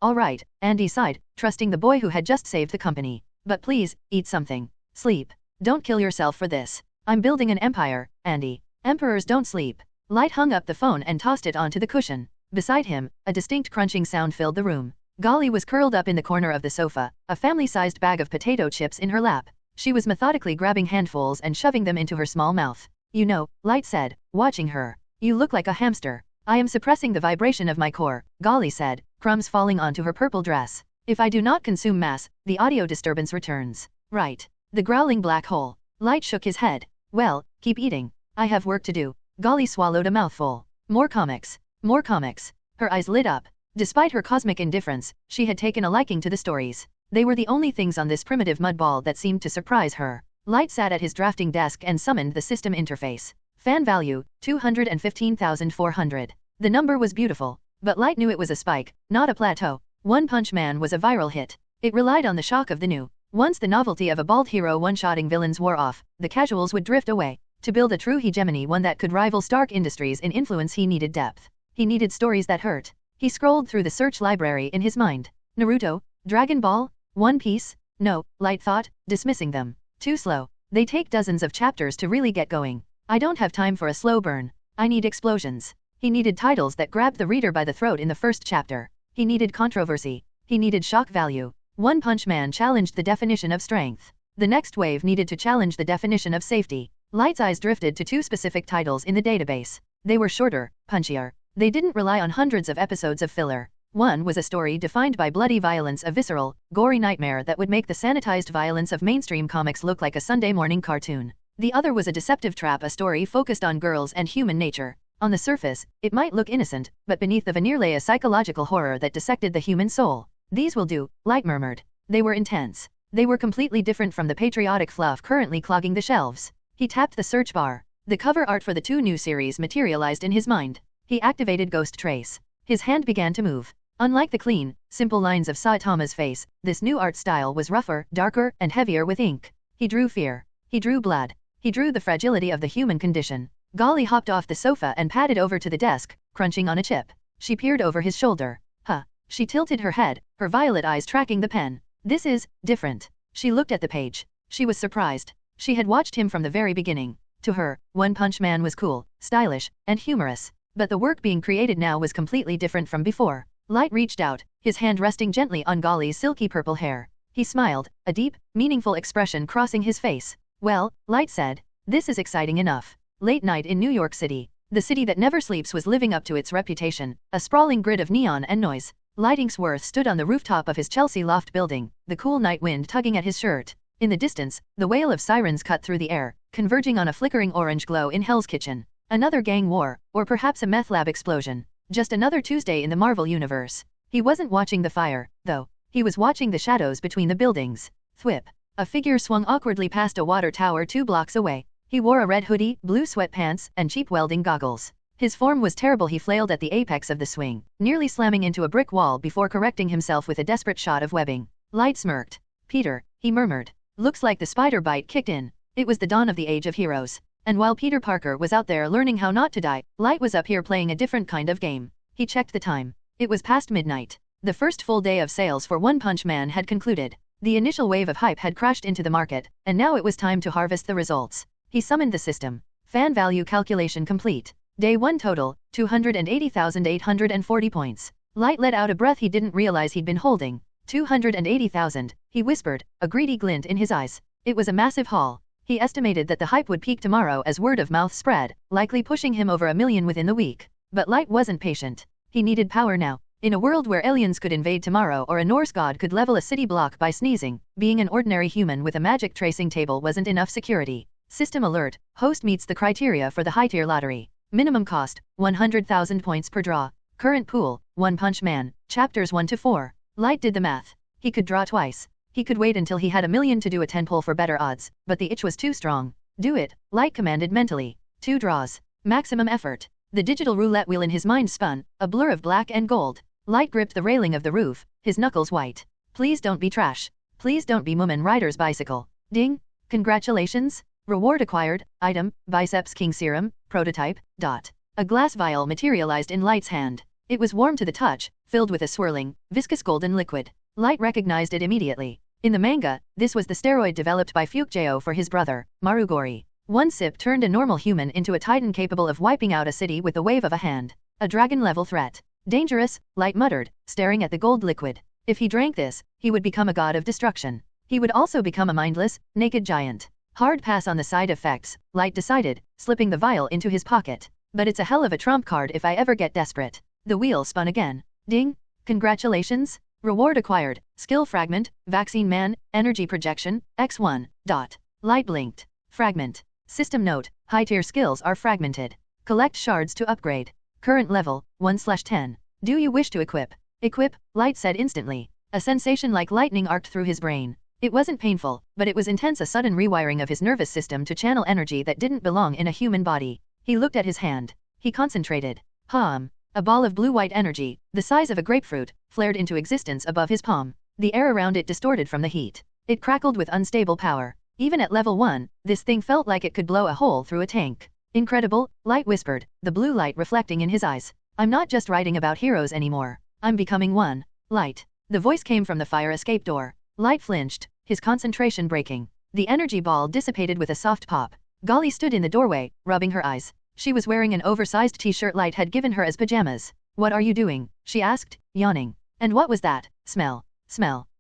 All right, Andy sighed, trusting the boy who had just saved the company. But please, eat something. Sleep. Don't kill yourself for this. I'm building an empire, Andy. Emperors don't sleep. Light hung up the phone and tossed it onto the cushion. Beside him, a distinct crunching sound filled the room. Golly was curled up in the corner of the sofa, a family-sized bag of potato chips in her lap. She was methodically grabbing handfuls and shoving them into her small mouth. You know, Light said, watching her. You look like a hamster. I am suppressing the vibration of my core, Golly said, crumbs falling onto her purple dress. If I do not consume mass, the audio disturbance returns. Right. The growling black hole. Light shook his head. Well, keep eating. I have work to do. Golly swallowed a mouthful. More comics. More comics. Her eyes lit up. Despite her cosmic indifference, she had taken a liking to the stories. They were the only things on this primitive mud ball that seemed to surprise her. Light sat at his drafting desk and summoned the system interface. Fan value, 215,400. The number was beautiful, but Light knew it was a spike, not a plateau. One Punch Man was a viral hit. It relied on the shock of the new. Once the novelty of a bald hero one-shotting villains wore off, the casuals would drift away. To build a true hegemony, one that could rival Stark Industries in influence, he needed depth. He needed stories that hurt. He scrolled through the search library in his mind. Naruto? Dragon Ball? One Piece? No, Light thought, dismissing them. Too slow. They take dozens of chapters to really get going. I don't have time for a slow burn. I need explosions. He needed titles that grabbed the reader by the throat in the first chapter. He needed controversy. He needed shock value. One Punch Man challenged the definition of strength. The next wave needed to challenge the definition of safety. Light's eyes drifted to 2 specific titles in the database. They were shorter, punchier. They didn't rely on hundreds of episodes of filler. One was a story defined by bloody violence, a visceral, gory nightmare that would make the sanitized violence of mainstream comics look like a Sunday morning cartoon. The other was a deceptive trap, a story focused on girls and human nature. On the surface, it might look innocent, but beneath the veneer lay a psychological horror that dissected the human soul. These will do, Light murmured. They were intense. They were completely different from the patriotic fluff currently clogging the shelves. He tapped the search bar. The cover art for the 2 new series materialized in his mind. He activated Ghost Trace. His hand began to move. Unlike the clean, simple lines of Saitama's face, this new art style was rougher, darker, and heavier with ink. He drew fear. He drew blood. He drew the fragility of the human condition. Golly hopped off the sofa and padded over to the desk, crunching on a chip. She peered over his shoulder. Huh. She tilted her head, her violet eyes tracking the pen. This is different. She looked at the page. She was surprised. She had watched him from the very beginning. To her, One Punch Man was cool, stylish, and humorous. But the work being created now was completely different from before. Light reached out, his hand resting gently on Golly's silky purple hair. He smiled, a deep, meaningful expression crossing his face. Well, Light said, this is exciting enough. Late night in New York City. The city that never sleeps was living up to its reputation, a sprawling grid of neon and noise. Lightingsworth stood on the rooftop of his Chelsea loft building, the cool night wind tugging at his shirt. In the distance, the wail of sirens cut through the air, converging on a flickering orange glow in Hell's Kitchen. Another gang war, or perhaps a meth lab explosion. Just another Tuesday in the Marvel Universe. He wasn't watching the fire, though. He was watching the shadows between the buildings. Thwip. A figure swung awkwardly past a water tower 2 blocks away. He wore a red hoodie, blue sweatpants, and cheap welding goggles. His form was terrible. He flailed at the apex of the swing, nearly slamming into a brick wall before correcting himself with a desperate shot of webbing. Light smirked. Peter, he murmured. Looks like the spider bite kicked in. It was the dawn of the age of heroes. And while Peter Parker was out there learning how not to die, Light was up here playing a different kind of game. He checked the time. It was past midnight. The first full day of sales for One Punch Man had concluded. The initial wave of hype had crashed into the market, and now it was time to harvest the results. He summoned the system. Fan value calculation complete. Day 1 total, 280,840 points. Light let out a breath he didn't realize he'd been holding. 280,000, he whispered, a greedy glint in his eyes. It was a massive haul. He estimated that the hype would peak tomorrow as word of mouth spread, likely pushing him over 1 million within the week. But Light wasn't patient. He needed power now. In a world where aliens could invade tomorrow or a Norse god could level a city block by sneezing, being an ordinary human with a magic tracing table wasn't enough security. System alert, host meets the criteria for the high-tier lottery. Minimum cost, 100,000 points per draw. Current pool, One Punch Man, chapters 1 to 4. Light did the math. He could draw twice. He could wait until he had 1 million to do a 10 pull for better odds, but the itch was too strong. Do it, Light commanded mentally. 2 draws. Maximum effort. The digital roulette wheel in his mind spun, a blur of black and gold. Light gripped the railing of the roof, his knuckles white. Please don't be trash. Please don't be Moomin Rider's bicycle. Ding. Congratulations. Reward acquired. Item, Biceps King Serum, prototype, dot. A glass vial materialized in Light's hand. It was warm to the touch, filled with a swirling, viscous golden liquid. Light recognized it immediately. In the manga, this was the steroid developed by Fukujo for his brother, Marugori. One sip turned a normal human into a titan capable of wiping out a city with the wave of a hand. A dragon-level threat. Dangerous, Light muttered, staring at the gold liquid. If he drank this, he would become a god of destruction. He would also become a mindless, naked giant. Hard pass on the side effects, Light decided, slipping the vial into his pocket. But it's a hell of a trump card if I ever get desperate. The wheel spun again. Ding. Congratulations. Reward acquired. Skill fragment, Vaccine Man, Energy Projection, X1, dot. Light blinked. Fragment. System note, high-tier skills are fragmented. Collect shards to upgrade. Current level, 1/10. Do you wish to equip? Equip, Light said instantly. A sensation like lightning arced through his brain. It wasn't painful, but it was intense, a sudden rewiring of his nervous system to channel energy that didn't belong in a human body. He looked at his hand. He concentrated. A ball of blue-white energy, the size of a grapefruit, flared into existence above his palm. The air around it distorted from the heat. It crackled with unstable power. Even at level 1, this thing felt like it could blow a hole through a tank. Incredible, Light whispered, the blue light reflecting in his eyes. I'm not just writing about heroes anymore. I'm becoming one. Light. The voice came from the fire escape door. Light flinched, his concentration breaking. The energy ball dissipated with a soft pop. Golly stood in the doorway, rubbing her eyes. She was wearing an oversized t-shirt Light had given her as pajamas. What are you doing? She asked, yawning. And what was that? Smell.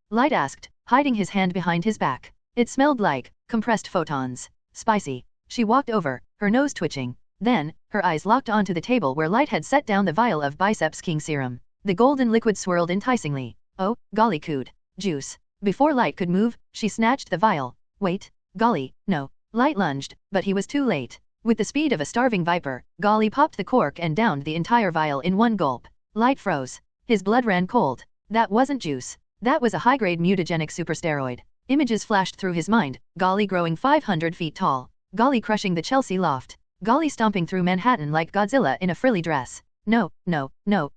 Light asked, hiding his hand behind his back. It smelled like compressed photons. Spicy. She walked over, her nose twitching. Then, her eyes locked onto the table where Light had set down the vial of Biceps King Serum. The golden liquid swirled enticingly. Oh, golly cood. Juice. Before Light could move, she snatched the vial. Wait. Golly, no. Light lunged, but he was too late. With the speed of a starving viper, Golly popped the cork and downed the entire vial in one gulp. Light froze. His blood ran cold. That wasn't juice. That was a high-grade mutagenic supersteroid. Images flashed through his mind, Golly growing 500 feet tall. Golly crushing the Chelsea loft. Golly stomping through Manhattan like Godzilla in a frilly dress. No,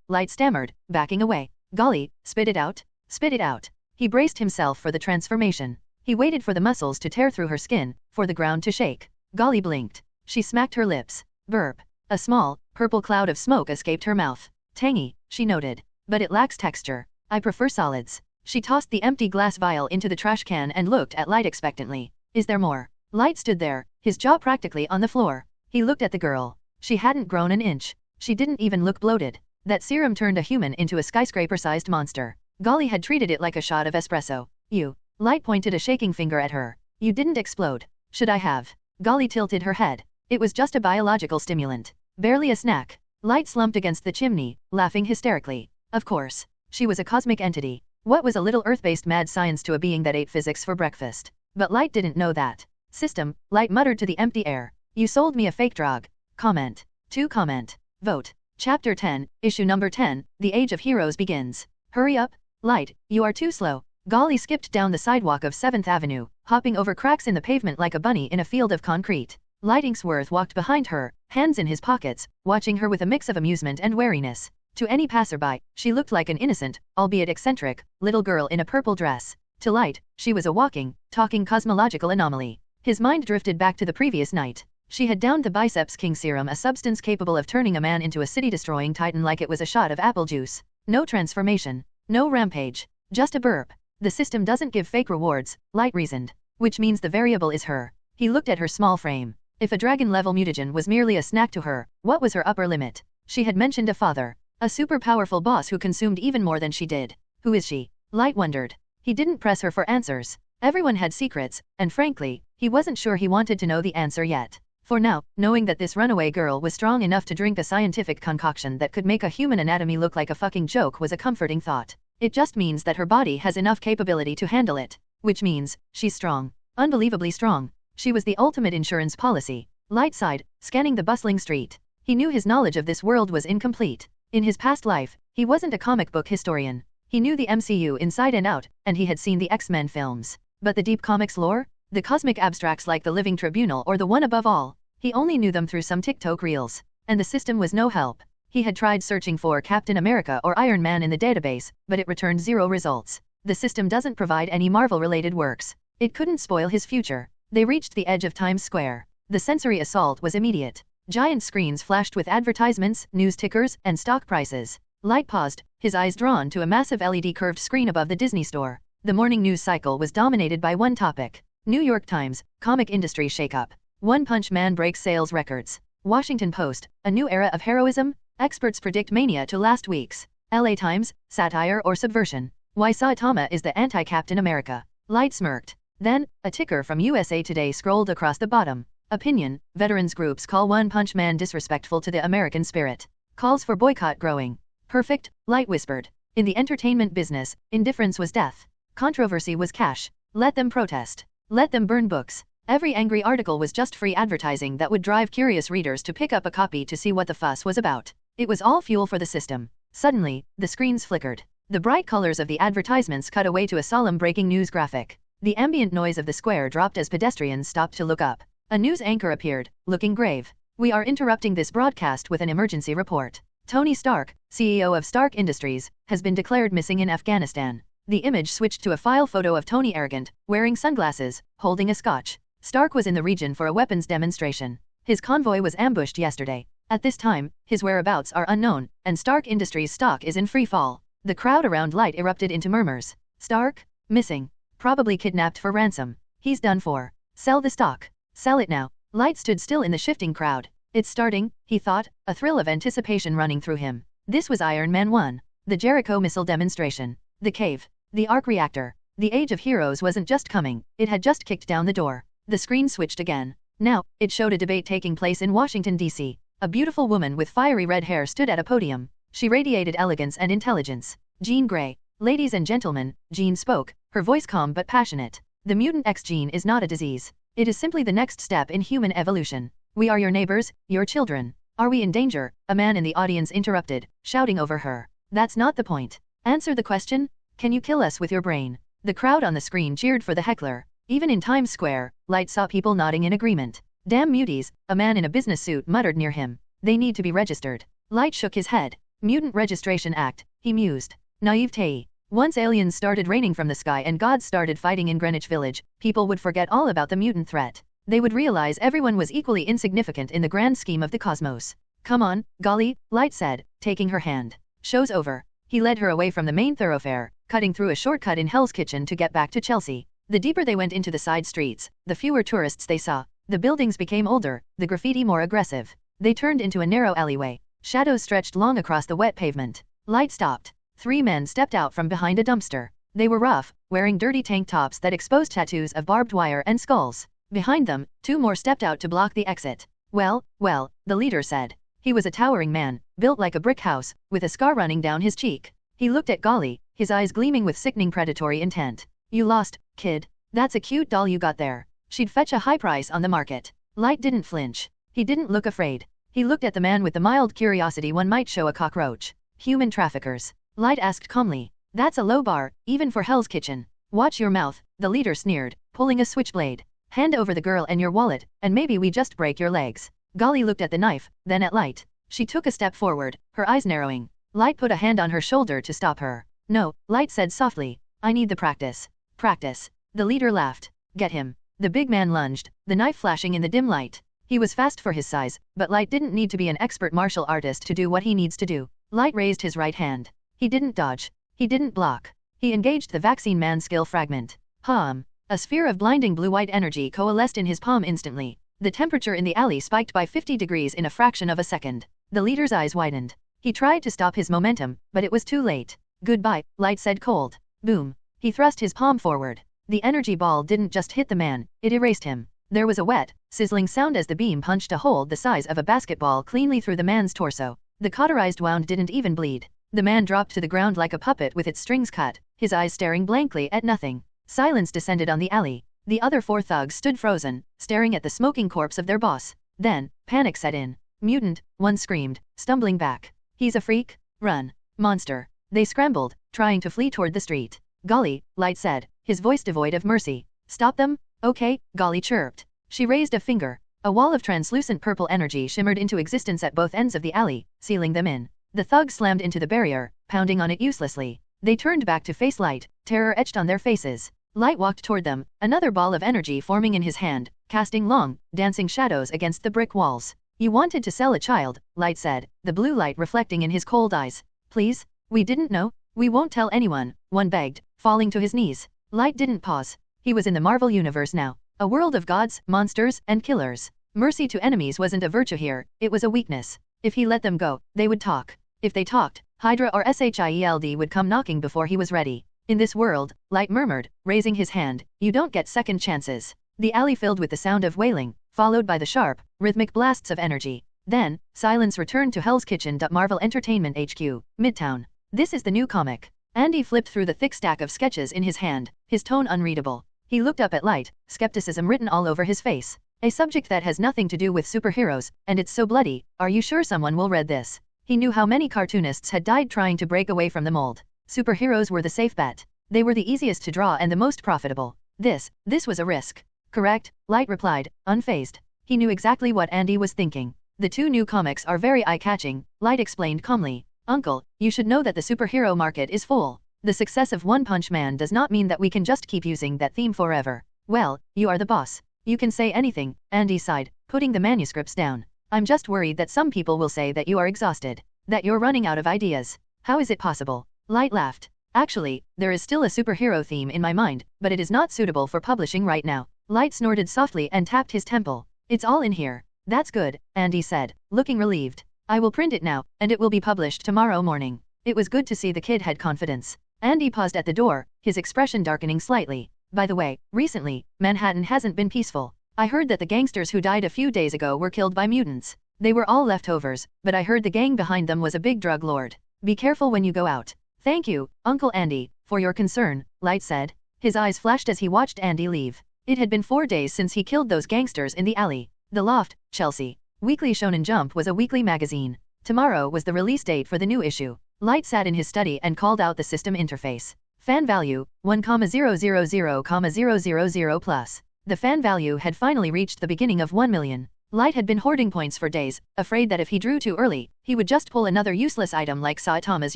Light stammered, backing away. Golly, spit it out. Spit it out. He braced himself for the transformation. He waited for the muscles to tear through her skin, for the ground to shake. Golly blinked. She smacked her lips. Burp. A small, purple cloud of smoke escaped her mouth. Tangy, she noted. But it lacks texture. I prefer solids. She tossed the empty glass vial into the trash can and looked at Light expectantly. Is there more? Light stood there, his jaw practically on the floor. He looked at the girl. She hadn't grown an inch. She didn't even look bloated. That serum turned a human into a skyscraper-sized monster. Golly had treated it like a shot of espresso. You. Light pointed a shaking finger at her. You didn't explode. Should I have? Golly tilted her head. It was just a biological stimulant. Barely a snack. Light slumped against the chimney, laughing hysterically. Of course. She was a cosmic entity. What was a little earth-based mad science to a being that ate physics for breakfast? But Light didn't know that. System, Light muttered to the empty air. You sold me a fake drug. Comment. To comment. Vote. Chapter 10, Issue number 10, The Age of Heroes begins. Hurry up. Light, you are too slow. Golly skipped down the sidewalk of 7th Avenue, hopping over cracks in the pavement like a bunny in a field of concrete. Light Inksworth walked behind her, hands in his pockets, watching her with a mix of amusement and wariness. To any passerby, she looked like an innocent, albeit eccentric, little girl in a purple dress. To Light, she was a walking, talking cosmological anomaly. His mind drifted back to the previous night. She had downed the Biceps King serum, a substance capable of turning a man into a city-destroying titan like it was a shot of apple juice. No transformation. No rampage. Just a burp. The system doesn't give fake rewards, Light reasoned. Which means the variable is her. He looked at her small frame. If a dragon-level mutagen was merely a snack to her, what was her upper limit? She had mentioned a father. A super-powerful boss who consumed even more than she did. Who is she? Light wondered. He didn't press her for answers. Everyone had secrets, and frankly, he wasn't sure he wanted to know the answer yet. For now, knowing that this runaway girl was strong enough to drink a scientific concoction that could make a human anatomy look like a fucking joke was a comforting thought. It just means that her body has enough capability to handle it. Which means, she's strong. Unbelievably strong. She was the ultimate insurance policy. Light sighed, scanning the bustling street. He knew his knowledge of this world was incomplete. In his past life, he wasn't a comic book historian. He knew the MCU inside and out, and he had seen the X-Men films. But the deep comics lore? The cosmic abstracts like the Living Tribunal or the one above all? He only knew them through some TikTok reels. And the system was no help. He had tried searching for Captain America or Iron Man in the database, but it returned 0 results. The system doesn't provide any Marvel-related works. It couldn't spoil his future. They reached the edge of Times Square. The sensory assault was immediate. Giant screens flashed with advertisements, news tickers, and stock prices. Light paused, his eyes drawn to a massive LED curved screen above the Disney store. The morning news cycle was dominated by one topic. New York Times, comic industry shakeup. One Punch Man breaks sales records. Washington Post, a new era of heroism? Experts predict mania to last weeks. LA Times, satire or subversion? Why Saitama is the anti-Captain America? Light smirked. Then, a ticker from USA Today scrolled across the bottom. Opinion, veterans groups call One Punch Man disrespectful to the American spirit. Calls for boycott growing. Perfect, Light whispered. In the entertainment business, indifference was death. Controversy was cash. Let them protest. Let them burn books. Every angry article was just free advertising that would drive curious readers to pick up a copy to see what the fuss was about. It was all fuel for the system. Suddenly, the screens flickered. The bright colors of the advertisements cut away to a solemn breaking news graphic. The ambient noise of the square dropped as pedestrians stopped to look up. A news anchor appeared, looking grave. We are interrupting this broadcast with an emergency report. Tony Stark, CEO of Stark Industries, has been declared missing in Afghanistan. The image switched to a file photo of Tony arrogant, wearing sunglasses, holding a scotch. Stark was in the region for a weapons demonstration. His convoy was ambushed yesterday. At this time, his whereabouts are unknown, and Stark Industries stock is in free fall. The crowd around Light erupted into murmurs. Stark? Missing. Probably kidnapped for ransom. He's done for. Sell the stock. Sell it now. Light stood still in the shifting crowd. It's starting, he thought, a thrill of anticipation running through him. This was Iron Man 1. The Jericho missile demonstration. The cave. The arc reactor. The Age of Heroes wasn't just coming, it had just kicked down the door. The screen switched again. Now, it showed a debate taking place in Washington, D.C. A beautiful woman with fiery red hair stood at a podium. She radiated elegance and intelligence. Jean Grey. Ladies and gentlemen, Jean spoke, her voice calm but passionate. The mutant X gene is not a disease. It is simply the next step in human evolution. We are your neighbors, your children. Are we in danger? A man in the audience interrupted, shouting over her. That's not the point. Answer the question. Can you kill us with your brain? The crowd on the screen cheered for the heckler. Even in Times Square, Light saw people nodding in agreement. Damn muties, a man in a business suit muttered near him. They need to be registered. Light shook his head. Mutant Registration Act, he mused. Naivete. Once aliens started raining from the sky and gods started fighting in Greenwich Village, people would forget all about the mutant threat. They would realize everyone was equally insignificant in the grand scheme of the cosmos. Come on, Golly, Light said, taking her hand. Show's over. He led her away from the main thoroughfare, cutting through a shortcut in Hell's Kitchen to get back to Chelsea. The deeper they went into the side streets, the fewer tourists they saw. The buildings became older, the graffiti more aggressive. They turned into a narrow alleyway. Shadows stretched long across the wet pavement. Light stopped. 3 men stepped out from behind a dumpster. They were rough, wearing dirty tank tops that exposed tattoos of barbed wire and skulls. Behind them, 2 more stepped out to block the exit. Well, the leader said. He was a towering man, built like a brick house, with a scar running down his cheek. He looked at Golly, his eyes gleaming with sickening predatory intent. You lost, kid. That's a cute doll you got there. She'd fetch a high price on the market. Light didn't flinch. He didn't look afraid. He looked at the man with the mild curiosity one might show a cockroach. Human traffickers. Light asked calmly. That's a low bar, even for Hell's Kitchen. Watch your mouth, the leader sneered, pulling a switchblade. Hand over the girl and your wallet, and maybe we just break your legs. Golly looked at the knife, then at Light. She took a step forward, her eyes narrowing. Light put a hand on her shoulder to stop her. No, Light said softly. I need the practice. Practice. The leader laughed. Get him. The big man lunged, the knife flashing in the dim light. He was fast for his size, but Light didn't need to be an expert martial artist to do what he needs to do. Light raised his right hand. He didn't dodge. He didn't block. He engaged the vaccine man skill fragment. A sphere of blinding blue-white energy coalesced in his palm instantly. The temperature in the alley spiked by 50 degrees in a fraction of a second. The leader's eyes widened. He tried to stop his momentum, but it was too late. Goodbye, Light said cold. Boom. He thrust his palm forward. The energy ball didn't just hit the man, it erased him. There was a wet, sizzling sound as the beam punched a hole the size of a basketball cleanly through the man's torso. The cauterized wound didn't even bleed. The man dropped to the ground like a puppet with its strings cut, his eyes staring blankly at nothing. Silence descended on the alley. The other 4 thugs stood frozen, staring at the smoking corpse of their boss. Then, panic set in. Mutant, one screamed, stumbling back. He's a freak? Run. Monster. They scrambled, trying to flee toward the street. Golly, Light said, his voice devoid of mercy. Stop them? Okay, Golly chirped. She raised a finger. A wall of translucent purple energy shimmered into existence at both ends of the alley, sealing them in. The thugs slammed into the barrier, pounding on it uselessly. They turned back to face Light, terror etched on their faces. Light walked toward them, another ball of energy forming in his hand, casting long, dancing shadows against the brick walls. You wanted to sell a child, Light said, the blue light reflecting in his cold eyes. Please? We didn't know. We won't tell anyone, one begged, falling to his knees. Light didn't pause. He was in the Marvel universe now. A world of gods, monsters, and killers. Mercy to enemies wasn't a virtue here, it was a weakness. If he let them go, they would talk. If they talked, Hydra or SHIELD would come knocking before he was ready. In this world, Light murmured, raising his hand, you don't get second chances. The alley filled with the sound of wailing, followed by the sharp, rhythmic blasts of energy. Then, silence returned to Hell's Kitchen. Marvel Entertainment HQ, Midtown. This is the new comic. Andy flipped through the thick stack of sketches in his hand, his tone unreadable. He looked up at Light, skepticism written all over his face. A subject that has nothing to do with superheroes, and it's so bloody, are you sure someone will read this? He knew how many cartoonists had died trying to break away from the mold. Superheroes were the safe bet. They were the easiest to draw and the most profitable. This was a risk. Correct, Light replied, unfazed. He knew exactly what Andy was thinking. The 2 new comics are very eye-catching, Light explained calmly. Uncle, you should know that the superhero market is full. The success of One Punch Man does not mean that we can just keep using that theme forever. Well, you are the boss. You can say anything, Andy sighed, putting the manuscripts down. I'm just worried that some people will say that you are exhausted, that you're running out of ideas. How is it possible? Light laughed. Actually, there is still a superhero theme in my mind, but it is not suitable for publishing right now. Light snorted softly and tapped his temple. It's all in here. That's good, Andy said, looking relieved. I will print it now, and it will be published tomorrow morning. It was good to see the kid had confidence. Andy paused at the door, his expression darkening slightly. By the way, recently, Manhattan hasn't been peaceful. I heard that the gangsters who died a few days ago were killed by mutants. They were all leftovers, but I heard the gang behind them was a big drug lord. Be careful when you go out. Thank you, Uncle Andy, for your concern, Light said. His eyes flashed as he watched Andy leave. It had been 4 days since he killed those gangsters in the alley. The Loft, Chelsea. Weekly Shonen Jump was a weekly magazine. Tomorrow was the release date for the new issue. Light sat in his study and called out the system interface. Fan value, 1,000,000 plus. The fan value had finally reached the beginning of 1 million. Light had been hoarding points for days, afraid that if he drew too early, he would just pull another useless item like Saitama's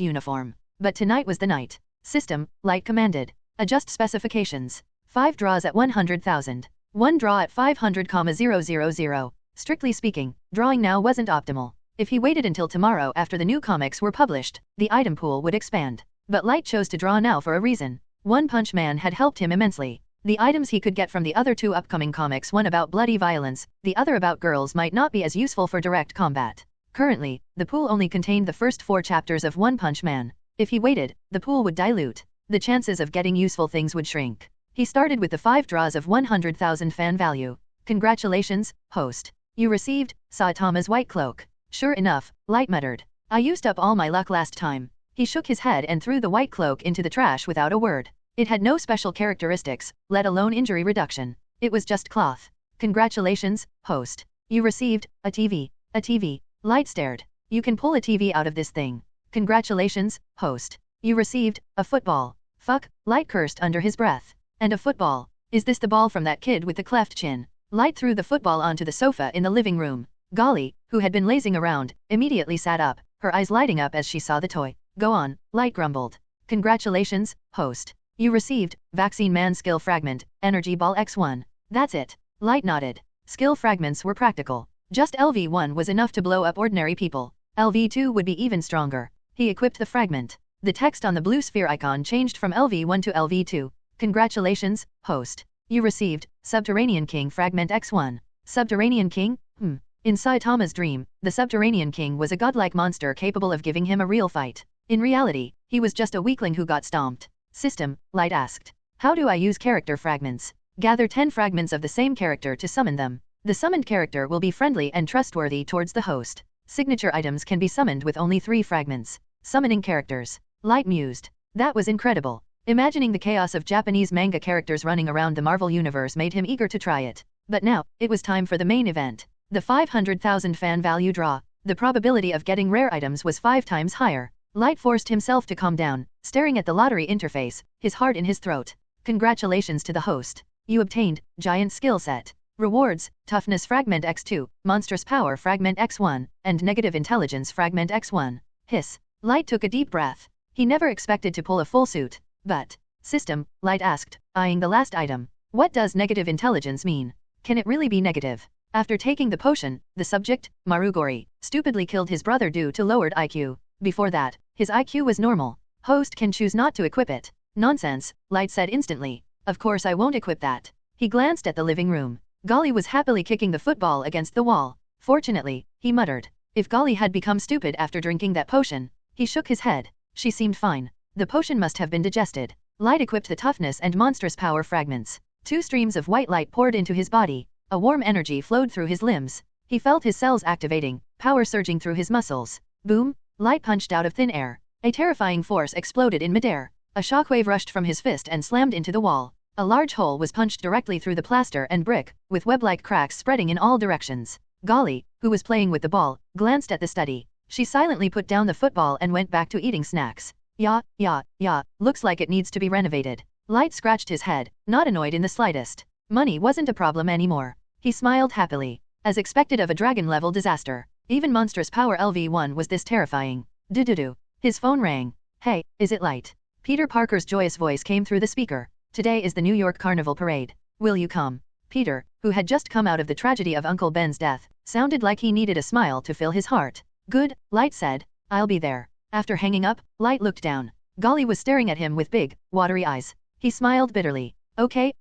uniform. But tonight was the night. System, Light commanded. Adjust specifications. 5 draws at 100,000. 1 draw at 500,000. Strictly speaking, drawing now wasn't optimal. If he waited until tomorrow after the new comics were published, the item pool would expand. But Light chose to draw now for a reason. One Punch Man had helped him immensely. The items he could get from the other 2 upcoming comics, one about bloody violence, the other about girls, might not be as useful for direct combat. Currently, the pool only contained the first 4 chapters of One Punch Man. If he waited, the pool would dilute. The chances of getting useful things would shrink. He started with the 5 draws of 100,000 fan value. Congratulations, host. You received Saitama's white cloak. Sure enough, Light muttered. I used up all my luck last time. He shook his head and threw the white cloak into the trash without a word. It had no special characteristics, let alone injury reduction. It was just cloth. Congratulations, host. You received a TV. A TV. Light stared. You can pull a TV out of this thing. Congratulations, host. You received a football. Fuck, Light cursed under his breath. And a football. Is this the ball from that kid with the cleft chin? Light threw the football onto the sofa in the living room. Golly, who had been lazing around, immediately sat up, her eyes lighting up as she saw the toy. Go on, Light grumbled. Congratulations, host. You received Vaccine Man Skill Fragment, Energy Ball X1. That's it. Light nodded. Skill fragments were practical. Just LV1 was enough to blow up ordinary people. LV2 would be even stronger. He equipped the fragment. The text on the blue sphere icon changed from LV1 to LV2. Congratulations, host. You received Subterranean King Fragment X1. Subterranean King? In Saitama's dream, the Subterranean King was a godlike monster capable of giving him a real fight. In reality, he was just a weakling who got stomped. System, Light asked. How do I use character fragments? Gather 10 fragments of the same character to summon them. The summoned character will be friendly and trustworthy towards the host. Signature items can be summoned with only 3 fragments. Summoning characters. Light mused. That was incredible. Imagining the chaos of Japanese manga characters running around the Marvel Universe made him eager to try it. But now, it was time for the main event. The 500,000 fan value draw. The probability of getting rare items was 5 times higher. Light forced himself to calm down, staring at the lottery interface, his heart in his throat. Congratulations to the host. You obtained Giant Skill Set. Rewards, Toughness Fragment X2, Monstrous Power Fragment X1, and Negative Intelligence Fragment X1. Hiss. Light took a deep breath. He never expected to pull a full suit. But, System, Light asked, eyeing the last item. What does negative intelligence mean? Can it really be negative? After taking the potion, the subject, Marugori, stupidly killed his brother due to lowered IQ. Before that, his IQ was normal. Host can choose not to equip it. Nonsense, Light said instantly. Of course I won't equip that. He glanced at the living room. Golly was happily kicking the football against the wall. Fortunately, he muttered. If Golly had become stupid after drinking that potion, he shook his head. She seemed fine. The potion must have been digested. Light equipped the toughness and monstrous power fragments. 2 streams of white light poured into his body. A warm energy flowed through his limbs. He felt his cells activating, power surging through his muscles. Boom! Light punched out of thin air. A terrifying force exploded in midair. A shockwave rushed from his fist and slammed into the wall. A large hole was punched directly through the plaster and brick, with web-like cracks spreading in all directions. Golly, who was playing with the ball, glanced at the study. She silently put down the football and went back to eating snacks. Yeah, looks like it needs to be renovated. Light scratched his head, not annoyed in the slightest. Money wasn't a problem anymore. He smiled happily. As expected of a dragon-level disaster, even monstrous power LV1 was this terrifying. Do. His phone rang. Hey, is it Light? Peter Parker's joyous voice came through the speaker. Today is the New York Carnival Parade. Will you come? Peter, who had just come out of the tragedy of Uncle Ben's death, sounded like he needed a smile to fill his heart. Good, Light said. I'll be there. After hanging up, Light looked down. Golly was staring at him with big, watery eyes. He smiled bitterly. Okay,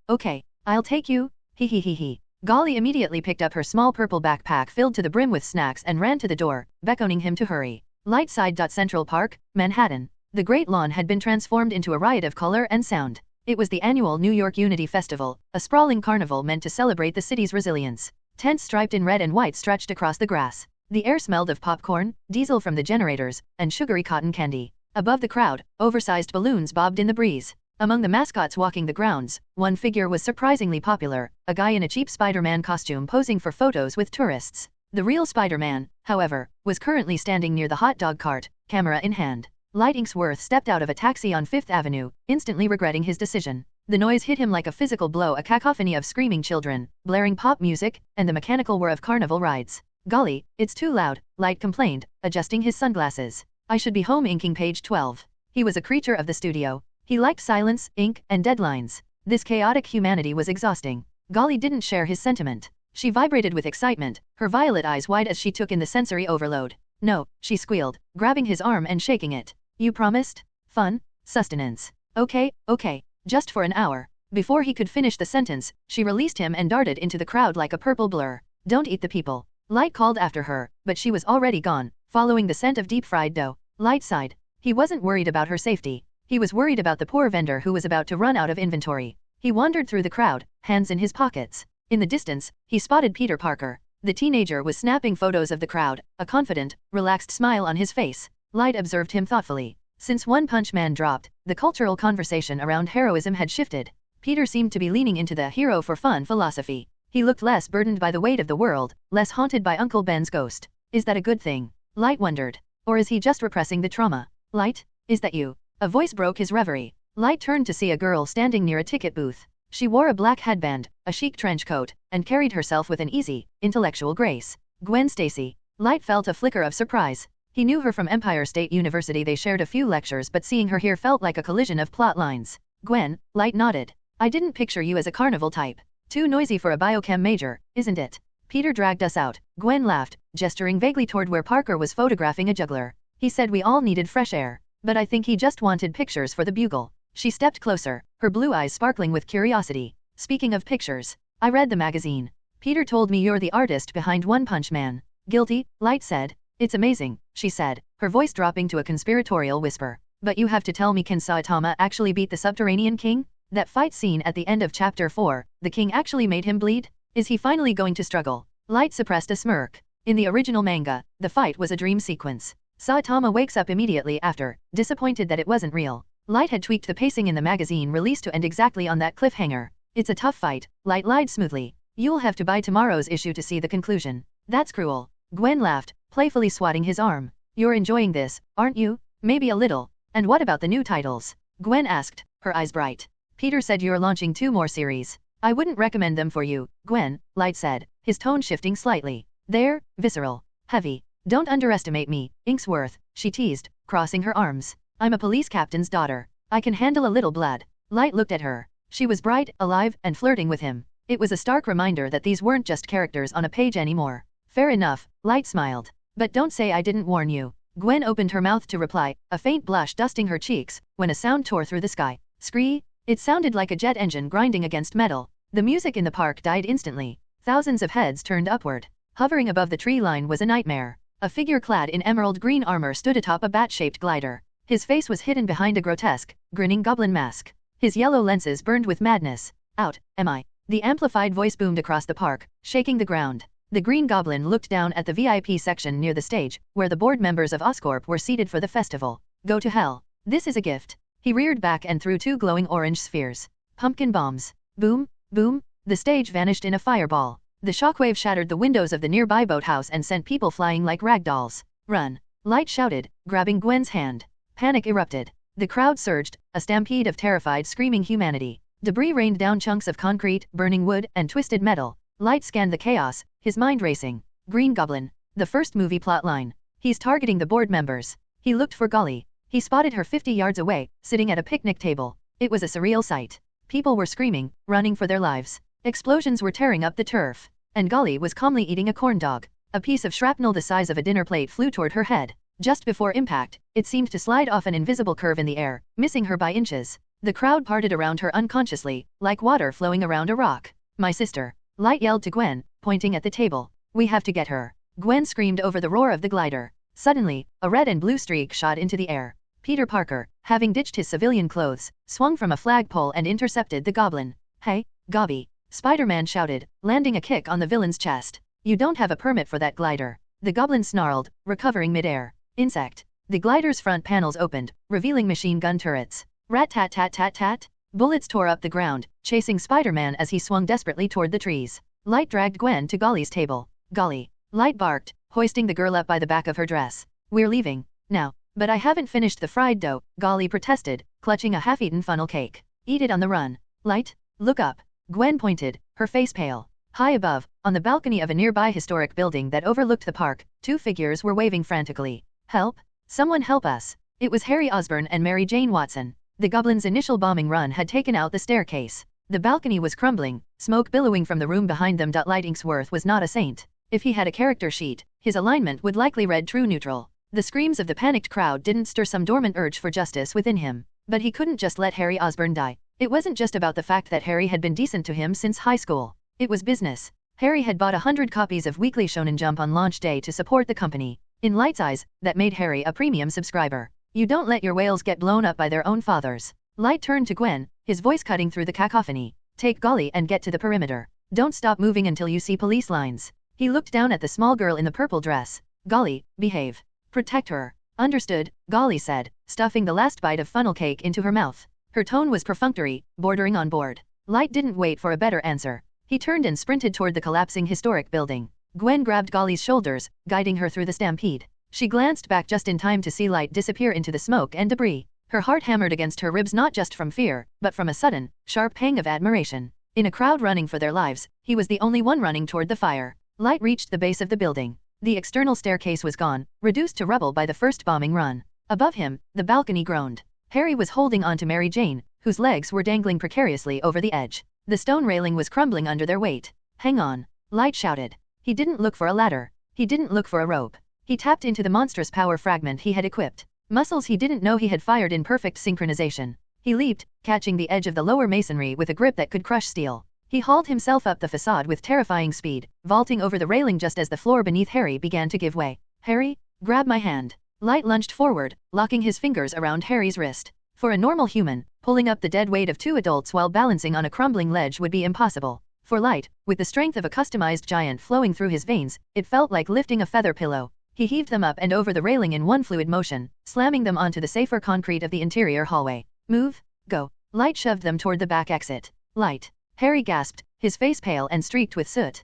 I'll take you. He. Golly immediately picked up her small purple backpack filled to the brim with snacks and ran to the door, beckoning him to hurry. Light sighed. Central Park, Manhattan. The Great Lawn had been transformed into a riot of color and sound. It was the annual New York Unity Festival, a sprawling carnival meant to celebrate the city's resilience. Tents striped in red and white stretched across the grass. The air smelled of popcorn, diesel from the generators, and sugary cotton candy. Above the crowd, oversized balloons bobbed in the breeze. Among the mascots walking the grounds, one figure was surprisingly popular, a guy in a cheap Spider-Man costume posing for photos with tourists. The real Spider-Man, however, was currently standing near the hot dog cart, camera in hand. Light Inksworth stepped out of a taxi on 5th Avenue, instantly regretting his decision. The noise hit him like a physical blow, a cacophony of screaming children, blaring pop music, and the mechanical whir of carnival rides. Golly, it's too loud, Light complained, adjusting his sunglasses. I should be home inking page 12. He was a creature of the studio. He liked silence, ink, and deadlines. This chaotic humanity was exhausting. Golly didn't share his sentiment. She vibrated with excitement, her violet eyes wide as she took in the sensory overload. No, she squealed, grabbing his arm and shaking it. You promised? Fun? Sustenance. Okay, just for an hour. Before he could finish the sentence, she released him and darted into the crowd like a purple blur. Don't eat the people. Light called after her, but she was already gone, following the scent of deep-fried dough. Light sighed. He wasn't worried about her safety. He was worried about the poor vendor who was about to run out of inventory. He wandered through the crowd, hands in his pockets. In the distance, he spotted Peter Parker. The teenager was snapping photos of the crowd, a confident, relaxed smile on his face. Light observed him thoughtfully. Since One Punch Man dropped, the cultural conversation around heroism had shifted. Peter seemed to be leaning into the hero for fun philosophy. He looked less burdened by the weight of the world, less haunted by Uncle Ben's ghost. Is that a good thing? Light wondered. Or is he just repressing the trauma? Light, is that you? A voice broke his reverie. Light turned to see a girl standing near a ticket booth. She wore a black headband, a chic trench coat, and carried herself with an easy, intellectual grace. Gwen Stacy. Light felt a flicker of surprise. He knew her from Empire State University. They shared a few lectures, but seeing her here felt like a collision of plot lines. Gwen, Light nodded. I didn't picture you as a carnival type. Too noisy for a biochem major, isn't it? Peter dragged us out. Gwen laughed, gesturing vaguely toward where Parker was photographing a juggler. He said we all needed fresh air. But I think he just wanted pictures for the Bugle. She stepped closer, her blue eyes sparkling with curiosity. Speaking of pictures, I read the magazine. Peter told me you're the artist behind One Punch Man. Guilty, Light said. It's amazing, she said, her voice dropping to a conspiratorial whisper. But you have to tell me, can Saitama actually beat the Subterranean King? That fight scene at the end of Chapter 4, the king actually made him bleed? Is he finally going to struggle? Light suppressed a smirk. In the original manga, the fight was a dream sequence. Saitama wakes up immediately after, disappointed that it wasn't real. Light had tweaked the pacing in the magazine release to end exactly on that cliffhanger. It's a tough fight, Light lied smoothly. You'll have to buy tomorrow's issue to see the conclusion. That's cruel. Gwen laughed, playfully swatting his arm. You're enjoying this, aren't you? Maybe a little. And what about the new titles? Gwen asked, her eyes bright. Peter said you're launching 2 more series. I wouldn't recommend them for you, Gwen, Light said, his tone shifting slightly. They're visceral, heavy. Don't underestimate me, Inksworth, she teased, crossing her arms. I'm a police captain's daughter. I can handle a little blood. Light looked at her. She was bright, alive, and flirting with him. It was a stark reminder that these weren't just characters on a page anymore. Fair enough, Light smiled. But don't say I didn't warn you. Gwen opened her mouth to reply, a faint blush dusting her cheeks, when a sound tore through the sky. Scree! It sounded like a jet engine grinding against metal. The music in the park died instantly. Thousands of heads turned upward. Hovering above the tree line was a nightmare. A figure clad in emerald green armor stood atop a bat-shaped glider. His face was hidden behind a grotesque, grinning goblin mask. His yellow lenses burned with madness. Out, am I? The amplified voice boomed across the park, shaking the ground. The Green Goblin looked down at the VIP section near the stage, where the board members of Oscorp were seated for the festival. Go to hell. This is a gift. He reared back and threw 2 glowing orange spheres. Pumpkin bombs. Boom, boom. The stage vanished in a fireball. The shockwave shattered the windows of the nearby boathouse and sent people flying like rag dolls. Run. Light shouted, grabbing Gwen's hand. Panic erupted. The crowd surged, a stampede of terrified, screaming humanity. Debris rained down, chunks of concrete, burning wood, and twisted metal. Light scanned the chaos, his mind racing. Green Goblin. The first movie plotline. He's targeting the board members. He looked for Golly. He spotted her 50 yards away, sitting at a picnic table. It was a surreal sight. People were screaming, running for their lives. Explosions were tearing up the turf. And Golly was calmly eating a corn dog. A piece of shrapnel the size of a dinner plate flew toward her head. Just before impact, it seemed to slide off an invisible curve in the air, missing her by inches. The crowd parted around her unconsciously, like water flowing around a rock. My sister. Light yelled to Gwen, pointing at the table. We have to get her. Gwen screamed over the roar of the glider. Suddenly, a red and blue streak shot into the air. Peter Parker, having ditched his civilian clothes, swung from a flagpole and intercepted the goblin. Hey, Gobby! Spider-Man shouted, landing a kick on the villain's chest. You don't have a permit for that glider. The goblin snarled, recovering midair. Insect. The glider's front panels opened, revealing machine gun turrets. Rat-tat-tat-tat-tat. Bullets tore up the ground, chasing Spider-Man as he swung desperately toward the trees. Light dragged Gwen to Golly's table. Golly! Light barked, hoisting the girl up by the back of her dress. We're leaving. Now. But I haven't finished the fried dough, Golly protested, clutching a half-eaten funnel cake. Eat it on the run. Light, look up. Gwen pointed, her face pale. High above, on the balcony of a nearby historic building that overlooked the park, 2 figures were waving frantically. Help! Someone help us! It was Harry Osborn and Mary Jane Watson. The goblin's initial bombing run had taken out the staircase. The balcony was crumbling, smoke billowing from the room behind them. Light Inksworth was not a saint. If he had a character sheet, his alignment would likely read true neutral. The screams of the panicked crowd didn't stir some dormant urge for justice within him. But he couldn't just let Harry Osborn die. It wasn't just about the fact that Harry had been decent to him since high school. It was business. Harry had bought 100 copies of Weekly Shonen Jump on launch day to support the company. In Light's eyes, that made Harry a premium subscriber. You don't let your whales get blown up by their own fathers. Light turned to Gwen, his voice cutting through the cacophony. Take Golly and get to the perimeter. Don't stop moving until you see police lines. He looked down at the small girl in the purple dress. Golly, behave. Protect her. Understood, Golly said, stuffing the last bite of funnel cake into her mouth. Her tone was perfunctory, bordering on bored. Light didn't wait for a better answer. He turned and sprinted toward the collapsing historic building. Gwen grabbed Golly's shoulders, guiding her through the stampede. She glanced back just in time to see Light disappear into the smoke and debris. Her heart hammered against her ribs not just from fear, but from a sudden, sharp pang of admiration. In a crowd running for their lives, he was the only one running toward the fire. Light reached the base of the building. The external staircase was gone, reduced to rubble by the first bombing run. Above him, the balcony groaned. Harry was holding on to Mary Jane, whose legs were dangling precariously over the edge. The stone railing was crumbling under their weight. Hang on, Light shouted. He didn't look for a ladder. He didn't look for a rope. He tapped into the monstrous power fragment he had equipped. Muscles he didn't know he had fired in perfect synchronization. He leaped, catching the edge of the lower masonry with a grip that could crush steel. He hauled himself up the facade with terrifying speed, vaulting over the railing just as the floor beneath Harry began to give way. Harry, grab my hand. Light lunged forward, locking his fingers around Harry's wrist. For a normal human, pulling up the dead weight of two adults while balancing on a crumbling ledge would be impossible. For Light, with the strength of a customized giant flowing through his veins, it felt like lifting a feather pillow. He heaved them up and over the railing in one fluid motion, slamming them onto the safer concrete of the interior hallway. Move, go. Light shoved them toward the back exit. Light. Harry gasped, his face pale and streaked with soot.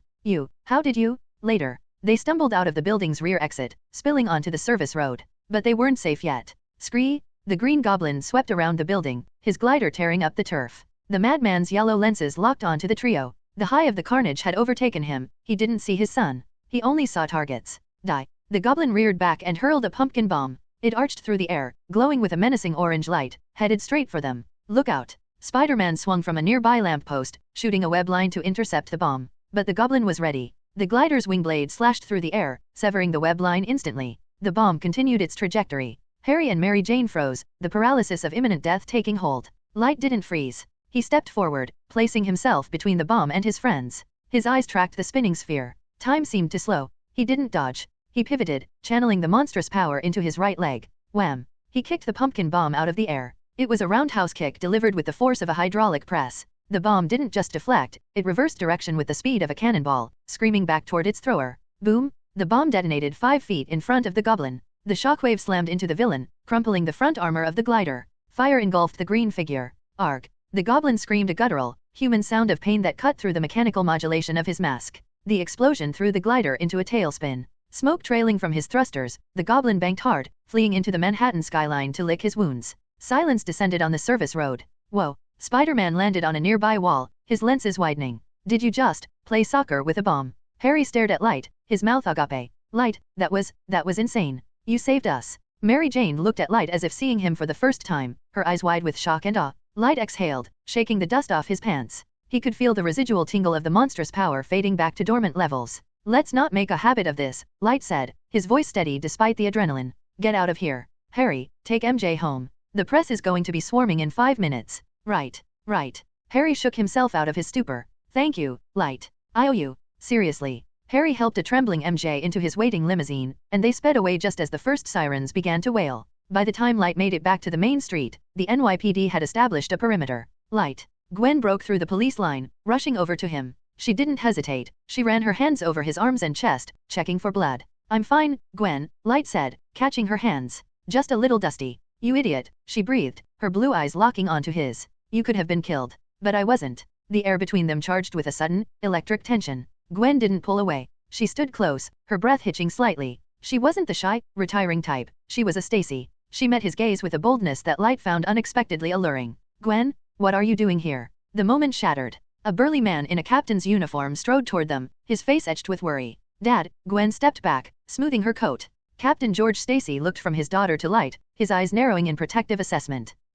How did you? Later. They stumbled out of the building's rear exit, spilling onto the service road. But they weren't safe yet. Scree! The Green Goblin swept around the building, his glider tearing up the turf. The madman's yellow lenses locked onto the trio. The high of the carnage had overtaken him. He didn't see his son. He only saw targets. Die. The goblin reared back and hurled a pumpkin bomb. It arched through the air, glowing with a menacing orange light, headed straight for them. Look out. Spider-Man swung from a nearby lamppost, shooting a web line to intercept the bomb. But the goblin was ready. The glider's wing blade slashed through the air, severing the web line instantly. The bomb continued its trajectory. Harry and Mary Jane froze, the paralysis of imminent death taking hold. Light didn't freeze. He stepped forward, placing himself between the bomb and his friends. His eyes tracked the spinning sphere. Time seemed to slow. He didn't dodge. He pivoted, channeling the monstrous power into his right leg. Wham! He kicked the pumpkin bomb out of the air. It was a roundhouse kick delivered with the force of a hydraulic press. The bomb didn't just deflect, it reversed direction with the speed of a cannonball, screaming back toward its thrower. Boom! The bomb detonated 5 feet in front of the goblin. The shockwave slammed into the villain, crumpling the front armor of the glider. Fire engulfed the green figure. Arg! The goblin screamed a guttural, human sound of pain that cut through the mechanical modulation of his mask. The explosion threw the glider into a tailspin. Smoke trailing from his thrusters, the goblin banked hard, fleeing into the Manhattan skyline to lick his wounds. Silence descended on the service road. Whoa! Spider-Man landed on a nearby wall, his lenses widening. Did you just play soccer with a bomb? Harry stared at Light, his mouth agape. Light, that was insane. You saved us. Mary Jane looked at Light as if seeing him for the first time, her eyes wide with shock and awe. Light exhaled, shaking the dust off his pants. He could feel the residual tingle of the monstrous power fading back to dormant levels. Let's not make a habit of this, Light said, his voice steady despite the adrenaline. Get out of here. Harry, take MJ home. The press is going to be swarming in 5 minutes. Right. Harry shook himself out of his stupor. Thank you, Light. I owe you. Seriously. Harry helped a trembling MJ into his waiting limousine, and they sped away just as the first sirens began to wail. By the time Light made it back to the main street, the NYPD had established a perimeter. Light. Gwen broke through the police line, rushing over to him. She didn't hesitate. She ran her hands over his arms and chest, checking for blood. I'm fine, Gwen, Light said, catching her hands. Just a little dusty. You idiot, she breathed, her blue eyes locking onto his. You could have been killed. But I wasn't. The air between them charged with a sudden, electric tension. Gwen didn't pull away. She stood close, her breath hitching slightly. She wasn't the shy, retiring type. She was a Stacy. She met his gaze with a boldness that Light found unexpectedly alluring. Gwen, what are you doing here? The moment shattered. A burly man in a captain's uniform strode toward them, his face etched with worry. Dad, Gwen stepped back, smoothing her coat. Captain George Stacy looked from his daughter to Light, his eyes narrowing in protective assessment.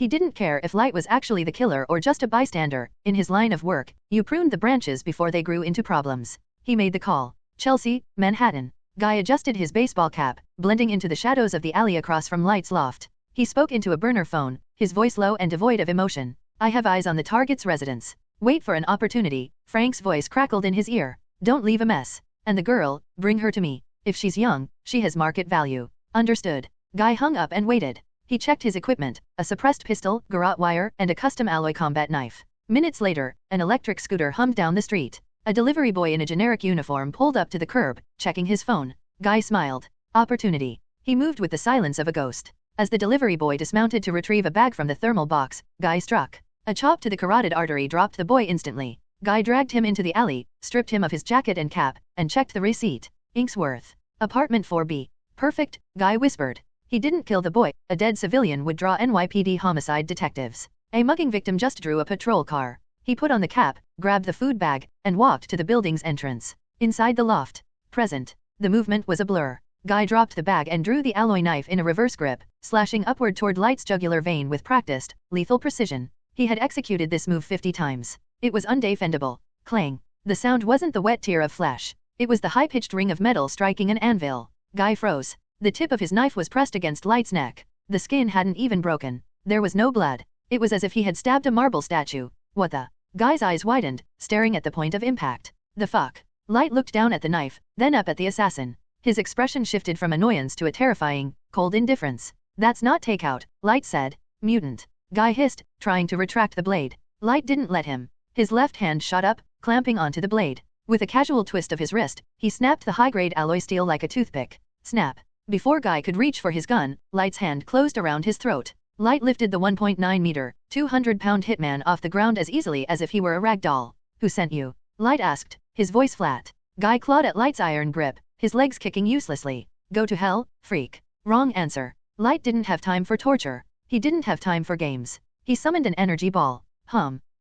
He didn't care if Light was actually the killer or just a bystander. In his line of work, you pruned the branches before they grew into problems. He made the call. Chelsea, Manhattan. Guy adjusted his baseball cap, blending into the shadows of the alley across from Light's loft. He spoke into a burner phone, his voice low and devoid of emotion. I have eyes on the target's residence. Wait for an opportunity. Frank's voice crackled in his ear. Don't leave a mess. And the girl, bring her to me. If she's young, she has market value. Understood. Guy hung up and waited. He checked his equipment, a suppressed pistol, garrote wire, and a custom alloy combat knife. Minutes later, an electric scooter hummed down the street. A delivery boy in a generic uniform pulled up to the curb, checking his phone. Guy smiled. Opportunity. He moved with the silence of a ghost. As the delivery boy dismounted to retrieve a bag from the thermal box, Guy struck. A chop to the carotid artery dropped the boy instantly. Guy dragged him into the alley, stripped him of his jacket and cap, and checked the receipt. Inksworth. Apartment 4B. Perfect, Guy whispered. He didn't kill the boy. A dead civilian would draw NYPD homicide detectives. A mugging victim just drew a patrol car. He put on the cap, grabbed the food bag, and walked to the building's entrance. Inside the loft. Present. The movement was a blur. Guy dropped the bag and drew the alloy knife in a reverse grip, slashing upward toward Light's jugular vein with practiced, lethal precision. He had executed this move 50 times. It was undefendable. Clang. The sound wasn't the wet tear of flesh. It was the high-pitched ring of metal striking an anvil. Guy froze. The tip of his knife was pressed against Light's neck. The skin hadn't even broken. There was no blood. It was as if he had stabbed a marble statue. What the? Guy's eyes widened, staring at the point of impact. The fuck? Light looked down at the knife, then up at the assassin. His expression shifted from annoyance to a terrifying, cold indifference. That's not takeout, Light said. Mutant. Guy hissed, trying to retract the blade. Light didn't let him. His left hand shot up, clamping onto the blade. With a casual twist of his wrist, he snapped the high-grade alloy steel like a toothpick. Snap. Before Guy could reach for his gun, Light's hand closed around his throat. Light lifted the 1.9-meter, 200-pound hitman off the ground as easily as if he were a rag doll. Who sent you? Light asked, his voice flat. Guy clawed at Light's iron grip, his legs kicking uselessly. Go to hell, freak. Wrong answer. Light didn't have time for torture. He didn't have time for games. He summoned an energy ball.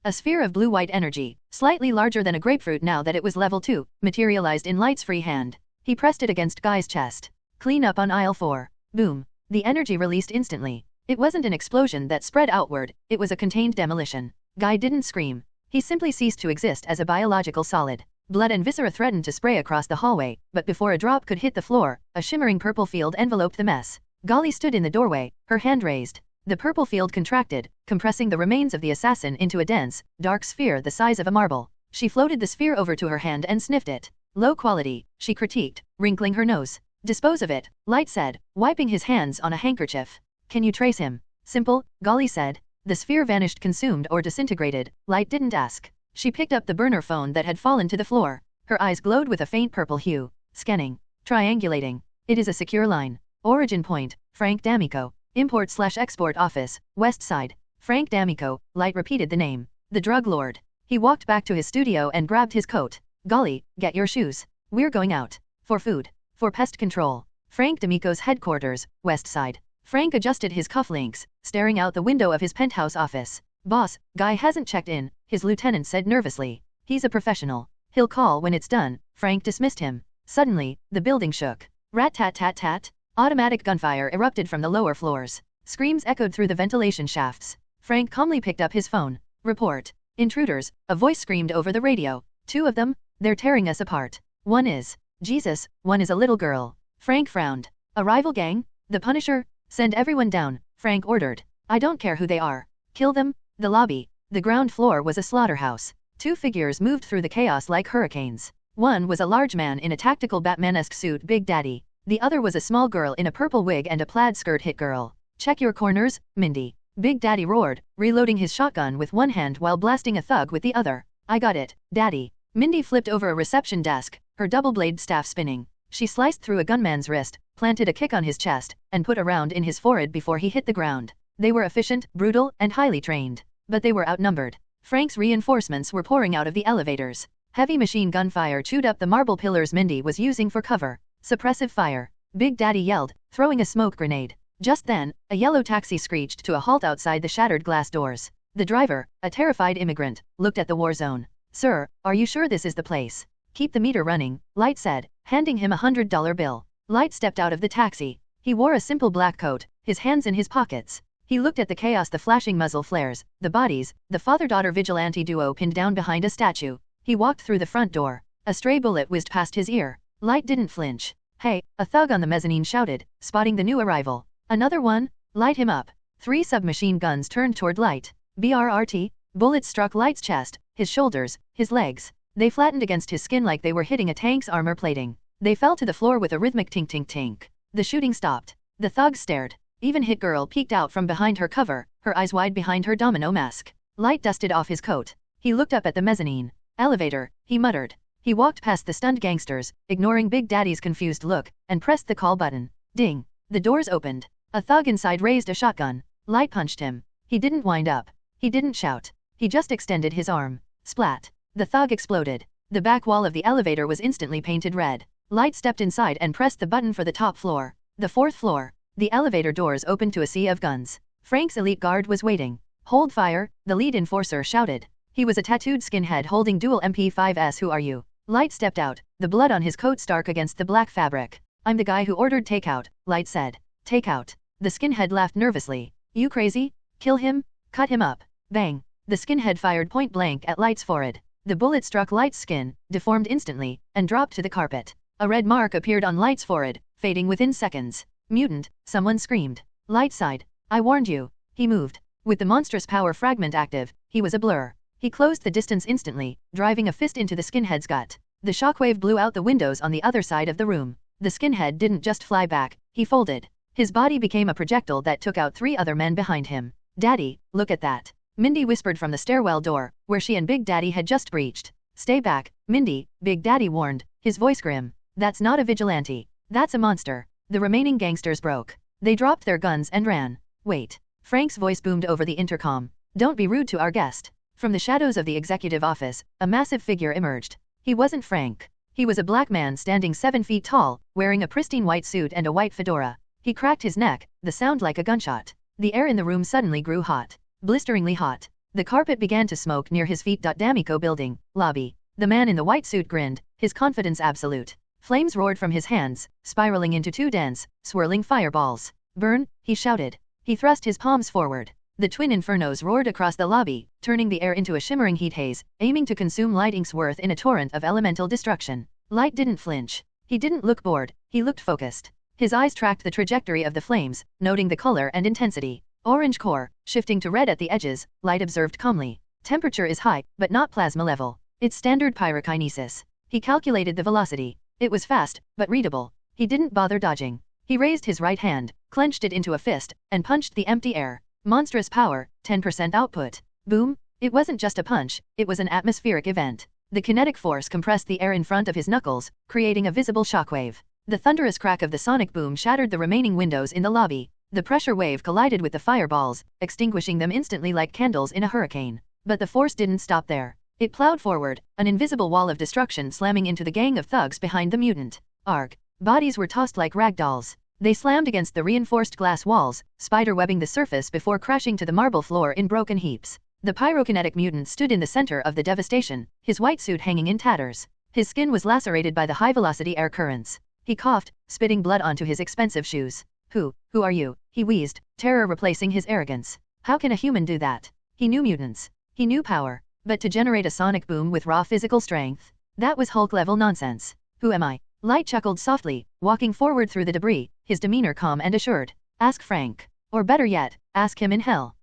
A sphere of blue-white energy, slightly larger than a grapefruit now that it was level 2, materialized in Light's free hand. He pressed it against Guy's chest. Clean up on aisle 4. Boom. The energy released instantly. It wasn't an explosion that spread outward, it was a contained demolition. Guy didn't scream. He simply ceased to exist as a biological solid. Blood and viscera threatened to spray across the hallway, but before a drop could hit the floor, a shimmering purple field enveloped the mess. Golly stood in the doorway, her hand raised. The purple field contracted, compressing the remains of the assassin into a dense, dark sphere the size of a marble. She floated the sphere over to her hand and sniffed it. Low quality, she critiqued, wrinkling her nose. Dispose of it, Light said, wiping his hands on a handkerchief. Can you trace him? Simple, Golly said. The sphere vanished consumed or disintegrated, Light didn't ask. She picked up the burner phone that had fallen to the floor. Her eyes glowed with a faint purple hue. Scanning. Triangulating. It is a secure line. Origin point, Frank D'Amico. Import/export office, West Side. Frank D'Amico, Light repeated the name. The drug lord. He walked back to his studio and grabbed his coat. Golly, get your shoes. We're going out. For food. For pest control. Frank D'Amico's headquarters, West Side. Frank adjusted his cufflinks, staring out the window of his penthouse office. Boss, Guy hasn't checked in, his lieutenant said nervously. He's a professional. He'll call when it's done. Frank dismissed him. Suddenly, the building shook. Rat-tat-tat-tat. Automatic gunfire erupted from the lower floors. Screams echoed through the ventilation shafts. Frank calmly picked up his phone. Report. Intruders, a voice screamed over the radio. 2 of them? They're tearing us apart. One is. Jesus, one is a little girl. Frank frowned. A rival gang? The Punisher? Send everyone down, Frank ordered. I don't care who they are. Kill them. The lobby. The ground floor was a slaughterhouse. 2 figures moved through the chaos like hurricanes. One was a large man in a tactical Batman-esque suit, Big Daddy. The other was a small girl in a purple wig and a plaid skirt, Hit Girl. Check your corners, Mindy. Big Daddy roared, reloading his shotgun with one hand while blasting a thug with the other. I got it, Daddy. Mindy flipped over a reception desk, her double-blade staff spinning. She sliced through a gunman's wrist, planted a kick on his chest, and put a round in his forehead before he hit the ground. They were efficient, brutal, and highly trained. But they were outnumbered. Frank's reinforcements were pouring out of the elevators. Heavy machine gun fire chewed up the marble pillars Mindy was using for cover. Suppressive fire. Big Daddy yelled, throwing a smoke grenade. Just then, a yellow taxi screeched to a halt outside the shattered glass doors. The driver, a terrified immigrant, looked at the war zone. Sir, are you sure this is the place? Keep the meter running, Light said, handing him a $100 bill. Light stepped out of the taxi. He wore a simple black coat, his hands in his pockets. He looked at the chaos, the flashing muzzle flares, the bodies, the father-daughter vigilante duo pinned down behind a statue. He walked through the front door. A stray bullet whizzed past his ear. Light didn't flinch. Hey, a thug on the mezzanine shouted, spotting the new arrival. Another one? Light him up. 3 submachine guns turned toward Light. BRRT? Bullets struck Light's chest, his shoulders, his legs. They flattened against his skin like they were hitting a tank's armor plating. They fell to the floor with a rhythmic tink-tink-tink. The shooting stopped. The thugs stared. Even Hit Girl peeked out from behind her cover, her eyes wide behind her domino mask. Light dusted off his coat. He looked up at the mezzanine. Elevator, he muttered. He walked past the stunned gangsters, ignoring Big Daddy's confused look, and pressed the call button. Ding. The doors opened. A thug inside raised a shotgun. Light punched him. He didn't wind up. He didn't shout. He just extended his arm. Splat. The thug exploded. The back wall of the elevator was instantly painted red. Light stepped inside and pressed the button for the top floor. The 4th floor. The elevator doors opened to a sea of guns. Frank's elite guard was waiting. Hold fire, the lead enforcer shouted. He was a tattooed skinhead holding dual MP5s. Who are you? Light stepped out, the blood on his coat stark against the black fabric. I'm the guy who ordered takeout, Light said. Takeout. The skinhead laughed nervously. You crazy? Kill him? Cut him up. Bang. The skinhead fired point blank at Light's forehead. The bullet struck Light's skin, deformed instantly, and dropped to the carpet. A red mark appeared on Light's forehead, fading within seconds. Mutant, someone screamed. Light sighed. I warned you. He moved. With the monstrous power fragment active, he was a blur. He closed the distance instantly, driving a fist into the skinhead's gut. The shockwave blew out the windows on the other side of the room. The skinhead didn't just fly back, he folded. His body became a projectile that took out 3 other men behind him. Daddy, look at that. Mindy whispered from the stairwell door, where she and Big Daddy had just breached. Stay back, Mindy, Big Daddy warned, his voice grim. That's not a vigilante. That's a monster. The remaining gangsters broke. They dropped their guns and ran. Wait. Frank's voice boomed over the intercom. Don't be rude to our guest. From the shadows of the executive office, a massive figure emerged. He wasn't Frank. He was a black man standing 7 feet tall, wearing a pristine white suit and a white fedora. He cracked his neck, the sound like a gunshot. The air in the room suddenly grew hot. Blisteringly hot. The carpet began to smoke near his feet. D'Amico building, lobby. The man in the white suit grinned, his confidence absolute. Flames roared from his hands, spiraling into 2 dense, swirling fireballs. Burn, he shouted. He thrust his palms forward. The twin infernos roared across the lobby, turning the air into a shimmering heat haze, aiming to consume Light's worth in a torrent of elemental destruction. Light didn't flinch. He didn't look bored, he looked focused. His eyes tracked the trajectory of the flames, noting the color and intensity. Orange core, shifting to red at the edges, Light observed calmly. Temperature is high, but not plasma level. It's standard pyrokinesis. He calculated the velocity. It was fast, but readable. He didn't bother dodging. He raised his right hand, clenched it into a fist, and punched the empty air. Monstrous power, 10% output. Boom. It wasn't just a punch, it was an atmospheric event. The kinetic force compressed the air in front of his knuckles, creating a visible shockwave. The thunderous crack of the sonic boom shattered the remaining windows in the lobby. The pressure wave collided with the fireballs, extinguishing them instantly like candles in a hurricane. But the force didn't stop there. It plowed forward, an invisible wall of destruction slamming into the gang of thugs behind the mutant. Arg. Bodies were tossed like rag dolls. They slammed against the reinforced glass walls, spider-webbing the surface before crashing to the marble floor in broken heaps. The pyrokinetic mutant stood in the center of the devastation, his white suit hanging in tatters. His skin was lacerated by the high-velocity air currents. He coughed, spitting blood onto his expensive shoes. Who are you? He wheezed, terror replacing his arrogance. How can a human do that? He knew mutants. He knew power. But to generate a sonic boom with raw physical strength? That was Hulk-level nonsense. Who am I? Light chuckled softly, walking forward through the debris, his demeanor calm and assured. Ask Frank. Or better yet, ask him in hell.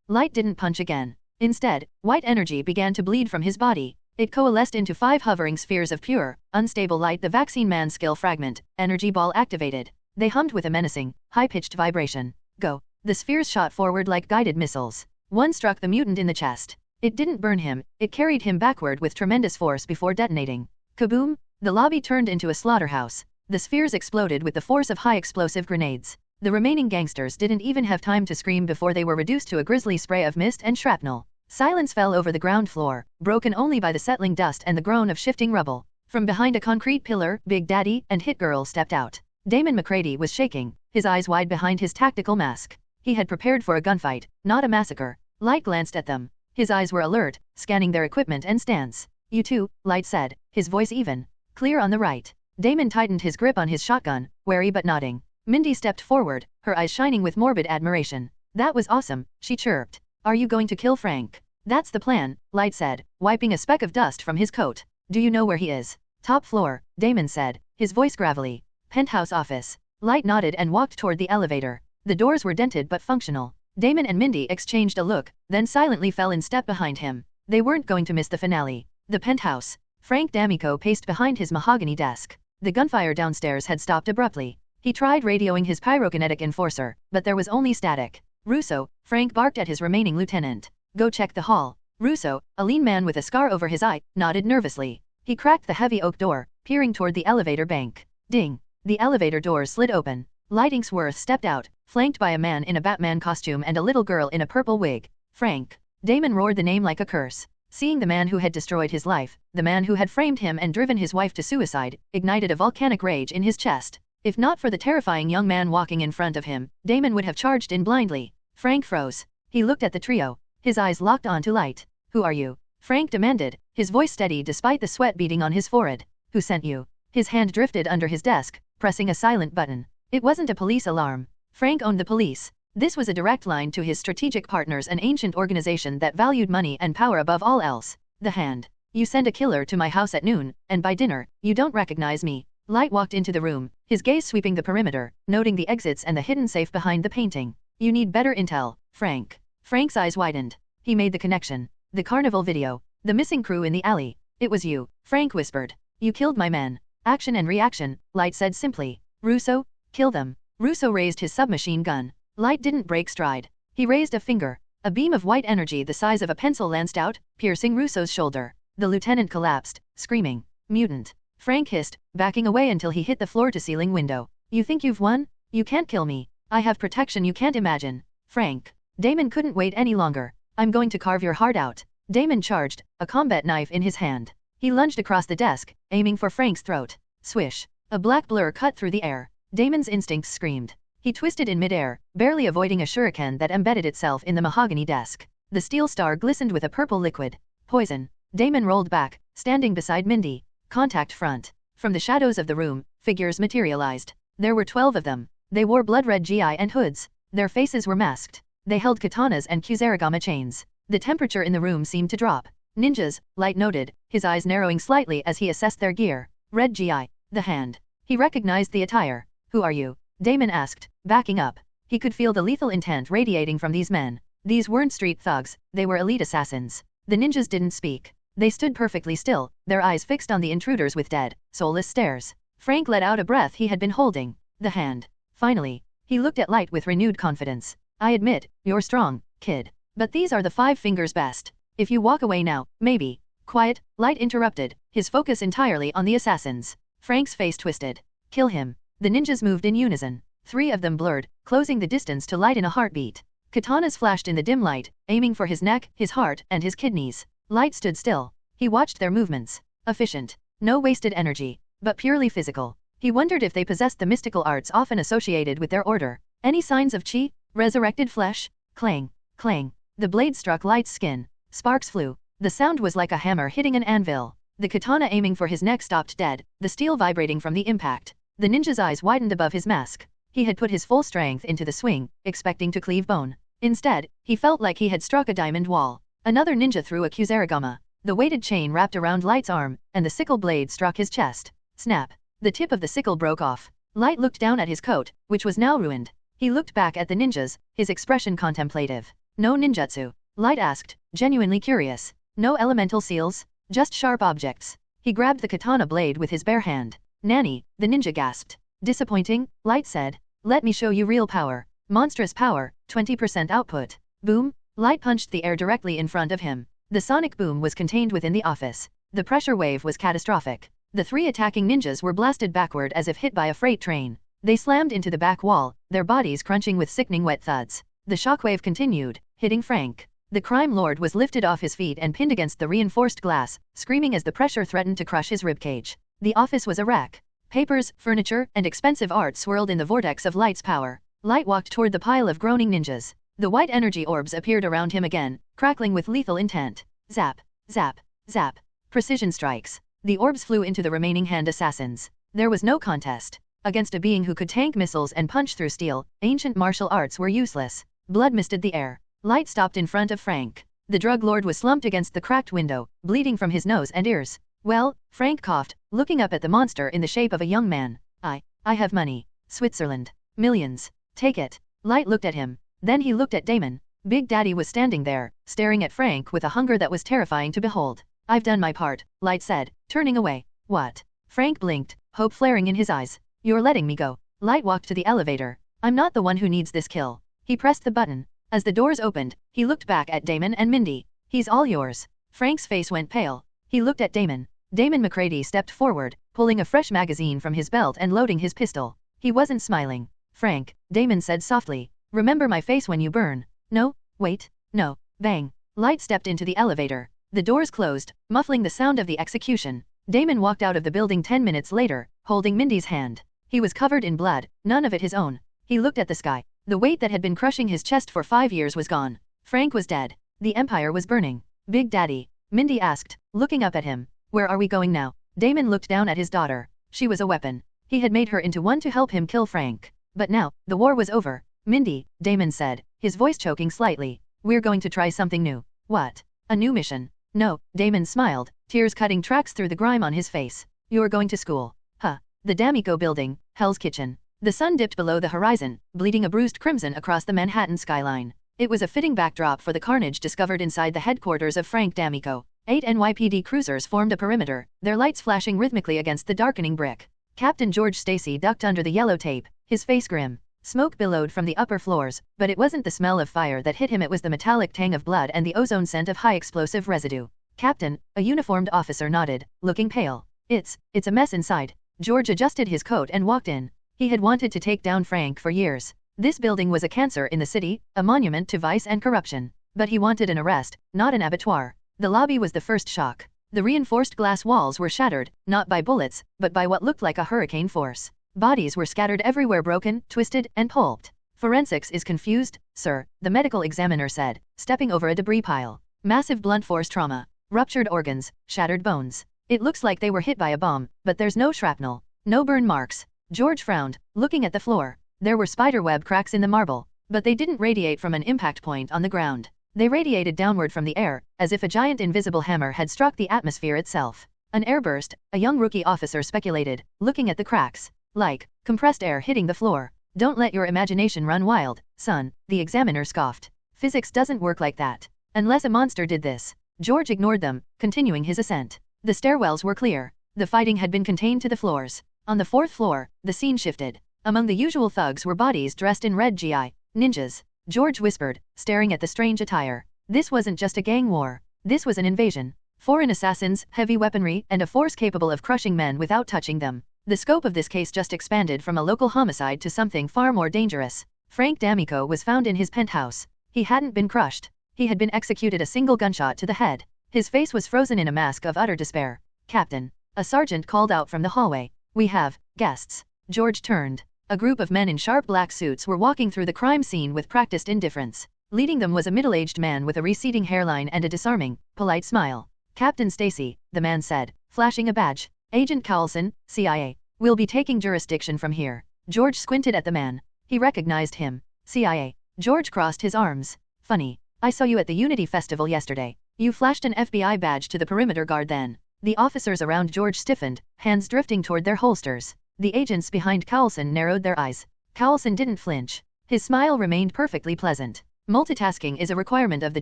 Light didn't punch again. Instead, white energy began to bleed from his body. It coalesced into 5 hovering spheres of pure, unstable light. The vaccine man skill fragment, energy ball activated. They hummed with a menacing, high-pitched vibration. Go. The spheres shot forward like guided missiles. One struck the mutant in the chest. It didn't burn him, it carried him backward with tremendous force before detonating. Kaboom! The lobby turned into a slaughterhouse. The spheres exploded with the force of high-explosive grenades. The remaining gangsters didn't even have time to scream before they were reduced to a grisly spray of mist and shrapnel. Silence fell over the ground floor, broken only by the settling dust and the groan of shifting rubble. From behind a concrete pillar, Big Daddy and Hit Girl stepped out. Damon McCready was shaking, his eyes wide behind his tactical mask. He had prepared for a gunfight, not a massacre. Light glanced at them. His eyes were alert, scanning their equipment and stance. You too, Light said, his voice even. Clear on the right. Damon tightened his grip on his shotgun, wary but nodding. Mindy stepped forward, her eyes shining with morbid admiration. That was awesome, she chirped. Are you going to kill Frank? That's the plan, Light said, wiping a speck of dust from his coat. Do you know where he is? Top floor, Damon said, his voice gravelly. Penthouse office. Light nodded and walked toward the elevator. The doors were dented but functional. Damon and Mindy exchanged a look, then silently fell in step behind him. They weren't going to miss the finale. The penthouse. Frank D'Amico paced behind his mahogany desk. The gunfire downstairs had stopped abruptly. He tried radioing his pyrokinetic enforcer, but there was only static. Russo, Frank barked at his remaining lieutenant. Go check the hall. Russo, a lean man with a scar over his eye, nodded nervously. He cracked the heavy oak door, peering toward the elevator bank. Ding! The elevator doors slid open. Light Inksworth stepped out, flanked by a man in a Batman costume and a little girl in a purple wig. Frank. Damon roared the name like a curse. Seeing the man who had destroyed his life, the man who had framed him and driven his wife to suicide, ignited a volcanic rage in his chest. If not for the terrifying young man walking in front of him, Damon would have charged in blindly. Frank froze. He looked at the trio. His eyes locked onto Light. Who are you? Frank demanded, his voice steady despite the sweat beading on his forehead. Who sent you? His hand drifted under his desk, pressing a silent button. It wasn't a police alarm. Frank owned the police. This was a direct line to his strategic partners, an ancient organization that valued money and power above all else. The Hand. You send a killer to my house at noon, and by dinner, you don't recognize me. Light walked into the room, his gaze sweeping the perimeter, noting the exits and the hidden safe behind the painting. You need better intel, Frank. Frank's eyes widened. He made the connection. The carnival video. The missing crew in the alley. It was you, Frank whispered. You killed my men. Action and reaction, Light said simply. Russo? Kill them. Russo raised his submachine gun. Light didn't break stride. He raised a finger. A beam of white energy the size of a pencil lanced out, piercing Russo's shoulder. The lieutenant collapsed, screaming. Mutant. Frank hissed, backing away until he hit the floor-to-ceiling window. You think you've won? You can't kill me. I have protection you can't imagine. Frank. Damon couldn't wait any longer. I'm going to carve your heart out. Damon charged, a combat knife in his hand. He lunged across the desk, aiming for Frank's throat. Swish. A black blur cut through the air. Damon's instincts screamed. He twisted in midair, barely avoiding a shuriken that embedded itself in the mahogany desk. The steel star glistened with a purple liquid. Poison. Damon rolled back, standing beside Mindy. Contact front. From the shadows of the room, figures materialized. There were 12 of them. They wore blood-red GI and hoods. Their faces were masked. They held katanas and kusarigama chains. The temperature in the room seemed to drop. Ninjas, Light noted, his eyes narrowing slightly as he assessed their gear. Red GI. The Hand. He recognized the attire. Who are you? Damon asked, backing up. He could feel the lethal intent radiating from these men. These weren't street thugs, they were elite assassins. The ninjas didn't speak. They stood perfectly still, their eyes fixed on the intruders with dead, soulless stares. Frank let out a breath he had been holding. The Hand. Finally. He looked at Light with renewed confidence. I admit, you're strong, kid. But these are the 5 fingers best. If you walk away now, maybe. Quiet, Light interrupted, his focus entirely on the assassins. Frank's face twisted. Kill him. The ninjas moved in unison. 3 of them blurred, closing the distance to Light in a heartbeat. Katanas flashed in the dim light, aiming for his neck, his heart, and his kidneys. Light stood still. He watched their movements. Efficient. No wasted energy, but purely physical. He wondered if they possessed the mystical arts often associated with their order. Any signs of chi? Resurrected flesh? Clang. Clang. The blade struck Light's skin. Sparks flew. The sound was like a hammer hitting an anvil. The katana aiming for his neck stopped dead, the steel vibrating from the impact. The ninja's eyes widened above his mask. He had put his full strength into the swing, expecting to cleave bone. Instead, he felt like he had struck a diamond wall. Another ninja threw a kusarigama. The weighted chain wrapped around Light's arm, and the sickle blade struck his chest. Snap. The tip of the sickle broke off. Light looked down at his coat, which was now ruined. He looked back at the ninjas, his expression contemplative. No ninjutsu? Light asked, genuinely curious. No elemental seals? Just sharp objects. He grabbed the katana blade with his bare hand. Nanny, the ninja gasped. Disappointing, Light said. Let me show you real power. Monstrous power, 20% output. Boom. Light punched the air directly in front of him. The sonic boom was contained within the office. The pressure wave was catastrophic. The 3 attacking ninjas were blasted backward as if hit by a freight train. They slammed into the back wall, their bodies crunching with sickening wet thuds. The shockwave continued, hitting Frank. The crime lord was lifted off his feet and pinned against the reinforced glass, screaming as the pressure threatened to crush his ribcage. The office was a wreck. Papers, furniture, and expensive art swirled in the vortex of Light's power. Light walked toward the pile of groaning ninjas. The white energy orbs appeared around him again, crackling with lethal intent. Zap, zap, zap. Precision strikes. The orbs flew into the remaining hand assassins. There was no contest. Against a being who could tank missiles and punch through steel, ancient martial arts were useless. Blood misted the air. Light stopped in front of Frank. The drug lord was slumped against the cracked window, bleeding from his nose and ears. Well, Frank coughed, looking up at the monster in the shape of a young man. I have money. Switzerland. Millions. Take it. Light looked at him. Then he looked at Damon. Big Daddy was standing there, staring at Frank with a hunger that was terrifying to behold. I've done my part, Light said, turning away. What? Frank blinked, hope flaring in his eyes. You're letting me go. Light walked to the elevator. I'm not the one who needs this kill. He pressed the button. As the doors opened, he looked back at Damon and Mindy. He's all yours. Frank's face went pale. He looked at Damon. Damon McCready stepped forward, pulling a fresh magazine from his belt and loading his pistol. He wasn't smiling. Frank, Damon said softly. Remember my face when you burn. No, wait, no, bang. Light stepped into the elevator. The doors closed, muffling the sound of the execution. Damon walked out of the building 10 minutes later, holding Mindy's hand. He was covered in blood, none of it his own. He looked at the sky. The weight that had been crushing his chest for 5 years was gone. Frank was dead. The empire was burning. Big Daddy, Mindy asked, looking up at him. Where are we going now? Damon looked down at his daughter. She was a weapon. He had made her into one to help him kill Frank. But now, the war was over. Mindy, Damon said, his voice choking slightly. We're going to try something new. What? A new mission? No, Damon smiled, tears cutting tracks through the grime on his face. You're going to school. Huh. The D'Amico building, Hell's Kitchen. The sun dipped below the horizon, bleeding a bruised crimson across the Manhattan skyline. It was a fitting backdrop for the carnage discovered inside the headquarters of Frank D'Amico. 8 NYPD cruisers formed a perimeter, their lights flashing rhythmically against the darkening brick. Captain George Stacy ducked under the yellow tape, his face grim. Smoke billowed from the upper floors, but it wasn't the smell of fire that hit him, it was the metallic tang of blood and the ozone scent of high explosive residue. Captain, a uniformed officer nodded, looking pale. It's a mess inside. George adjusted his coat and walked in. He had wanted to take down Frank for years. This building was a cancer in the city, a monument to vice and corruption. But he wanted an arrest, not an abattoir. The lobby was the first shock. The reinforced glass walls were shattered, not by bullets, but by what looked like a hurricane force. Bodies were scattered everywhere, broken, twisted, and pulped. Forensics is confused, sir, the medical examiner said, stepping over a debris pile. Massive blunt force trauma. Ruptured organs, shattered bones. It looks like they were hit by a bomb, but there's no shrapnel. No burn marks. George frowned, looking at the floor. There were spiderweb cracks in the marble, but they didn't radiate from an impact point on the ground. They radiated downward from the air, as if a giant invisible hammer had struck the atmosphere itself. An airburst, a young rookie officer speculated, looking at the cracks. Like compressed air hitting the floor. Don't let your imagination run wild, son, the examiner scoffed. Physics doesn't work like that. Unless a monster did this. George ignored them, continuing his ascent. The stairwells were clear. The fighting had been contained to the floors. On the 4th floor, the scene shifted. Among the usual thugs were bodies dressed in red GI, ninjas. George whispered, staring at the strange attire. This wasn't just a gang war. This was an invasion. Foreign assassins, heavy weaponry, and a force capable of crushing men without touching them. The scope of this case just expanded from a local homicide to something far more dangerous. Frank D'Amico was found in his penthouse. He hadn't been crushed. He had been executed, a single gunshot to the head. His face was frozen in a mask of utter despair. Captain, a sergeant called out from the hallway. We have guests. George turned. A group of men in sharp black suits were walking through the crime scene with practiced indifference. Leading them was a middle-aged man with a receding hairline and a disarming, polite smile. Captain Stacy, the man said, flashing a badge. Agent Cowlson, CIA. We'll be taking jurisdiction from here. George squinted at the man. He recognized him. CIA. George crossed his arms. Funny. I saw you at the Unity Festival yesterday. You flashed an FBI badge to the perimeter guard then. The officers around George stiffened, hands drifting toward their holsters. The agents behind Cowlson narrowed their eyes. Cowlson didn't flinch. His smile remained perfectly pleasant. Multitasking is a requirement of the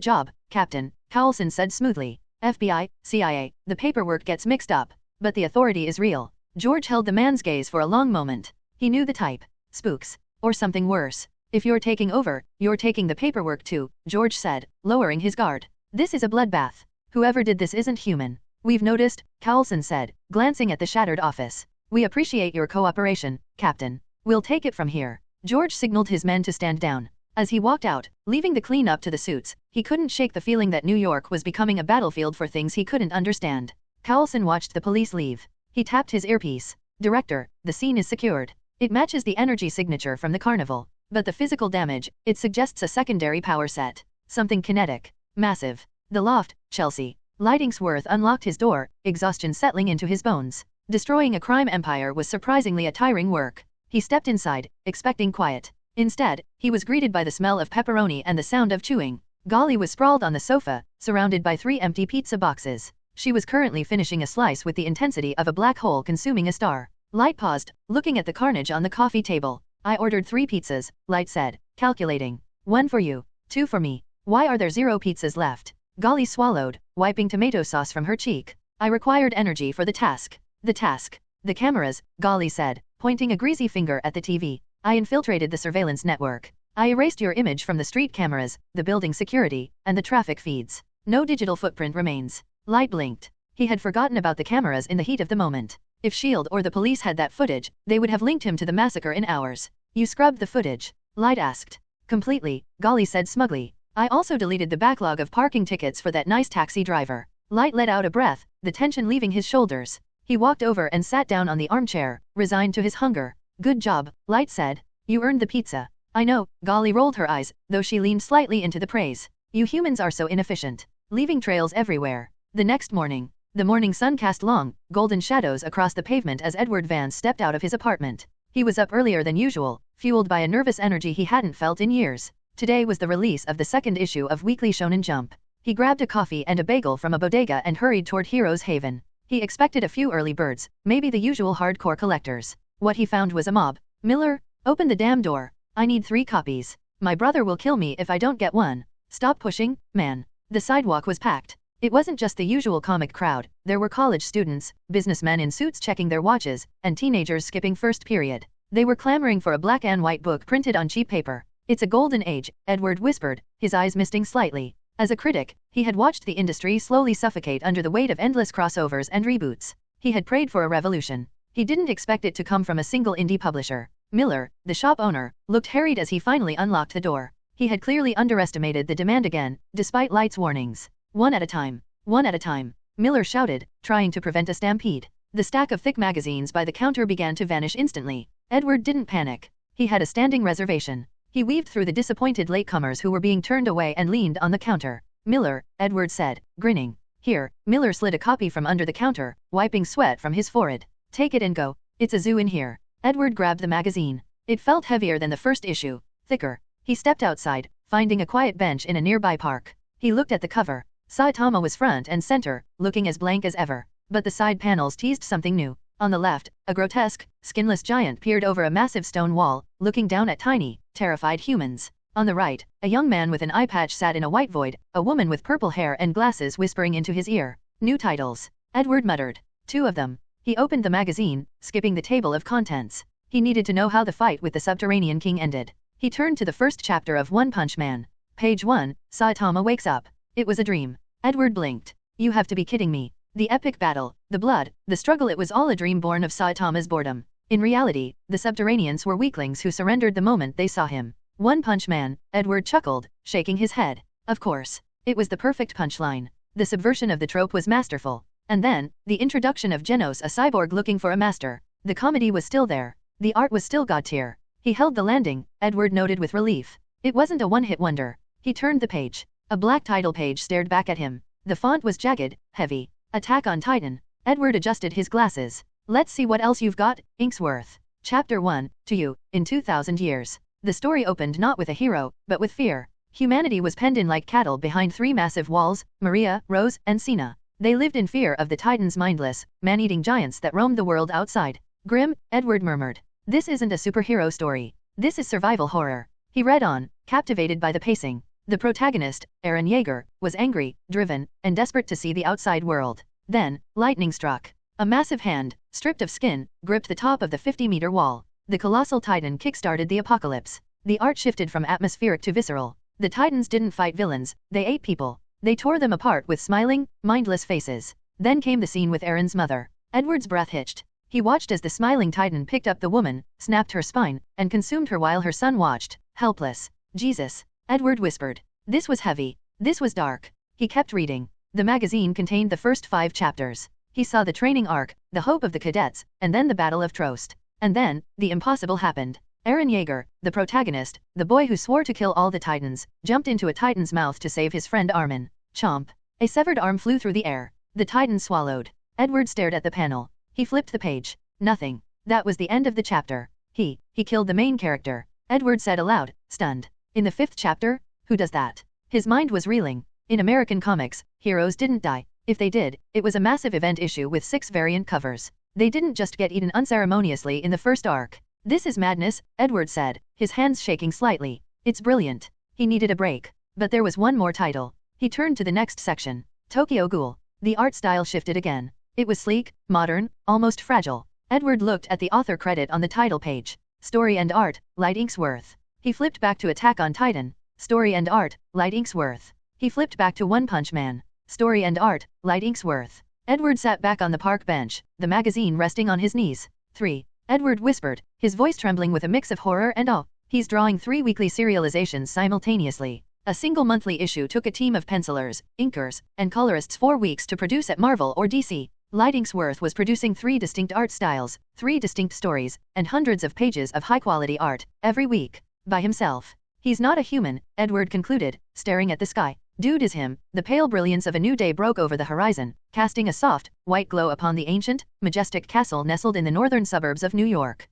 job, Captain, Cowlson said smoothly. FBI, CIA, the paperwork gets mixed up. But the authority is real. George held the man's gaze for a long moment. He knew the type. Spooks. Or something worse. If you're taking over, you're taking the paperwork too, George said, lowering his guard. This is a bloodbath. Whoever did this isn't human. We've noticed, Cowlson said, glancing at the shattered office. We appreciate your cooperation, Captain. We'll take it from here. George signaled his men to stand down. As he walked out, leaving the cleanup to the suits, he couldn't shake the feeling that New York was becoming a battlefield for things he couldn't understand. Cowlson watched the police leave. He tapped his earpiece. Director, the scene is secured. It matches the energy signature from the carnival. But the physical damage, it suggests a secondary power set. Something kinetic. Massive. The loft, Chelsea. Lightingsworth unlocked his door, exhaustion settling into his bones. Destroying a crime empire was surprisingly a tiring work. He stepped inside, expecting quiet. Instead, he was greeted by the smell of pepperoni and the sound of chewing. Golly was sprawled on the sofa, surrounded by 3 empty pizza boxes. She was currently finishing a slice with the intensity of a black hole consuming a star. Light paused, looking at the carnage on the coffee table. I ordered 3 pizzas, Light said, calculating. 1 for you, 2 for me. Why are there 0 pizzas left? Golly swallowed, wiping tomato sauce from her cheek. I required energy for the task. The task. The cameras, Golly said, pointing a greasy finger at the TV. I infiltrated the surveillance network. I erased your image from the street cameras, the building security, and the traffic feeds. No digital footprint remains. Light blinked. He had forgotten about the cameras in the heat of the moment. If S.H.I.E.L.D. or the police had that footage, they would have linked him to the massacre in hours. You scrubbed the footage? Light asked. Completely, Golly said smugly. I also deleted the backlog of parking tickets for that nice taxi driver. Light let out a breath, the tension leaving his shoulders. He walked over and sat down on the armchair, resigned to his hunger. Good job, Light said. You earned the pizza. I know, Golly rolled her eyes, though she leaned slightly into the praise. You humans are so inefficient. Leaving trails everywhere. The next morning. The morning sun cast long, golden shadows across the pavement as Edward Vance stepped out of his apartment. He was up earlier than usual, fueled by a nervous energy he hadn't felt in years. Today was the release of the 2nd issue of Weekly Shonen Jump. He grabbed a coffee and a bagel from a bodega and hurried toward Heroes Haven. He expected a few early birds, maybe the usual hardcore collectors. What he found was a mob. Miller, open the damn door. I need 3 copies. My brother will kill me if I don't get one. Stop pushing, man. The sidewalk was packed. It wasn't just the usual comic crowd, there were college students, businessmen in suits checking their watches, and teenagers skipping first period. They were clamoring for a black and white book printed on cheap paper. It's a golden age, Edward whispered, his eyes misting slightly. As a critic, he had watched the industry slowly suffocate under the weight of endless crossovers and reboots. He had prayed for a revolution. He didn't expect it to come from a single indie publisher. Miller, the shop owner, looked harried as he finally unlocked the door. He had clearly underestimated the demand again, despite Light's warnings. One at a time. One at a time. Miller shouted, trying to prevent a stampede. The stack of thick magazines by the counter began to vanish instantly. Edward didn't panic. He had a standing reservation. He weaved through the disappointed latecomers who were being turned away and leaned on the counter. Miller, Edward said, grinning. Here, Miller slid a copy from under the counter, wiping sweat from his forehead. Take it and go. It's a zoo in here. Edward grabbed the magazine. It felt heavier than the first issue, thicker. He stepped outside, finding a quiet bench in a nearby park. He looked at the cover. Saitama was front and center, looking as blank as ever. But the side panels teased something new. On the left, a grotesque, skinless giant peered over a massive stone wall, looking down at tiny, terrified humans. On the right, a young man with an eye patch sat in a white void, a woman with purple hair and glasses whispering into his ear. New titles. Edward muttered. 2 of them. He opened the magazine, skipping the table of contents. He needed to know how the fight with the Subterranean King ended. He turned to the first chapter of One Punch Man. Page 1, Saitama wakes up. It was a dream. Edward blinked. You have to be kidding me. The epic battle, the blood, the struggle, it was all a dream born of Saitama's boredom. In reality, the Subterraneans were weaklings who surrendered the moment they saw him. One Punch Man, Edward chuckled, shaking his head. Of course. It was the perfect punchline. The subversion of the trope was masterful. And then, the introduction of Genos, a cyborg looking for a master. The comedy was still there. The art was still god tier. He held the landing, Edward noted with relief. It wasn't a one-hit wonder. He turned the page. A black title page stared back at him. The font was jagged, heavy. Attack on Titan. Edward adjusted his glasses. Let's see what else you've got, Inksworth. Chapter 1, To You, in 2,000 years. The story opened not with a hero, but with fear. Humanity was penned in like cattle behind 3 massive walls, Maria, Rose, and Sina. They lived in fear of the Titans, mindless, man-eating giants that roamed the world outside. Grim, Edward murmured. This isn't a superhero story. This is survival horror. He read on, captivated by the pacing. The protagonist, Eren Yeager, was angry, driven, and desperate to see the outside world. Then, lightning struck. A massive hand, stripped of skin, gripped the top of the 50-meter wall. The colossal Titan kick-started the apocalypse. The art shifted from atmospheric to visceral. The Titans didn't fight villains, they ate people. They tore them apart with smiling, mindless faces. Then came the scene with Eren's mother. Edward's breath hitched. He watched as the smiling Titan picked up the woman, snapped her spine, and consumed her while her son watched, helpless. Jesus, Edward whispered. This was heavy. This was dark. He kept reading. The magazine contained the first 5 chapters. He saw the training arc, the hope of the cadets, and then the Battle of Trost. And then, the impossible happened. Eren Yeager, the protagonist, the boy who swore to kill all the Titans, jumped into a Titan's mouth to save his friend Armin. Chomp. A severed arm flew through the air. The Titan swallowed. Edward stared at the panel. He flipped the page. Nothing. That was the end of the chapter. He killed the main character. Edward said aloud, stunned. In the 5th chapter? Who does that? His mind was reeling. In American comics, heroes didn't die. If they did, it was a massive event issue with 6 variant covers. They didn't just get eaten unceremoniously in the first arc. This is madness, Edward said, his hands shaking slightly. It's brilliant. He needed a break. But there was one more title. He turned to the next section. Tokyo Ghoul. The art style shifted again. It was sleek, modern, almost fragile. Edward looked at the author credit on the title page. Story and art, Light Inksworth. He flipped back to Attack on Titan. Story and art, Light Inksworth. He flipped back to One Punch Man. Story and art, Light Inksworth. Edward sat back on the park bench, the magazine resting on his knees. 3. Edward whispered, his voice trembling with a mix of horror and awe. He's drawing 3 weekly serializations simultaneously. A single monthly issue took a team of pencilers, inkers, and colorists 4 weeks to produce at Marvel or DC. Light Inksworth was producing 3 distinct art styles, 3 distinct stories, and hundreds of pages of high-quality art, every week. By himself. He's not a human, Edward concluded, staring at the sky. Dude is him. The pale brilliance of a new day broke over the horizon, casting a soft, white glow upon the ancient, majestic castle nestled in the northern suburbs of New York.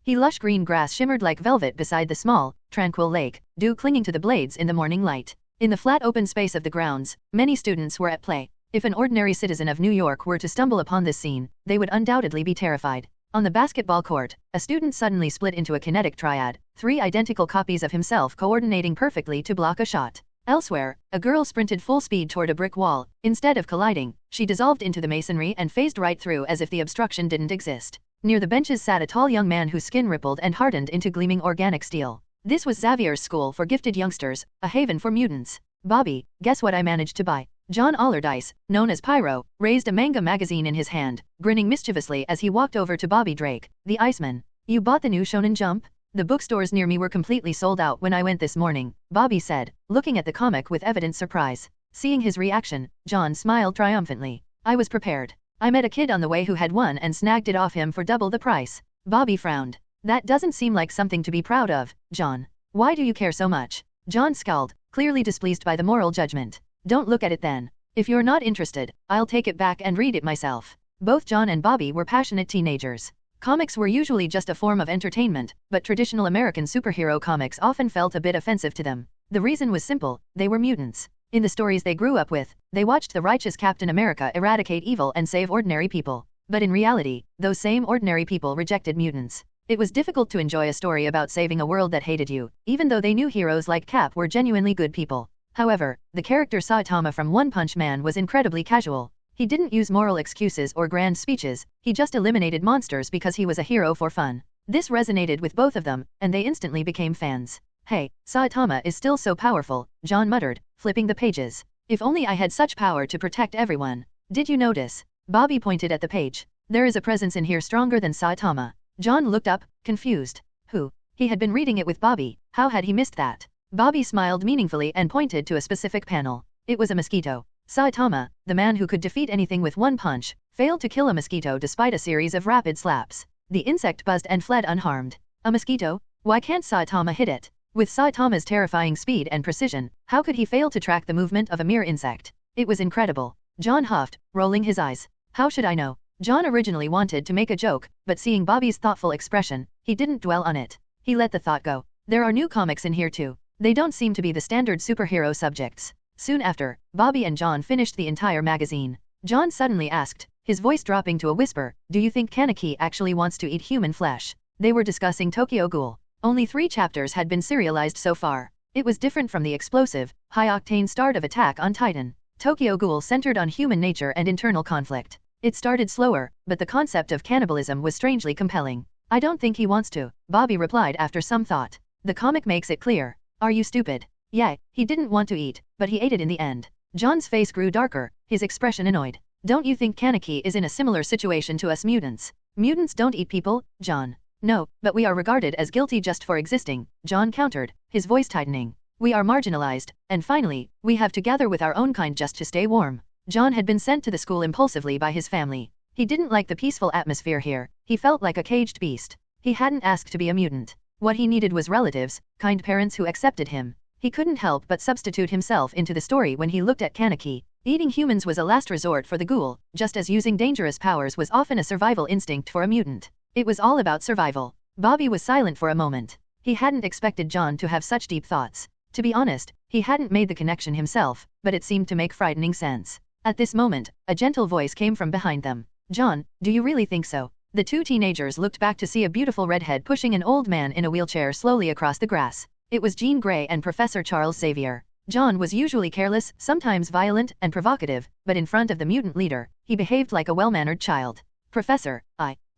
Lush green grass shimmered like velvet beside the small, tranquil lake, dew clinging to the blades in the morning light. In the flat open space of the grounds, many students were at play. If an ordinary citizen of New York were to stumble upon this scene, they would undoubtedly be terrified. On the basketball court, a student suddenly split into a kinetic triad, 3 identical copies of himself coordinating perfectly to block a shot. Elsewhere, a girl sprinted full speed toward a brick wall. Instead of colliding, she dissolved into the masonry and phased right through as if the obstruction didn't exist. Near the benches sat a tall young man whose skin rippled and hardened into gleaming organic steel. This was Xavier's school for gifted youngsters, a haven for mutants. Bobby, guess what I managed to buy? John Allardyce, known as Pyro, raised a manga magazine in his hand, grinning mischievously as he walked over to Bobby Drake, the Iceman. You bought the new Shonen Jump? The bookstores near me were completely sold out when I went this morning, Bobby said, looking at the comic with evident surprise. Seeing his reaction, John smiled triumphantly. I was prepared. I met a kid on the way who had one and snagged it off him for double the price. Bobby frowned. That doesn't seem like something to be proud of, John. Why do you care so much? John scowled, clearly displeased by the moral judgment. Don't look at it then. If you're not interested, I'll take it back and read it myself. Both John and Bobby were passionate teenagers. Comics were usually just a form of entertainment, but traditional American superhero comics often felt a bit offensive to them. The reason was simple, they were mutants. In the stories they grew up with, they watched the righteous Captain America eradicate evil and save ordinary people. But in reality, those same ordinary people rejected mutants. It was difficult to enjoy a story about saving a world that hated you, even though they knew heroes like Cap were genuinely good people. However, the character Saitama from One Punch Man was incredibly casual. He didn't use moral excuses or grand speeches, he just eliminated monsters because he was a hero for fun. This resonated with both of them, and they instantly became fans. Hey, Saitama is still so powerful, John muttered, flipping the pages. If only I had such power to protect everyone. Did you notice? Bobby pointed at the page. There is a presence in here stronger than Saitama. John looked up, confused. Who? He had been reading it with Bobby, how had he missed that? Bobby smiled meaningfully and pointed to a specific panel. It was a mosquito. Saitama, the man who could defeat anything with one punch, failed to kill a mosquito despite a series of rapid slaps. The insect buzzed and fled unharmed. A mosquito? Why can't Saitama hit it? With Saitama's terrifying speed and precision, how could he fail to track the movement of a mere insect? It was incredible. John huffed, rolling his eyes. How should I know? John originally wanted to make a joke, but seeing Bobby's thoughtful expression, he didn't dwell on it. He let the thought go. There are new comics in here too. They don't seem to be the standard superhero subjects. Soon after, Bobby and John finished the entire magazine. John suddenly asked, his voice dropping to a whisper, do you think Kaneki actually wants to eat human flesh? They were discussing Tokyo Ghoul. Only 3 chapters had been serialized so far. It was different from the explosive, high-octane start of Attack on Titan. Tokyo Ghoul centered on human nature and internal conflict. It started slower, but the concept of cannibalism was strangely compelling. I don't think he wants to, Bobby replied after some thought. The comic makes it clear. Are you stupid? Yeah, he didn't want to eat, but he ate it in the end. John's face grew darker, his expression annoyed. Don't you think Kaneki is in a similar situation to us mutants? Mutants don't eat people, John. No, but we are regarded as guilty just for existing, John countered, his voice tightening. We are marginalized, and finally, we have to gather with our own kind just to stay warm. John had been sent to the school impulsively by his family. He didn't like the peaceful atmosphere here, he felt like a caged beast. He hadn't asked to be a mutant. What he needed was relatives, kind parents who accepted him. He couldn't help but substitute himself into the story when he looked at Kaneki. Eating humans was a last resort for the ghoul, just as using dangerous powers was often a survival instinct for a mutant. It was all about survival. Bobby was silent for a moment. He hadn't expected John to have such deep thoughts. To be honest, he hadn't made the connection himself, but it seemed to make frightening sense. At this moment, a gentle voice came from behind them. John, do you really think so? The two teenagers looked back to see a beautiful redhead pushing an old man in a wheelchair slowly across the grass. It was Jean Grey and Professor Charles Xavier. John was usually careless, sometimes violent and provocative, but in front of the mutant leader, he behaved like a well-mannered child. Professor,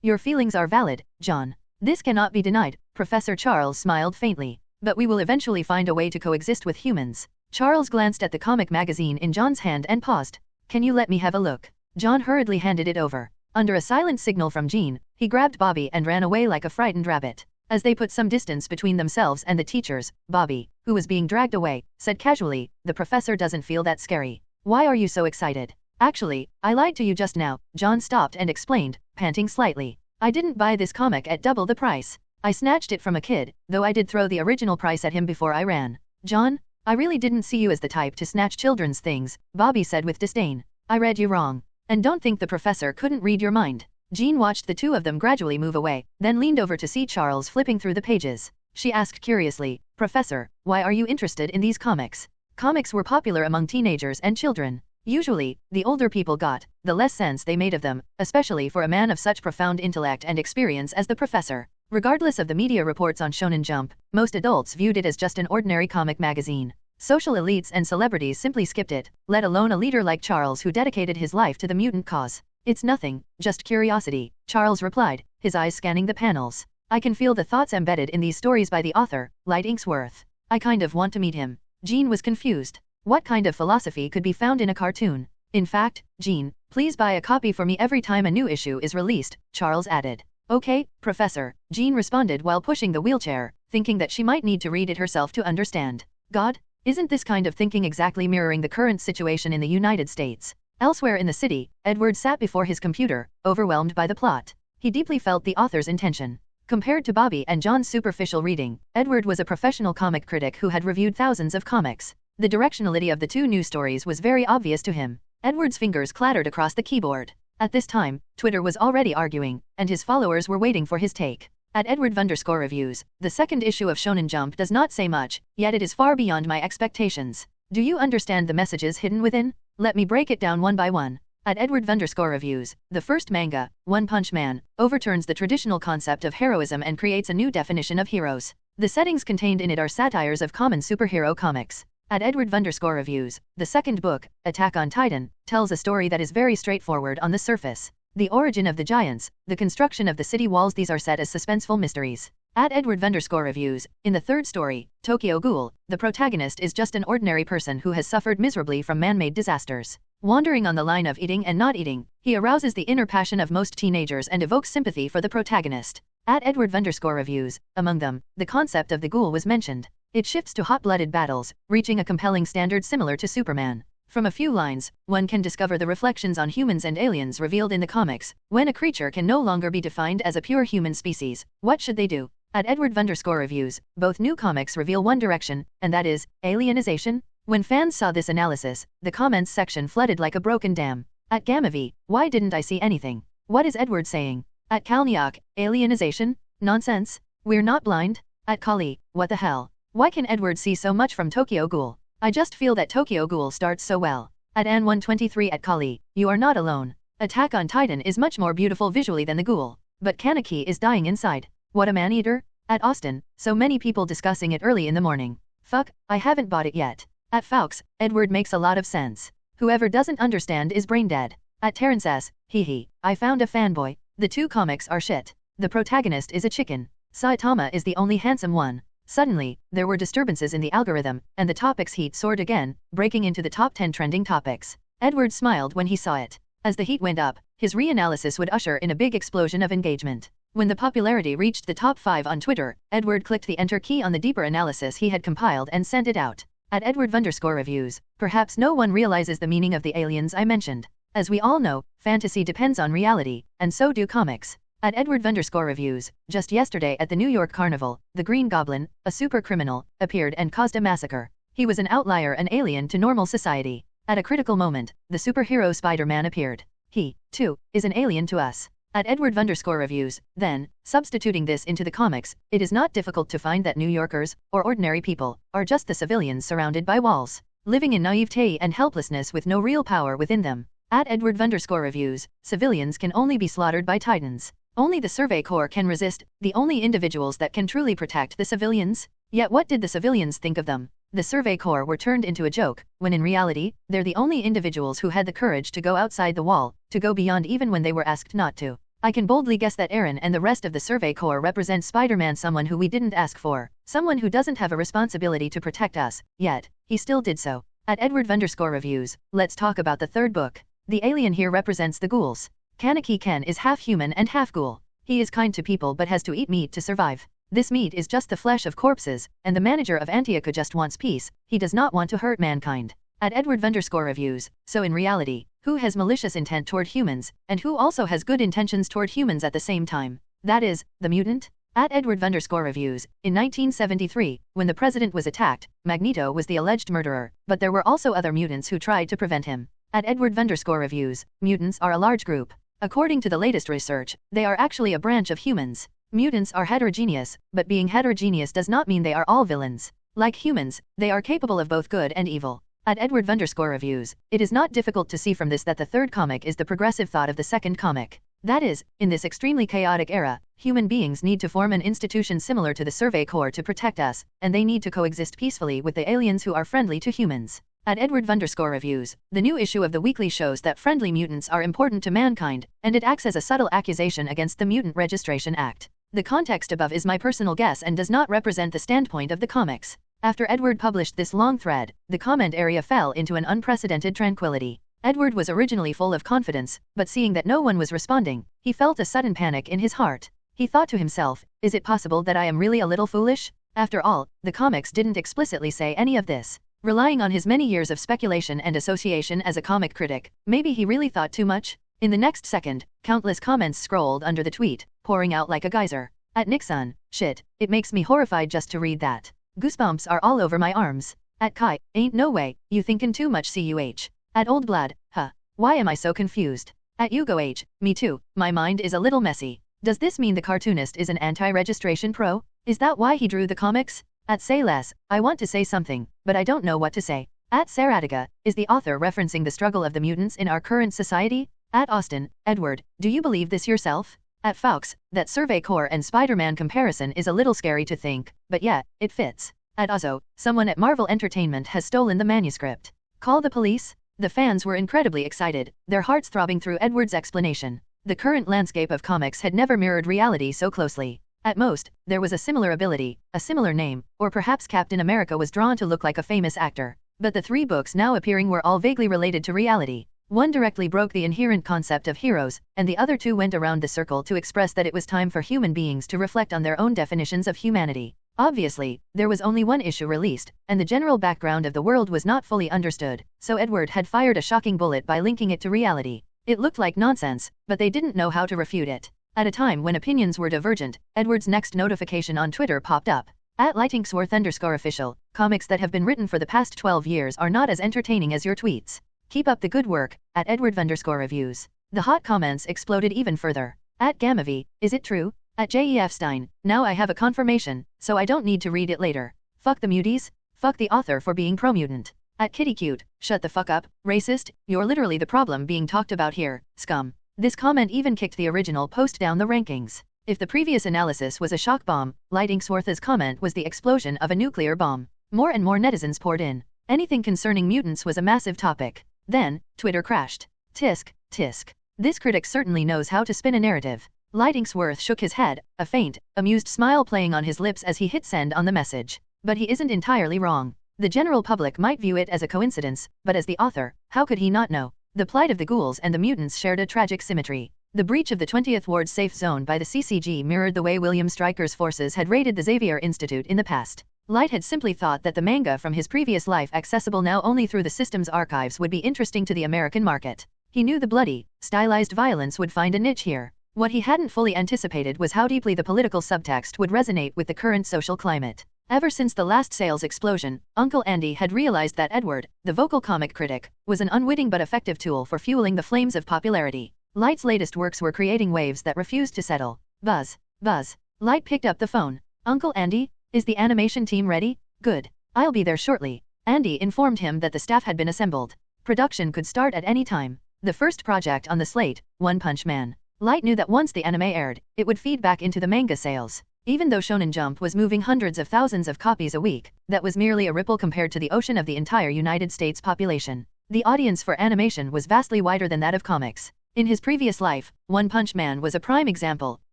your feelings are valid, John. This cannot be denied, Professor Charles smiled faintly. But we will eventually find a way to coexist with humans. Charles glanced at the comic magazine in John's hand and paused. Can you let me have a look? John hurriedly handed it over. Under a silent signal from Jean, he grabbed Bobby and ran away like a frightened rabbit. As they put some distance between themselves and the teachers, Bobby, who was being dragged away, said casually, the professor doesn't feel that scary. Why are you so excited? Actually, I lied to you just now, John stopped and explained, panting slightly. I didn't buy this comic at double the price. I snatched it from a kid, though I did throw the original price at him before I ran. John, I really didn't see you as the type to snatch children's things, Bobby said with disdain. I read you wrong. And don't think the professor couldn't read your mind. Jean watched the two of them gradually move away, then leaned over to see Charles flipping through the pages. She asked curiously, Professor, why are you interested in these comics? Comics were popular among teenagers and children. Usually, the older people got, the less sense they made of them, especially for a man of such profound intellect and experience as the professor. Regardless of the media reports on Shonen Jump, most adults viewed it as just an ordinary comic magazine. Social elites and celebrities simply skipped it, let alone a leader like Charles who dedicated his life to the mutant cause. It's nothing, just curiosity, Charles replied, his eyes scanning the panels. I can feel the thoughts embedded in these stories by the author, Light Inksworth. I kind of want to meet him. Jean was confused. What kind of philosophy could be found in a cartoon? In fact, Jean, please buy a copy for me every time a new issue is released, Charles added. Okay, Professor, Jean responded while pushing the wheelchair, thinking that she might need to read it herself to understand. God, isn't this kind of thinking exactly mirroring the current situation in the United States? Elsewhere in the city, Edward sat before his computer, overwhelmed by the plot. He deeply felt the author's intention. Compared to Bobby and John's superficial reading, Edward was a professional comic critic who had reviewed thousands of comics. The directionality of the two news stories was very obvious to him. Edward's fingers clattered across the keyboard. At this time, Twitter was already arguing, and his followers were waiting for his take. At Edward_Reviews, the second issue of Shonen Jump does not say much, yet it is far beyond my expectations. Do you understand the messages hidden within? Let me break it down one by one. At Edward_Reviews, the first manga, One Punch Man, overturns the traditional concept of heroism and creates a new definition of heroes. The settings contained in it are satires of common superhero comics. At Edward_Reviews, the second book, Attack on Titan, tells a story that is very straightforward on the surface. The origin of the giants, the construction of the city walls, these are set as suspenseful mysteries. At Edward_Reviews, in the third story, Tokyo Ghoul, the protagonist is just an ordinary person who has suffered miserably from man-made disasters. Wandering on the line of eating and not eating, he arouses the inner passion of most teenagers and evokes sympathy for the protagonist. At Edward_Reviews, among them, the concept of the ghoul was mentioned. It shifts to hot-blooded battles, reaching a compelling standard similar to Superman. From a few lines, one can discover the reflections on humans and aliens revealed in the comics. When a creature can no longer be defined as a pure human species, what should they do? At Edward_Reviews, both new comics reveal one direction, and that is, alienization. When fans saw this analysis, the comments section flooded like a broken dam. At Gamavi, why didn't I see anything? What is Edward saying? At Kalniak, alienization? Nonsense. We're not blind. At Kali, what the hell? Why can Edward see so much from Tokyo Ghoul? I just feel that Tokyo Ghoul starts so well. At An123 at Kali, you are not alone. Attack on Titan is much more beautiful visually than the ghoul. But Kaneki is dying inside. What a man-eater? At Austin, so many people discussing it early in the morning. Fuck, I haven't bought it yet. At Fawkes, Edward makes a lot of sense. Whoever doesn't understand is brain dead. At Terrence S, hee, I found a fanboy. The two comics are shit. The protagonist is a chicken. Saitama is the only handsome one. Suddenly, there were disturbances in the algorithm, and the topics heat soared again, breaking into the top 10 trending topics. Edward smiled when he saw it. As the heat went up, his reanalysis would usher in a big explosion of engagement. When the popularity reached the top 5 on Twitter, Edward clicked the enter key on the deeper analysis he had compiled and sent it out. At Edward_Reviews, perhaps no one realizes the meaning of the aliens I mentioned. As we all know, fantasy depends on reality, and so do comics. At Edward_Reviews, just yesterday at the New York Carnival, the Green Goblin, a super criminal, appeared and caused a massacre. He was an outlier, an alien to normal society. At a critical moment, the superhero Spider-Man appeared. He, too, is an alien to us. @Edward_reviews. Then, substituting this into the comics, it is not difficult to find that New Yorkers, or ordinary people, are just the civilians surrounded by walls, living in naivete and helplessness with no real power within them. @Edward_reviews. Civilians can only be slaughtered by titans. Only the Survey Corps can resist, the only individuals that can truly protect the civilians. Yet what did the civilians think of them? The Survey Corps were turned into a joke, when in reality, they're the only individuals who had the courage to go outside the wall, to go beyond even when they were asked not to. I can boldly guess that Aaron and the rest of the Survey Corps represent Spider-Man, someone who we didn't ask for, someone who doesn't have a responsibility to protect us, yet, he still did so. @Edward_reviews. Let's talk about the third book. The alien here represents the ghouls. Kaneki Ken is half human and half ghoul. He is kind to people but has to eat meat to survive. This meat is just the flesh of corpses, and the manager of Antioch just wants peace, he does not want to hurt mankind. @Edward_reviews. So in reality, who has malicious intent toward humans, and who also has good intentions toward humans at the same time? That is, the mutant? @Edward_reviews. In 1973, when the president was attacked, Magneto was the alleged murderer, but there were also other mutants who tried to prevent him. @Edward_reviews. Mutants are a large group. According to the latest research, they are actually a branch of humans. Mutants are heterogeneous, but being heterogeneous does not mean they are all villains. Like humans, they are capable of both good and evil. @Edward_reviews. It is not difficult to see from this that the third comic is the progressive thought of the second comic. That is, in this extremely chaotic era, human beings need to form an institution similar to the Survey Corps to protect us, and they need to coexist peacefully with the aliens who are friendly to humans. @Edward_reviews. The new issue of the weekly shows that friendly mutants are important to mankind, and it acts as a subtle accusation against the Mutant Registration Act. The context above is my personal guess and does not represent the standpoint of the comics. After Edward published this long thread, the comment area fell into an unprecedented tranquility. Edward was originally full of confidence, but seeing that no one was responding, he felt a sudden panic in his heart. He thought to himself, is it possible that I am really a little foolish? After all, the comics didn't explicitly say any of this. Relying on his many years of speculation and association as a comic critic, maybe he really thought too much? In the next second, countless comments scrolled under the tweet, pouring out like a geyser. @Nixon, shit, it makes me horrified just to read that. Goosebumps are all over my arms. @Kai, ain't no way, you thinkin' too much cuh. @Oldblad, huh, why am I so confused? @UgoH, me too, my mind is a little messy. Does this mean the cartoonist is an anti-registration pro? Is that why he drew the comics? @Say less, I want to say something, but I don't know what to say. @Saratiga, is the author referencing the struggle of the mutants in our current society? @Austin, Edward, do you believe this yourself? @Fawkes, that Survey Corps and Spider-Man comparison is a little scary to think, but yeah, it fits. @Ozzo, someone at Marvel Entertainment has stolen the manuscript. Call the police? The fans were incredibly excited, their hearts throbbing through Edward's explanation. The current landscape of comics had never mirrored reality so closely. At most, there was a similar ability, a similar name, or perhaps Captain America was drawn to look like a famous actor. But the three books now appearing were all vaguely related to reality. One directly broke the inherent concept of heroes, and the other two went around the circle to express that it was time for human beings to reflect on their own definitions of humanity. Obviously, there was only one issue released, and the general background of the world was not fully understood, so Edward had fired a shocking bullet by linking it to reality. It looked like nonsense, but they didn't know how to refute it. At a time when opinions were divergent, Edward's next notification on Twitter popped up. @Lightingsworth_official, comics that have been written for the past 12 years are not as entertaining as your tweets. Keep up the good work, @Edward_reviews. The hot comments exploded even further. @Gamavi, is it true? @JEF Stein, now I have a confirmation, so I don't need to read it later. Fuck the muties, fuck the author for being pro-mutant. @KittyCute, shut the fuck up, racist, you're literally the problem being talked about here, scum. This comment even kicked the original post down the rankings. If the previous analysis was a shock bomb, Lightingsworth's comment was the explosion of a nuclear bomb. More and more netizens poured in. Anything concerning mutants was a massive topic. Then, Twitter crashed. Tisk, tisk. This critic certainly knows how to spin a narrative. Lightingsworth shook his head, a faint, amused smile playing on his lips as he hit send on the message. But he isn't entirely wrong. The general public might view it as a coincidence, but as the author, how could he not know? The plight of the ghouls and the mutants shared a tragic symmetry. The breach of the 20th Ward safe zone by the CCG mirrored the way William Stryker's forces had raided the Xavier Institute in the past. Light had simply thought that the manga from his previous life, accessible now only through the system's archives, would be interesting to the American market. He knew the bloody, stylized violence would find a niche here. What he hadn't fully anticipated was how deeply the political subtext would resonate with the current social climate. Ever since the last sales explosion, Uncle Andy had realized that Edward, the vocal comic critic, was an unwitting but effective tool for fueling the flames of popularity. Light's latest works were creating waves that refused to settle. Buzz. Buzz. Light picked up the phone. Uncle Andy, is the animation team ready? Good. I'll be there shortly. Andy informed him that the staff had been assembled. Production could start at any time. The first project on the slate, One Punch Man. Light knew that once the anime aired, it would feed back into the manga sales. Even though Shonen Jump was moving hundreds of thousands of copies a week, that was merely a ripple compared to the ocean of the entire United States population. The audience for animation was vastly wider than that of comics. In his previous life, One Punch Man was a prime example.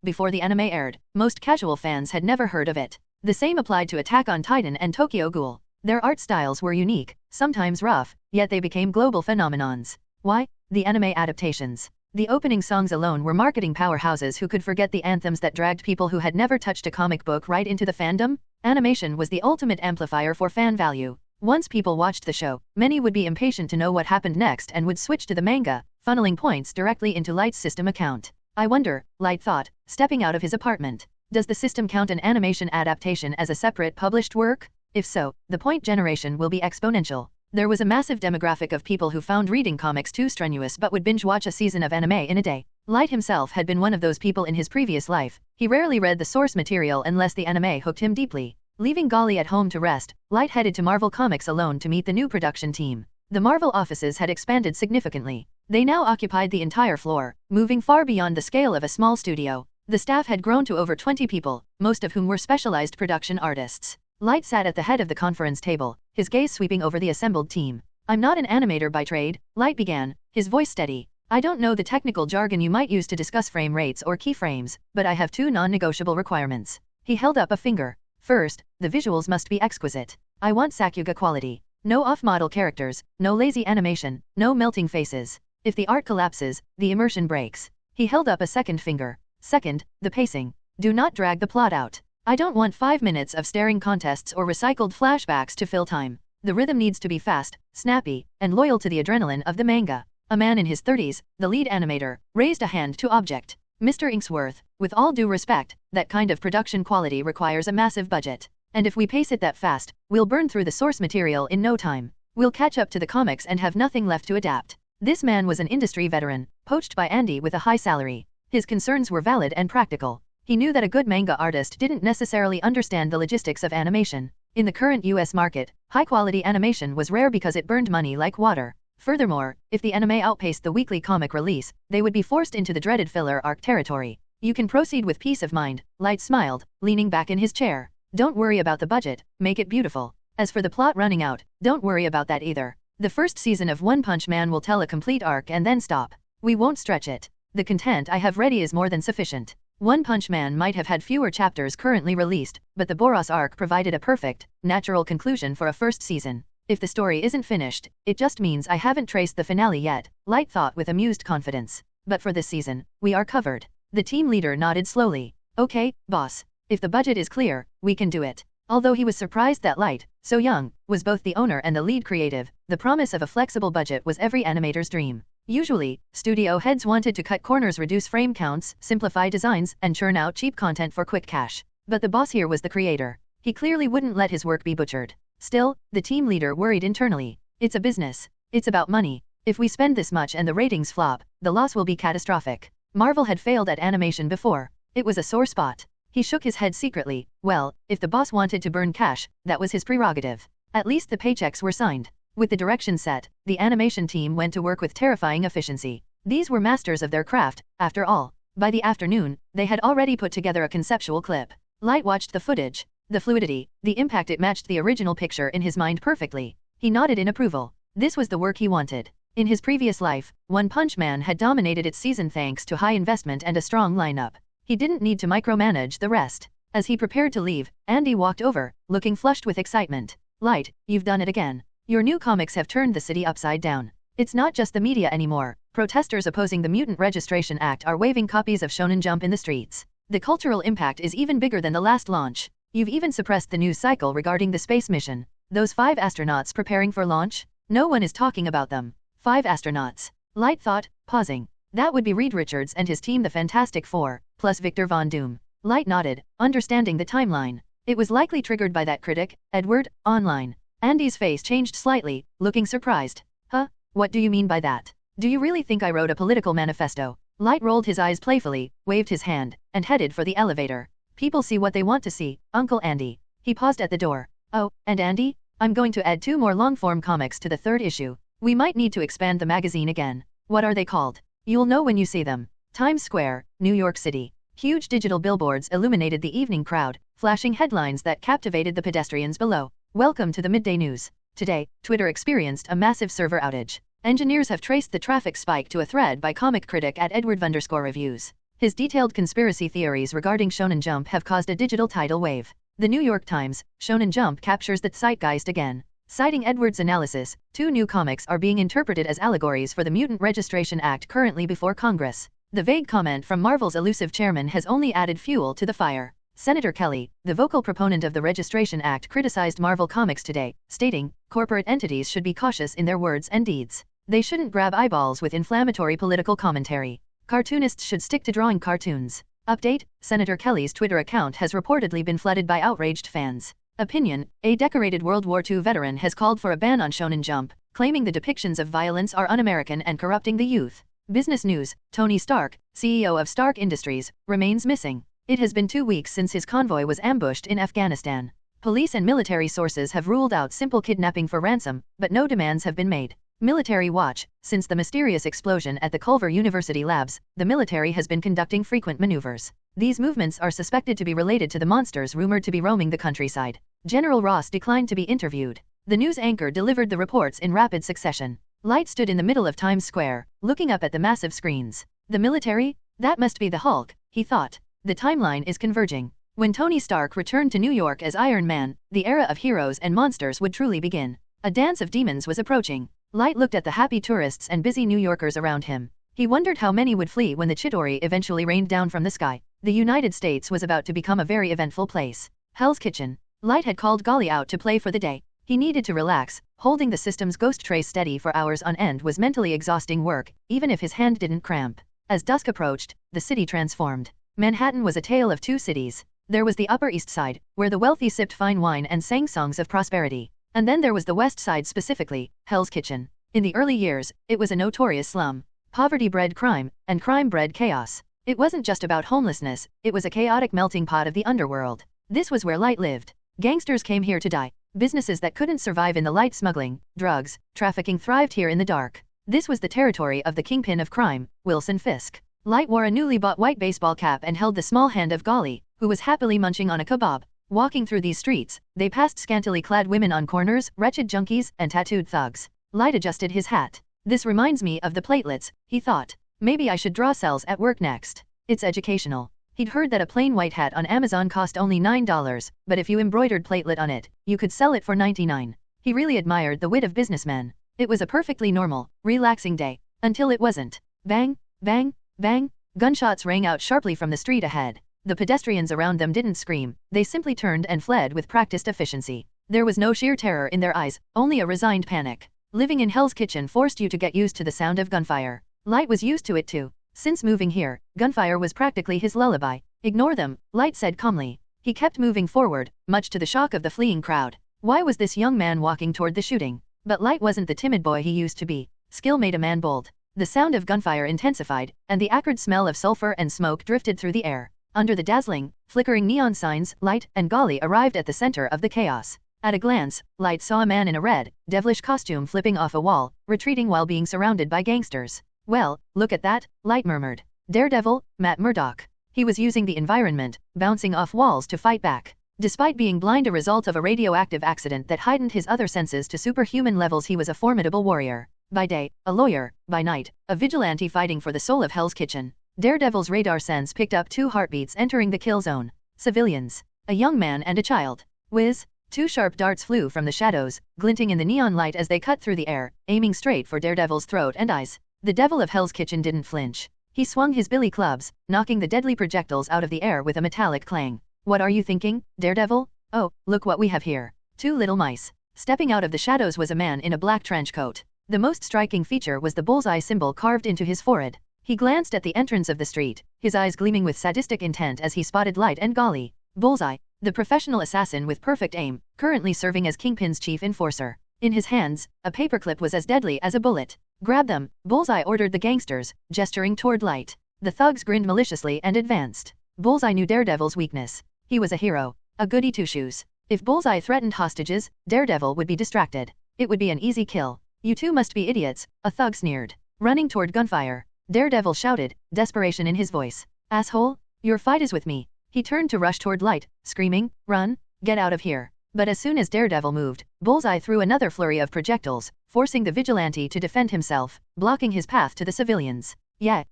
Before the anime aired, most casual fans had never heard of it. The same applied to Attack on Titan and Tokyo Ghoul. Their art styles were unique, sometimes rough, yet they became global phenomenons. Why? The anime adaptations. The opening songs alone were marketing powerhouses who could forget the anthems that dragged people who had never touched a comic book right into the fandom. Animation was the ultimate amplifier for fan value. Once people watched the show, many would be impatient to know what happened next and would switch to the manga, funneling points directly into Light's system account. I wonder, Light thought, stepping out of his apartment. Does the system count an animation adaptation as a separate published work? If so, the point generation will be exponential. There was a massive demographic of people who found reading comics too strenuous but would binge watch a season of anime in a day. Light himself had been one of those people in his previous life. He rarely read the source material unless the anime hooked him deeply. Leaving Golly at home to rest, Light headed to Marvel Comics alone to meet the new production team. The Marvel offices had expanded significantly. They now occupied the entire floor, moving far beyond the scale of a small studio. The staff had grown to over 20 people, most of whom were specialized production artists. Light sat at the head of the conference table, his gaze sweeping over the assembled team. I'm not an animator by trade, Light began, his voice steady. I don't know the technical jargon you might use to discuss frame rates or keyframes, but I have two non-negotiable requirements. He held up a finger. First, the visuals must be exquisite. I want Sakuga quality. No off-model characters, no lazy animation, no melting faces. If the art collapses, the immersion breaks. He held up a second finger. Second, the pacing. Do not drag the plot out. I don't want 5 minutes of staring contests or recycled flashbacks to fill time. The rhythm needs to be fast, snappy, and loyal to the adrenaline of the manga. A man in his 30s, the lead animator, raised a hand to object. Mr. Inksworth, with all due respect, that kind of production quality requires a massive budget. And if we pace it that fast, we'll burn through the source material in no time. We'll catch up to the comics and have nothing left to adapt. This man was an industry veteran, poached by Andy with a high salary. His concerns were valid and practical. He knew that a good manga artist didn't necessarily understand the logistics of animation. In the current US market, high-quality animation was rare because it burned money like water. Furthermore, if the anime outpaced the weekly comic release, they would be forced into the dreaded filler arc territory. You can proceed with peace of mind, Light smiled, leaning back in his chair. Don't worry about the budget, make it beautiful. As for the plot running out, don't worry about that either. The first season of One Punch Man will tell a complete arc and then stop. We won't stretch it. The content I have ready is more than sufficient. One Punch Man might have had fewer chapters currently released, but the Boros arc provided a perfect, natural conclusion for a first season. If the story isn't finished, it just means I haven't traced the finale yet, Light thought with amused confidence. But for this season, we are covered. The team leader nodded slowly. Okay, boss. If the budget is clear, we can do it. Although he was surprised that Light, so young, was both the owner and the lead creative, the promise of a flexible budget was every animator's dream. Usually, studio heads wanted to cut corners, reduce frame counts, simplify designs, and churn out cheap content for quick cash. But the boss here was the creator. He clearly wouldn't let his work be butchered. Still, the team leader worried internally. It's a business. It's about money. If we spend this much and the ratings flop, the loss will be catastrophic. Marvel had failed at animation before. It was a sore spot. He shook his head secretly. Well, if the boss wanted to burn cash, that was his prerogative. At least the paychecks were signed. With the direction set, the animation team went to work with terrifying efficiency. These were masters of their craft, after all. By the afternoon, they had already put together a conceptual clip. Light watched the footage. The fluidity, the impact, it matched the original picture in his mind perfectly. He nodded in approval. This was the work he wanted. In his previous life, One Punch Man had dominated its season thanks to high investment and a strong lineup. He didn't need to micromanage the rest. As he prepared to leave, Andy walked over, looking flushed with excitement. Light, you've done it again. Your new comics have turned the city upside down. It's not just the media anymore. Protesters opposing the Mutant Registration Act are waving copies of Shonen Jump in the streets. The cultural impact is even bigger than the last launch. You've even suppressed the news cycle regarding the space mission. Those 5 astronauts preparing for launch? No one is talking about them. 5 astronauts. Light thought, pausing. That would be Reed Richards and his team, the Fantastic Four, plus Victor Von Doom. Light nodded, understanding the timeline. It was likely triggered by that critic, Edward, online. Andy's face changed slightly, looking surprised. Huh? What do you mean by that? Do you really think I wrote a political manifesto? Light rolled his eyes playfully, waved his hand, and headed for the elevator. People see what they want to see, Uncle Andy. He paused at the door. Oh, and Andy? I'm going to add 2 more long-form comics to the 3rd issue. We might need to expand the magazine again. What are they called? You'll know when you see them. Times Square, New York City. Huge digital billboards illuminated the evening crowd, flashing headlines that captivated the pedestrians below. Welcome to the midday news. Today, Twitter experienced a massive server outage. Engineers have traced the traffic spike to a thread by comic critic at Edward_Reviews. His detailed conspiracy theories regarding Shonen Jump have caused a digital tidal wave. The New York Times, Shonen Jump captures the zeitgeist again. Citing Edward's analysis, 2 new comics are being interpreted as allegories for the Mutant Registration Act currently before Congress. The vague comment from Marvel's elusive chairman has only added fuel to the fire. Senator Kelly, the vocal proponent of the Registration Act, criticized Marvel Comics today, stating, corporate entities should be cautious in their words and deeds. They shouldn't grab eyeballs with inflammatory political commentary. Cartoonists should stick to drawing cartoons. Update, Senator Kelly's Twitter account has reportedly been flooded by outraged fans. Opinion, a decorated World War II veteran has called for a ban on Shonen Jump, claiming the depictions of violence are un-American and corrupting the youth. Business news, Tony Stark, CEO of Stark Industries, remains missing. It has been 2 weeks since his convoy was ambushed in Afghanistan. Police and military sources have ruled out simple kidnapping for ransom, but no demands have been made. Military watch, since the mysterious explosion at the Culver University labs, the military has been conducting frequent maneuvers. These movements are suspected to be related to the monsters rumored to be roaming the countryside. General Ross declined to be interviewed. The news anchor delivered the reports in rapid succession. Light stood in the middle of Times Square, looking up at the massive screens. The military? That must be the Hulk, he thought. The timeline is converging. When Tony Stark returned to New York as Iron Man, the era of heroes and monsters would truly begin. A dance of demons was approaching. Light looked at the happy tourists and busy New Yorkers around him. He wondered how many would flee when the Chitauri eventually rained down from the sky. The United States was about to become a very eventful place. Hell's Kitchen. Light had called Golly out to play for the day. He needed to relax. Holding the system's ghost trace steady for hours on end was mentally exhausting work, even if his hand didn't cramp. As dusk approached, the city transformed. Manhattan was a tale of 2 cities. There was the Upper East Side, where the wealthy sipped fine wine and sang songs of prosperity. And then there was the West Side, specifically, Hell's Kitchen. In the early years, it was a notorious slum. Poverty bred crime, and crime bred chaos. It wasn't just about homelessness, it was a chaotic melting pot of the underworld. This was where Light lived. Gangsters came here to die. Businesses that couldn't survive in the light, smuggling, drugs, trafficking, thrived here in the dark. This was the territory of the kingpin of crime, Wilson Fisk. Light wore a newly bought white baseball cap and held the small hand of Golly, who was happily munching on a kebab. Walking through these streets, they passed scantily clad women on corners, wretched junkies, and tattooed thugs. Light adjusted his hat. This reminds me of the platelets, he thought. Maybe I should draw cells at work next. It's educational. He'd heard that a plain white hat on Amazon cost only $9, but if you embroidered platelet on it, you could sell it for $99. He really admired the wit of businessmen. It was a perfectly normal, relaxing day. Until it wasn't. Bang, bang, bang. Gunshots rang out sharply from the street ahead. The pedestrians around them didn't scream, they simply turned and fled with practiced efficiency. There was no sheer terror in their eyes, only a resigned panic. Living in Hell's Kitchen forced you to get used to the sound of gunfire. Light was used to it too. Since moving here, gunfire was practically his lullaby. Ignore them, Light said calmly. He kept moving forward, much to the shock of the fleeing crowd. Why was this young man walking toward the shooting? But Light wasn't the timid boy he used to be. Skill made a man bold. The sound of gunfire intensified, and the acrid smell of sulfur and smoke drifted through the air. Under the dazzling, flickering neon signs, Light and Golly arrived at the center of the chaos. At a glance, Light saw a man in a red, devilish costume flipping off a wall, retreating while being surrounded by gangsters. Well, look at that, Light murmured. Daredevil, Matt Murdock. He was using the environment, bouncing off walls to fight back. Despite being blind, a result of a radioactive accident that heightened his other senses to superhuman levels, he was a formidable warrior. By day, a lawyer, by night, a vigilante fighting for the soul of Hell's Kitchen. Daredevil's radar sense picked up 2 heartbeats entering the kill zone. Civilians. A young man and a child. Whiz. 2 sharp darts flew from the shadows, glinting in the neon light as they cut through the air, aiming straight for Daredevil's throat and eyes. The devil of Hell's Kitchen didn't flinch. He swung his billy clubs, knocking the deadly projectiles out of the air with a metallic clang. What are you thinking, Daredevil? Oh, look what we have here. 2 little mice. Stepping out of the shadows was a man in a black trench coat. The most striking feature was the bullseye symbol carved into his forehead. He glanced at the entrance of the street, his eyes gleaming with sadistic intent as he spotted Light and Golly. Bullseye, the professional assassin with perfect aim, currently serving as Kingpin's chief enforcer. In his hands, a paperclip was as deadly as a bullet. Grab them, Bullseye ordered the gangsters, gesturing toward Light. The thugs grinned maliciously and advanced. Bullseye knew Daredevil's weakness. He was a hero, a goody two-shoes. If Bullseye threatened hostages, Daredevil would be distracted. It would be an easy kill. You two must be idiots, a thug sneered. Running toward gunfire, Daredevil shouted, desperation in his voice. Asshole, your fight is with me. He turned to rush toward Light, screaming, run, get out of here. But as soon as Daredevil moved, Bullseye threw another flurry of projectiles, forcing the vigilante to defend himself, blocking his path to the civilians. Yeah,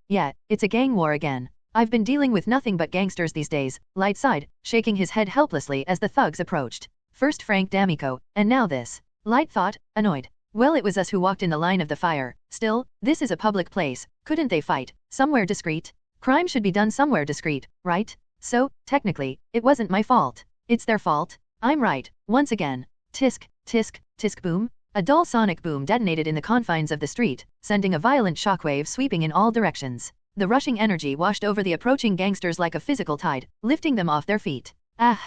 it's a gang war again. I've been dealing with nothing but gangsters these days, Light sighed, shaking his head helplessly as the thugs approached. First Frank D'Amico, and now this. Light thought, annoyed. Well, it was us who walked in the line of the fire. Still, this is a public place. Couldn't they fight somewhere discreet? Crime should be done somewhere discreet, right? So, technically, it wasn't my fault. It's their fault. I'm right, once again. Tisk, tisk, tisk boom. A dull sonic boom detonated in the confines of the street, sending a violent shockwave sweeping in all directions. The rushing energy washed over the approaching gangsters like a physical tide, lifting them off their feet. Ah!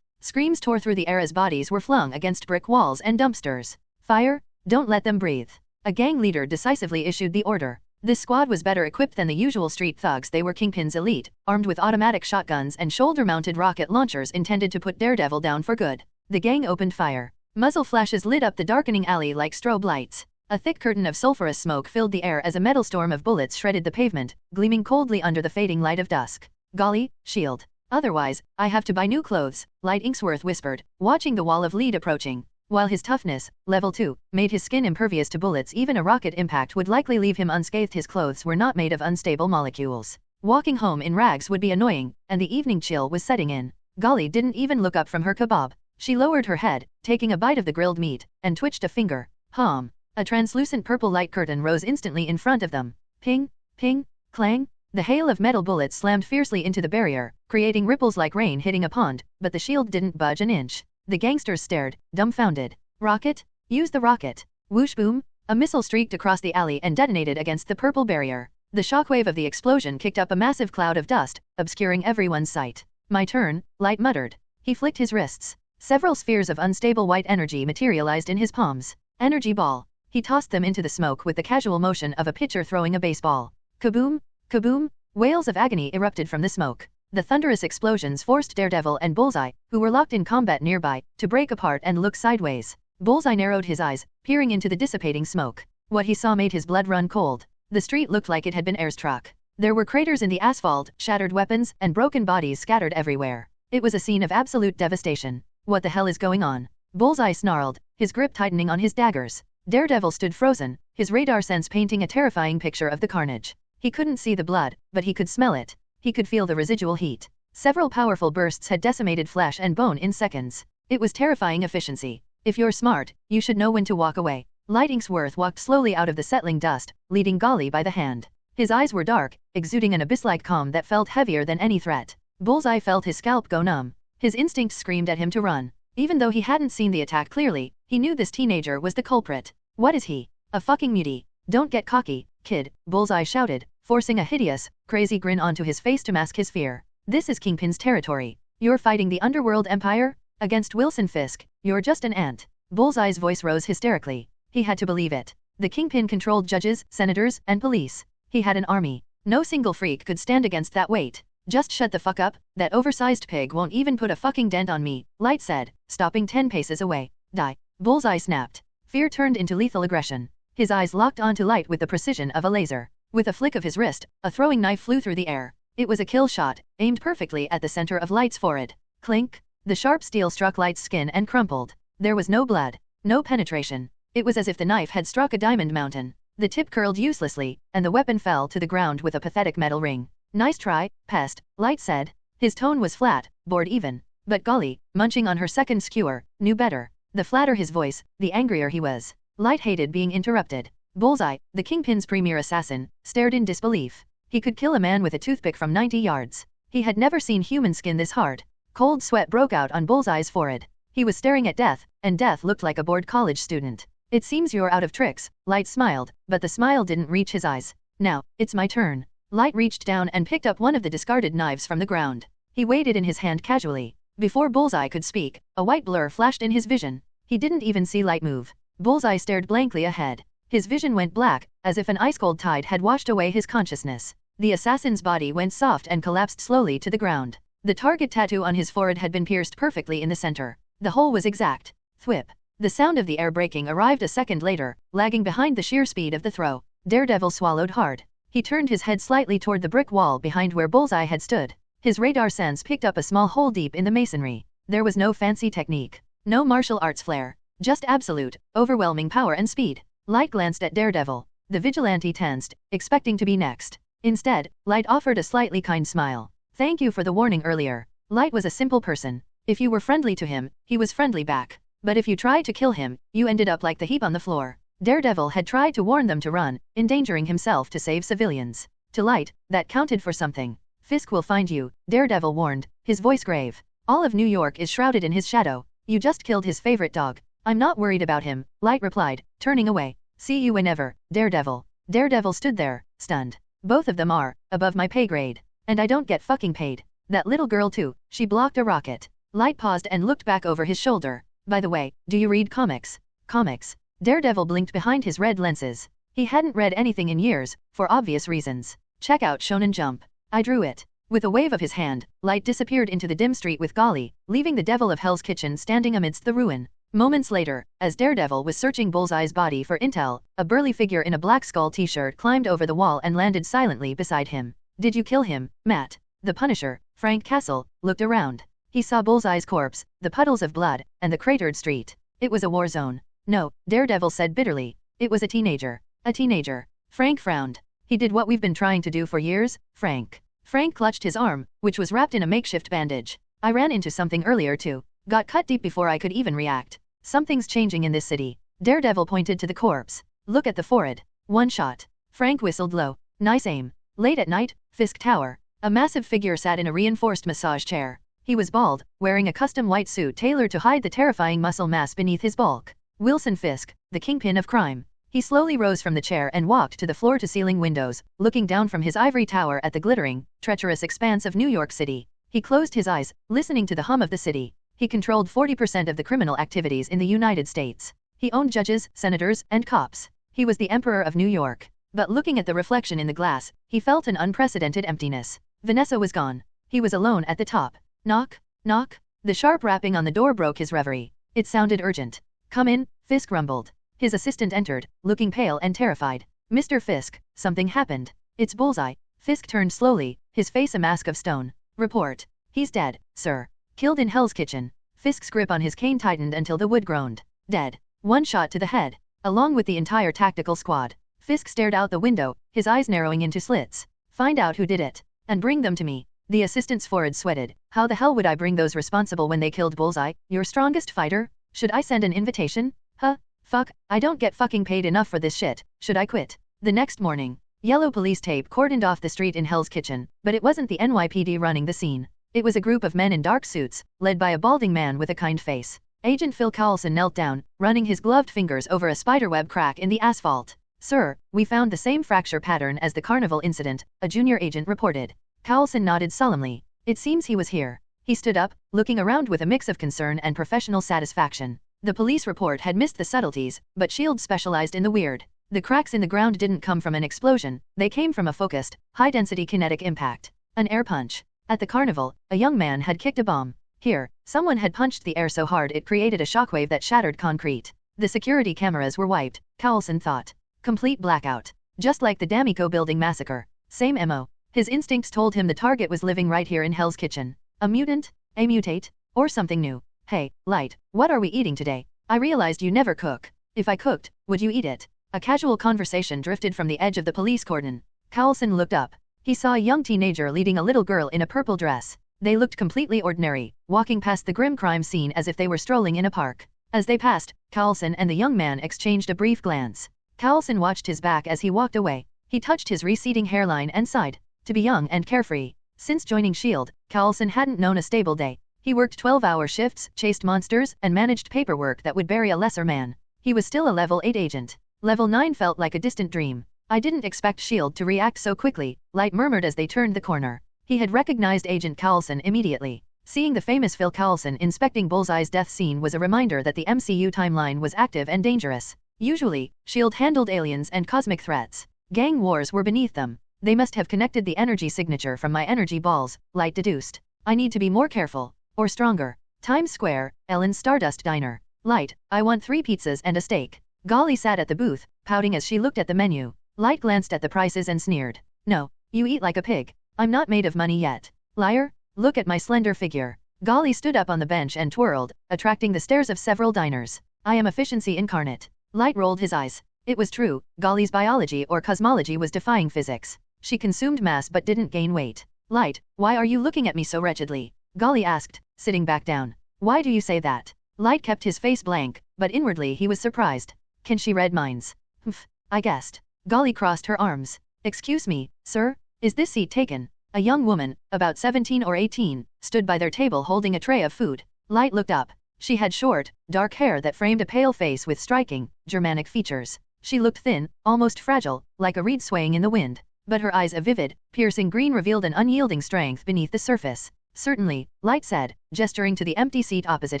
Screams tore through the air as bodies were flung against brick walls and dumpsters. Fire! Don't let them breathe. A gang leader decisively issued the order. This squad was better equipped than the usual street thugs. They were Kingpin's elite, armed with automatic shotguns and shoulder-mounted rocket launchers intended to put Daredevil down for good. The gang opened fire. Muzzle flashes lit up the darkening alley like strobe lights. A thick curtain of sulphurous smoke filled the air as a metal storm of bullets shredded the pavement, gleaming coldly under the fading light of dusk. Golly, shield. Otherwise, I have to buy new clothes, Light Inksworth whispered, watching the wall of lead approaching. While his toughness, level 2, made his skin impervious to bullets, even a rocket impact would likely leave him unscathed. His clothes were not made of unstable molecules. Walking home in rags would be annoying, and the evening chill was setting in. Golly didn't even look up from her kebab. She lowered her head, taking a bite of the grilled meat, and twitched a finger. A translucent purple light curtain rose instantly in front of them. Ping, ping, clang. The hail of metal bullets slammed fiercely into the barrier, creating ripples like rain hitting a pond, but the shield didn't budge an inch. The gangsters stared, dumbfounded. Rocket? Use the rocket. Whoosh boom! A missile streaked across the alley and detonated against the purple barrier. The shockwave of the explosion kicked up a massive cloud of dust, obscuring everyone's sight. My turn, Light muttered. He flicked his wrists. Several spheres of unstable white energy materialized in his palms. Energy ball. He tossed them into the smoke with the casual motion of a pitcher throwing a baseball. Kaboom! Kaboom! Wails of agony erupted from the smoke. The thunderous explosions forced Daredevil and Bullseye, who were locked in combat nearby, to break apart and look sideways. Bullseye narrowed his eyes, peering into the dissipating smoke. What he saw made his blood run cold. The street looked like it had been airstruck. There were craters in the asphalt, shattered weapons, and broken bodies scattered everywhere. It was a scene of absolute devastation. What the hell is going on? Bullseye snarled, his grip tightening on his daggers. Daredevil stood frozen, his radar sense painting a terrifying picture of the carnage. He couldn't see the blood, but he could smell it. He could feel the residual heat. Several powerful bursts had decimated flesh and bone in seconds. It was terrifying efficiency. If you're smart, you should know when to walk away. Light Inksworth walked slowly out of the settling dust, leading Golly by the hand. His eyes were dark, exuding an abyss-like calm that felt heavier than any threat. Bullseye felt his scalp go numb. His instincts screamed at him to run. Even though he hadn't seen the attack clearly, he knew this teenager was the culprit. What is he? A fucking mutie. Don't get cocky, kid, Bullseye shouted, forcing a hideous, crazy grin onto his face to mask his fear. This is Kingpin's territory. You're fighting the underworld empire? Against Wilson Fisk, you're just an ant. Bullseye's voice rose hysterically. He had to believe it. The Kingpin controlled judges, senators, and police. He had an army. No single freak could stand against that weight. Just shut the fuck up, that oversized pig won't even put a fucking dent on me, Light said, stopping 10 paces away. Die. Bullseye snapped. Fear turned into lethal aggression. His eyes locked onto Light with the precision of a laser. With a flick of his wrist, a throwing knife flew through the air. It was a kill shot, aimed perfectly at the center of Light's forehead. Clink! The sharp steel struck Light's skin and crumpled. There was no blood, no penetration. It was as if the knife had struck a diamond mountain. The tip curled uselessly, and the weapon fell to the ground with a pathetic metal ring. Nice try, pest, Light said. His tone was flat, bored even. But Golly, munching on her second skewer, knew better. The flatter his voice, the angrier he was. Light hated being interrupted. Bullseye, the Kingpin's premier assassin, stared in disbelief. He could kill a man with a toothpick from 90 yards. He had never seen human skin this hard. Cold sweat broke out on Bullseye's forehead. He was staring at death, and death looked like a bored college student. It seems you're out of tricks, Light smiled, but the smile didn't reach his eyes. Now, it's my turn. Light reached down and picked up one of the discarded knives from the ground. He weighed it in his hand casually. Before Bullseye could speak, a white blur flashed in his vision. He didn't even see Light move. Bullseye stared blankly ahead. His vision went black, as if an ice-cold tide had washed away his consciousness. The assassin's body went soft and collapsed slowly to the ground. The target tattoo on his forehead had been pierced perfectly in the center. The hole was exact. Thwip. The sound of the air braking arrived a second later, lagging behind the sheer speed of the throw. Daredevil swallowed hard. He turned his head slightly toward the brick wall behind where Bullseye had stood. His radar sense picked up a small hole deep in the masonry. There was no fancy technique. No martial arts flair. Just absolute, overwhelming power and speed. Light glanced at Daredevil. The vigilante tensed, expecting to be next. Instead, Light offered a slightly kind smile. Thank you for the warning earlier. Light was a simple person. If you were friendly to him, he was friendly back. But if you tried to kill him, you ended up like the heap on the floor. Daredevil had tried to warn them to run, endangering himself to save civilians. To Light, that counted for something. Fisk will find you, Daredevil warned, his voice grave. All of New York is shrouded in his shadow. You just killed his favorite dog. I'm not worried about him, Light replied, turning away. See you whenever, Daredevil. Daredevil stood there, stunned. Both of them are above my pay grade. And I don't get fucking paid. That little girl too, she blocked a rocket. Light paused and looked back over his shoulder. By the way, do you read comics? Comics? Daredevil blinked behind his red lenses. He hadn't read anything in years, for obvious reasons. Check out Shonen Jump. I drew it. With a wave of his hand, Light disappeared into the dim street with Golly, leaving the devil of Hell's Kitchen standing amidst the ruin. Moments later, as Daredevil was searching Bullseye's body for intel, a burly figure in a Black Skull t-shirt climbed over the wall and landed silently beside him. Did you kill him, Matt? The Punisher, Frank Castle, looked around. He saw Bullseye's corpse, the puddles of blood, and the cratered street. It was a war zone. No, Daredevil said bitterly. It was a teenager. A teenager. Frank frowned. He did what we've been trying to do for years, Frank. Frank clutched his arm, which was wrapped in a makeshift bandage. I ran into something earlier too. Got cut deep before I could even react. Something's changing in this city. Daredevil pointed to the corpse. Look at the forehead. One shot. Frank whistled low. Nice aim. Late at night, Fisk Tower. A massive figure sat in a reinforced massage chair. He was bald, wearing a custom white suit tailored to hide the terrifying muscle mass beneath his bulk. Wilson Fisk, the kingpin of crime. He slowly rose from the chair and walked to the floor-to-ceiling windows, looking down from his ivory tower at the glittering, treacherous expanse of New York City. He closed his eyes, listening to the hum of the city. He controlled 40% of the criminal activities in the United States. He owned judges, senators, and cops. He was the Emperor of New York. But looking at the reflection in the glass, he felt an unprecedented emptiness. Vanessa was gone. He was alone at the top. Knock, knock. The sharp rapping on the door broke his reverie. It sounded urgent. Come in, Fisk rumbled. His assistant entered, looking pale and terrified. Mr. Fisk, something happened. It's Bullseye. Fisk turned slowly, his face a mask of stone. Report. He's dead, sir. Killed in Hell's Kitchen. Fisk's grip on his cane tightened until the wood groaned. Dead. One shot to the head. Along with the entire tactical squad. Fisk stared out the window, his eyes narrowing into slits. Find out who did it. And bring them to me. The assistant's forehead sweated. How the hell would I bring those responsible when they killed Bullseye? Your strongest fighter? Should I send an invitation? Huh? Fuck, I don't get fucking paid enough for this shit. Should I quit? The next morning. Yellow police tape cordoned off the street in Hell's Kitchen, but it wasn't the NYPD running the scene. It was a group of men in dark suits, led by a balding man with a kind face. Agent Phil Carlson knelt down, running his gloved fingers over a spiderweb crack in the asphalt. Sir, we found the same fracture pattern as the carnival incident, a junior agent reported. Carlson nodded solemnly. It seems he was here. He stood up, looking around with a mix of concern and professional satisfaction. The police report had missed the subtleties, but S.H.I.E.L.D. specialized in the weird. The cracks in the ground didn't come from an explosion, they came from a focused, high-density kinetic impact. An air punch. At the carnival, a young man had kicked a bomb. Here, someone had punched the air so hard it created a shockwave that shattered concrete. The security cameras were wiped, Carlson thought. Complete blackout. Just like the D'Amico building massacre. Same MO. His instincts told him the target was living right here in Hell's Kitchen. A mutant? A mutate? Or something new? Hey, Light, what are we eating today? I realized you never cook. If I cooked, would you eat it? A casual conversation drifted from the edge of the police cordon. Carlson looked up. He saw a young teenager leading a little girl in a purple dress. They looked completely ordinary, walking past the grim crime scene as if they were strolling in a park. As they passed, Carlson and the young man exchanged a brief glance. Carlson watched his back as he walked away. He touched his receding hairline and sighed. To be young and carefree. Since joining S.H.I.E.L.D., Carlson hadn't known a stable day. He worked 12-hour shifts, chased monsters, and managed paperwork that would bury a lesser man. He was still a level 8 agent. Level 9 felt like a distant dream. I didn't expect S.H.I.E.L.D. to react so quickly, Light murmured as they turned the corner. He had recognized Agent Carlson immediately. Seeing the famous Phil Carlson inspecting Bullseye's death scene was a reminder that the MCU timeline was active and dangerous. Usually, S.H.I.E.L.D. handled aliens and cosmic threats. Gang wars were beneath them. They must have connected the energy signature from my energy balls, Light deduced. I need to be more careful. Or stronger. Times Square, Ellen's Stardust Diner. Light, I want 3 pizzas and a steak. Golly sat at the booth, pouting as she looked at the menu. Light glanced at the prices and sneered. No, you eat like a pig. I'm not made of money yet. Liar, look at my slender figure. Golly stood up on the bench and twirled, attracting the stares of several diners. I am efficiency incarnate. Light rolled his eyes. It was true, Golly's biology or cosmology was defying physics. She consumed mass but didn't gain weight. Light, why are you looking at me so wretchedly? Golly asked, sitting back down. Why do you say that? Light kept his face blank, but inwardly he was surprised. Can she read minds? Humph, I guessed. Golly crossed her arms. Excuse me, sir, is this seat taken? A young woman, about 17 or 18, stood by their table holding a tray of food. Light looked up. She had short, dark hair that framed a pale face with striking, Germanic features. She looked thin, almost fragile, like a reed swaying in the wind. But her eyes, a vivid, piercing green, revealed an unyielding strength beneath the surface. Certainly, Light said, gesturing to the empty seat opposite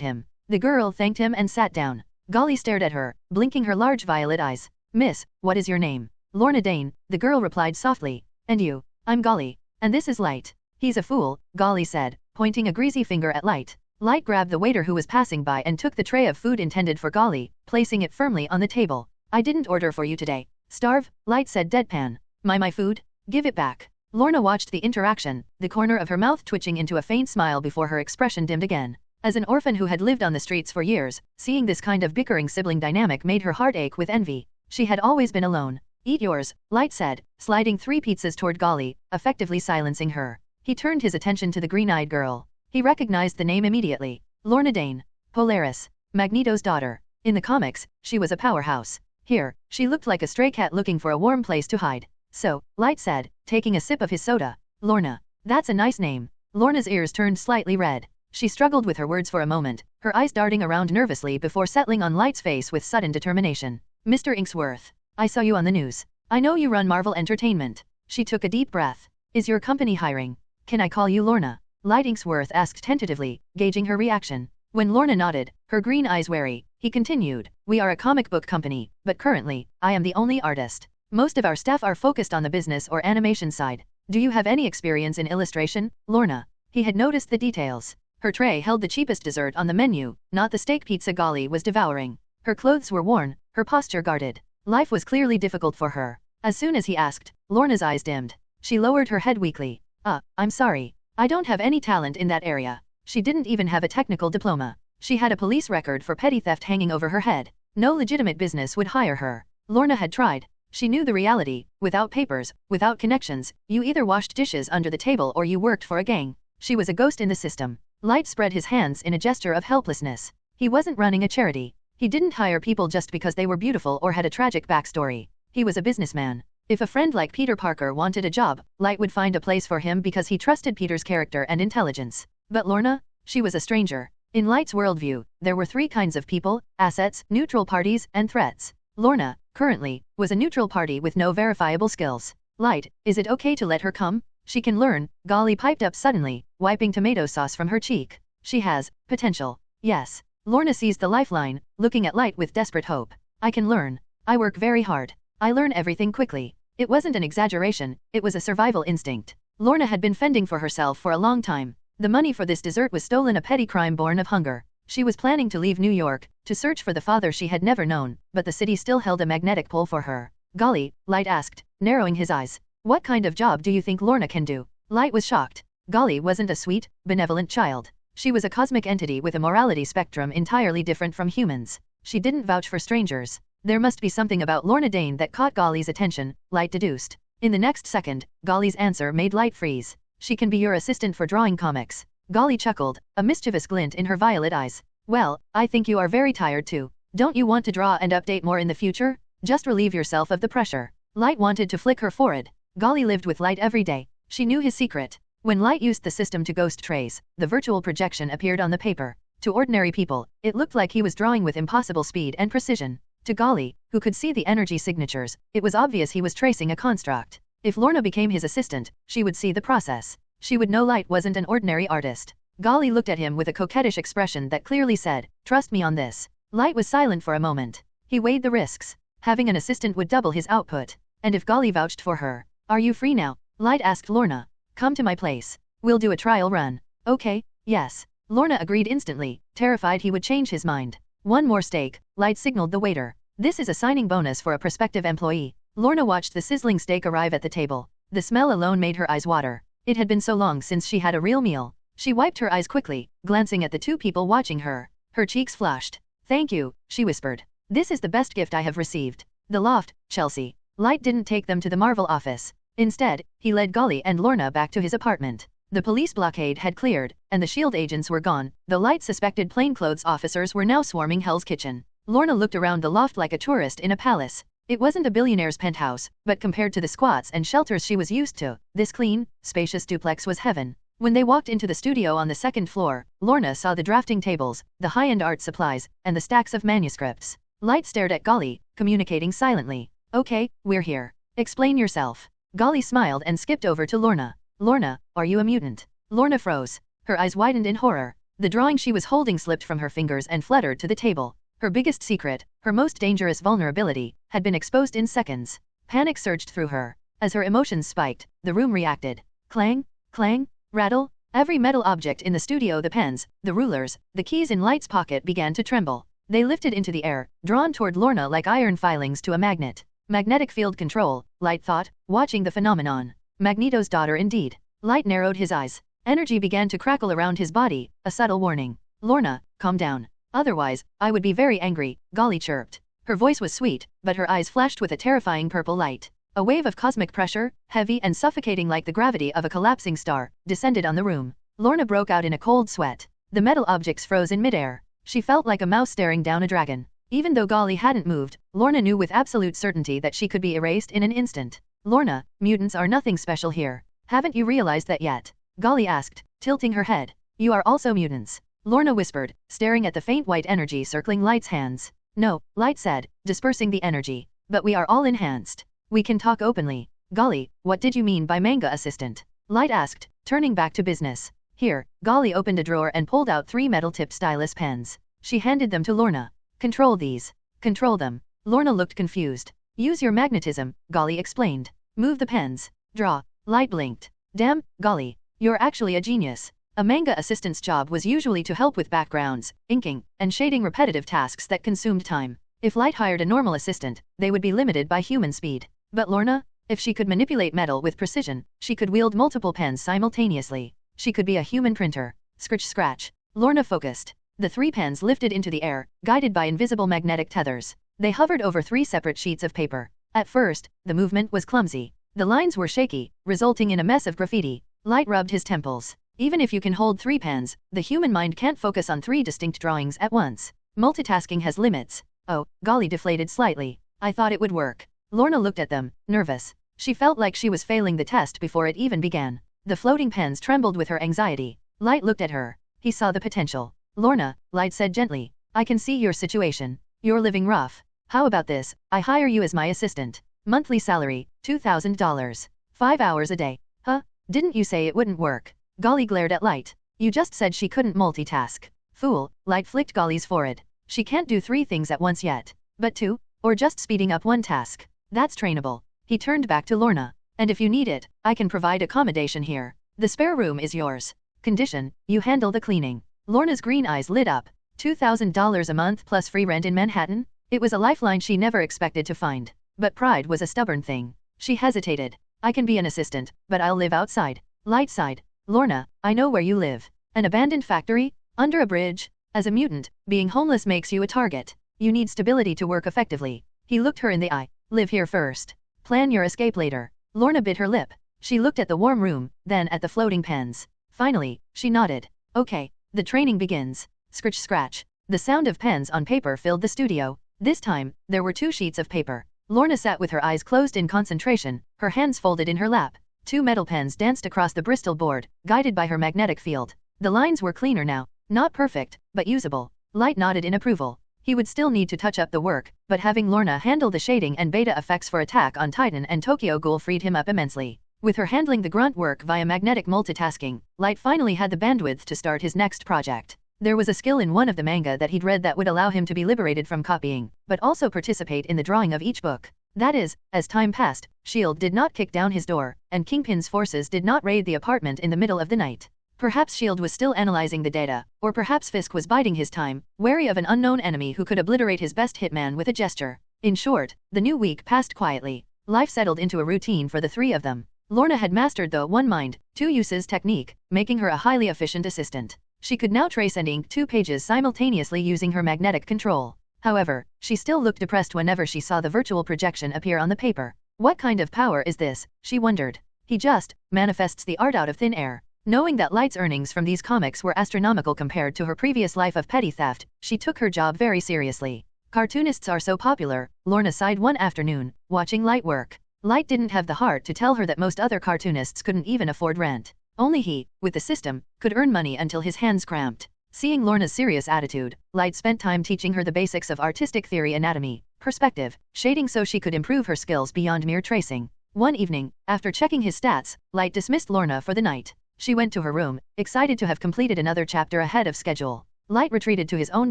him. The girl thanked him and sat down. Golly stared at her, blinking her large violet eyes. Miss, what is your name? Lorna Dane, the girl replied softly. And you? I'm Golly. And this is Light. He's a fool, Golly said, pointing a greasy finger at Light. Light grabbed the waiter who was passing by and took the tray of food intended for Golly, placing it firmly on the table. I didn't order for you today. Starve, Light said deadpan. My food? Give it back. Lorna watched the interaction, the corner of her mouth twitching into a faint smile before her expression dimmed again. As an orphan who had lived on the streets for years, seeing this kind of bickering sibling dynamic made her heart ache with envy. She had always been alone. Eat yours, Light said, sliding 3 pizzas toward Golly, effectively silencing her. He turned his attention to the green-eyed girl. He recognized the name immediately. Lorna Dane. Polaris. Magneto's daughter. In the comics, she was a powerhouse. Here, she looked like a stray cat looking for a warm place to hide. So, Light said, taking a sip of his soda. Lorna. That's a nice name. Lorna's ears turned slightly red. She struggled with her words for a moment, her eyes darting around nervously before settling on Light's face with sudden determination. Mr. Inksworth. I saw you on the news. I know you run Marvel Entertainment. She took a deep breath. Is your company hiring? Can I call you Lorna? Light Inksworth asked tentatively, gauging her reaction. When Lorna nodded, her green eyes wary, he continued. We are a comic book company, but currently, I am the only artist. Most of our staff are focused on the business or animation side. Do you have any experience in illustration, Lorna? He had noticed the details. Her tray held the cheapest dessert on the menu, not the steak pizza Golly was devouring. Her clothes were worn, her posture guarded. Life was clearly difficult for her. As soon as he asked, Lorna's eyes dimmed. She lowered her head weakly. I'm sorry. I don't have any talent in that area. She didn't even have a technical diploma. She had a police record for petty theft hanging over her head. No legitimate business would hire her. Lorna had tried. She knew the reality. Without papers, without connections, you either washed dishes under the table or you worked for a gang. She was a ghost in the system. Light spread his hands in a gesture of helplessness. He wasn't running a charity. He didn't hire people just because they were beautiful or had a tragic backstory. He was a businessman. If a friend like Peter Parker wanted a job, Light would find a place for him because he trusted Peter's character and intelligence. But Lorna? She was a stranger. In Light's worldview, there were 3 kinds of people: assets, neutral parties, and threats. Lorna, currently, was a neutral party with no verifiable skills. Light, is it okay to let her come? She can learn, Golly piped up suddenly, wiping tomato sauce from her cheek. She has potential. Yes. Lorna seized the lifeline, looking at Light with desperate hope. I can learn. I work very hard. I learn everything quickly. It wasn't an exaggeration, it was a survival instinct. Lorna had been fending for herself for a long time. The money for this dessert was stolen, a petty crime born of hunger. She was planning to leave New York, to search for the father she had never known, but the city still held a magnetic pull for her. Golly, Light asked, narrowing his eyes. What kind of job do you think Lorna can do? Light was shocked. Golly wasn't a sweet, benevolent child. She was a cosmic entity with a morality spectrum entirely different from humans. She didn't vouch for strangers. There must be something about Lorna Dane that caught Golly's attention, Light deduced. In the next second, Golly's answer made Light freeze. She can be your assistant for drawing comics. Golly chuckled, a mischievous glint in her violet eyes. Well, I think you are very tired too. Don't you want to draw and update more in the future? Just relieve yourself of the pressure. Light wanted to flick her forehead. Golly lived with Light every day. She knew his secret. When Light used the system to ghost trace, the virtual projection appeared on the paper. To ordinary people, it looked like he was drawing with impossible speed and precision. To Golly, who could see the energy signatures, it was obvious he was tracing a construct. If Lorna became his assistant, she would see the process. She would know Light wasn't an ordinary artist. Golly looked at him with a coquettish expression that clearly said, trust me on this. Light was silent for a moment. He weighed the risks. Having an assistant would double his output. And if Golly vouched for her, Are you free now? Light asked Lorna. Come to my place. We'll do a trial run. Okay, yes. Lorna agreed instantly, terrified he would change his mind. One more steak, Light signaled the waiter. This is a signing bonus for a prospective employee. Lorna watched the sizzling steak arrive at the table. The smell alone made her eyes water. It had been so long since she had a real meal. She wiped her eyes quickly, glancing at the two people watching her. Her cheeks flushed. Thank you, she whispered. This is the best gift I have received. The loft, Chelsea. Light didn't take them to the Marvel office. Instead, he led Golly and Lorna back to his apartment. The police blockade had cleared, and the SHIELD agents were gone, though Light suspected plainclothes officers were now swarming Hell's Kitchen. Lorna looked around the loft like a tourist in a palace. It wasn't a billionaire's penthouse, but compared to the squats and shelters she was used to, this clean, spacious duplex was heaven. When they walked into the studio on the second floor, Lorna saw the drafting tables, the high-end art supplies, and the stacks of manuscripts. Light stared at Golly, communicating silently. Okay, we're here. Explain yourself. Golly smiled and skipped over to Lorna. Lorna, are you a mutant? Lorna froze. Her eyes widened in horror. The drawing she was holding slipped from her fingers and fluttered to the table. Her biggest secret, her most dangerous vulnerability, had been exposed in seconds. Panic surged through her. As her emotions spiked, the room reacted. Clang, clang, rattle. Every metal object in the studio, the pens, the rulers, the keys in Light's pocket began to tremble. They lifted into the air, drawn toward Lorna like iron filings to a magnet. Magnetic field control, Light thought, watching the phenomenon. Magneto's daughter indeed. Light narrowed his eyes. Energy began to crackle around his body, a subtle warning. Lorna, calm down. Otherwise, I would be very angry, Golly chirped. Her voice was sweet, but her eyes flashed with a terrifying purple light. A wave of cosmic pressure, heavy and suffocating like the gravity of a collapsing star, descended on the room. Lorna broke out in a cold sweat. The metal objects froze in midair. She felt like a mouse staring down a dragon. Even though Golly hadn't moved, Lorna knew with absolute certainty that she could be erased in an instant. Lorna, mutants are nothing special here. Haven't you realized that yet? Golly asked, tilting her head. You are also mutants. Lorna whispered, staring at the faint white energy circling Light's hands. No, Light said, dispersing the energy. But we are all enhanced. We can talk openly. Golly, what did you mean by manga assistant? Light asked, turning back to business. Here, Golly opened a drawer and pulled out 3 metal-tipped stylus pens. She handed them to Lorna. Control these. Control them. Lorna looked confused. Use your magnetism, Golly explained. Move the pens. Draw. Light blinked. Damn, Golly, you're actually a genius. A manga assistant's job was usually to help with backgrounds, inking, and shading repetitive tasks that consumed time. If Light hired a normal assistant, they would be limited by human speed. But Lorna? If she could manipulate metal with precision, she could wield multiple pens simultaneously. She could be a human printer. Scratch scratch. Lorna focused. The 3 pens lifted into the air, guided by invisible magnetic tethers. They hovered over 3 separate sheets of paper. At first, the movement was clumsy. The lines were shaky, resulting in a mess of graffiti. Light rubbed his temples. Even if you can hold 3 pens, the human mind can't focus on 3 distinct drawings at once. Multitasking has limits. Oh, Golly deflated slightly. I thought it would work. Lorna looked at them, nervous. She felt like she was failing the test before it even began. The floating pens trembled with her anxiety. Light looked at her. He saw the potential. Lorna, Light said gently, I can see your situation. You're living rough. How about this, I hire you as my assistant. Monthly salary, $2,000. 5 hours a day. Huh? Didn't you say it wouldn't work? Golly glared at Light. You just said she couldn't multitask. Fool, Light flicked Golly's forehead. She can't do 3 things at once yet. But 2? Or just speeding up 1 task. That's trainable. He turned back to Lorna. And if you need it, I can provide accommodation here. The spare room is yours. Condition, you handle the cleaning. Lorna's green eyes lit up. $2,000 a month plus free rent in Manhattan? It was a lifeline she never expected to find. But pride was a stubborn thing. She hesitated. I can be an assistant, but I'll live outside. Light sighed. Lorna, I know where you live. An abandoned factory? Under a bridge? As a mutant, being homeless makes you a target. You need stability to work effectively. He looked her in the eye. Live here first. Plan your escape later. Lorna bit her lip. She looked at the warm room, then at the floating pens. Finally, she nodded. Okay, the training begins. Scratch scratch. The sound of pens on paper filled the studio. This time, there were 2 sheets of paper. Lorna sat with her eyes closed in concentration, her hands folded in her lap. 2 metal pens danced across the Bristol board, guided by her magnetic field. The lines were cleaner now. Not perfect, but usable. Light nodded in approval. He would still need to touch up the work, but having Lorna handle the shading and beta effects for Attack on Titan and Tokyo Ghoul freed him up immensely. With her handling the grunt work via magnetic multitasking, Light finally had the bandwidth to start his next project. There was a skill in one of the manga that he'd read that would allow him to be liberated from copying, but also participate in the drawing of each book. That is, as time passed, S.H.I.E.L.D. did not kick down his door, and Kingpin's forces did not raid the apartment in the middle of the night. Perhaps S.H.I.E.L.D. was still analyzing the data, or perhaps Fisk was biding his time, wary of an unknown enemy who could obliterate his best hitman with a gesture. In short, the new week passed quietly. Life settled into a routine for the three of them. Lorna had mastered the one mind, two uses technique, making her a highly efficient assistant. She could now trace and ink 2 pages simultaneously using her magnetic control. However, she still looked depressed whenever she saw the virtual projection appear on the paper. What kind of power is this, she wondered. He just manifests the art out of thin air. Knowing that Light's earnings from these comics were astronomical compared to her previous life of petty theft, she took her job very seriously. Cartoonists are so popular, Lorna sighed one afternoon, watching Light work. Light didn't have the heart to tell her that most other cartoonists couldn't even afford rent. Only he, with the system, could earn money until his hands cramped. Seeing Lorna's serious attitude, Light spent time teaching her the basics of artistic theory, anatomy, perspective, shading so she could improve her skills beyond mere tracing. One evening, after checking his stats, Light dismissed Lorna for the night. She went to her room, excited to have completed another chapter ahead of schedule. Light retreated to his own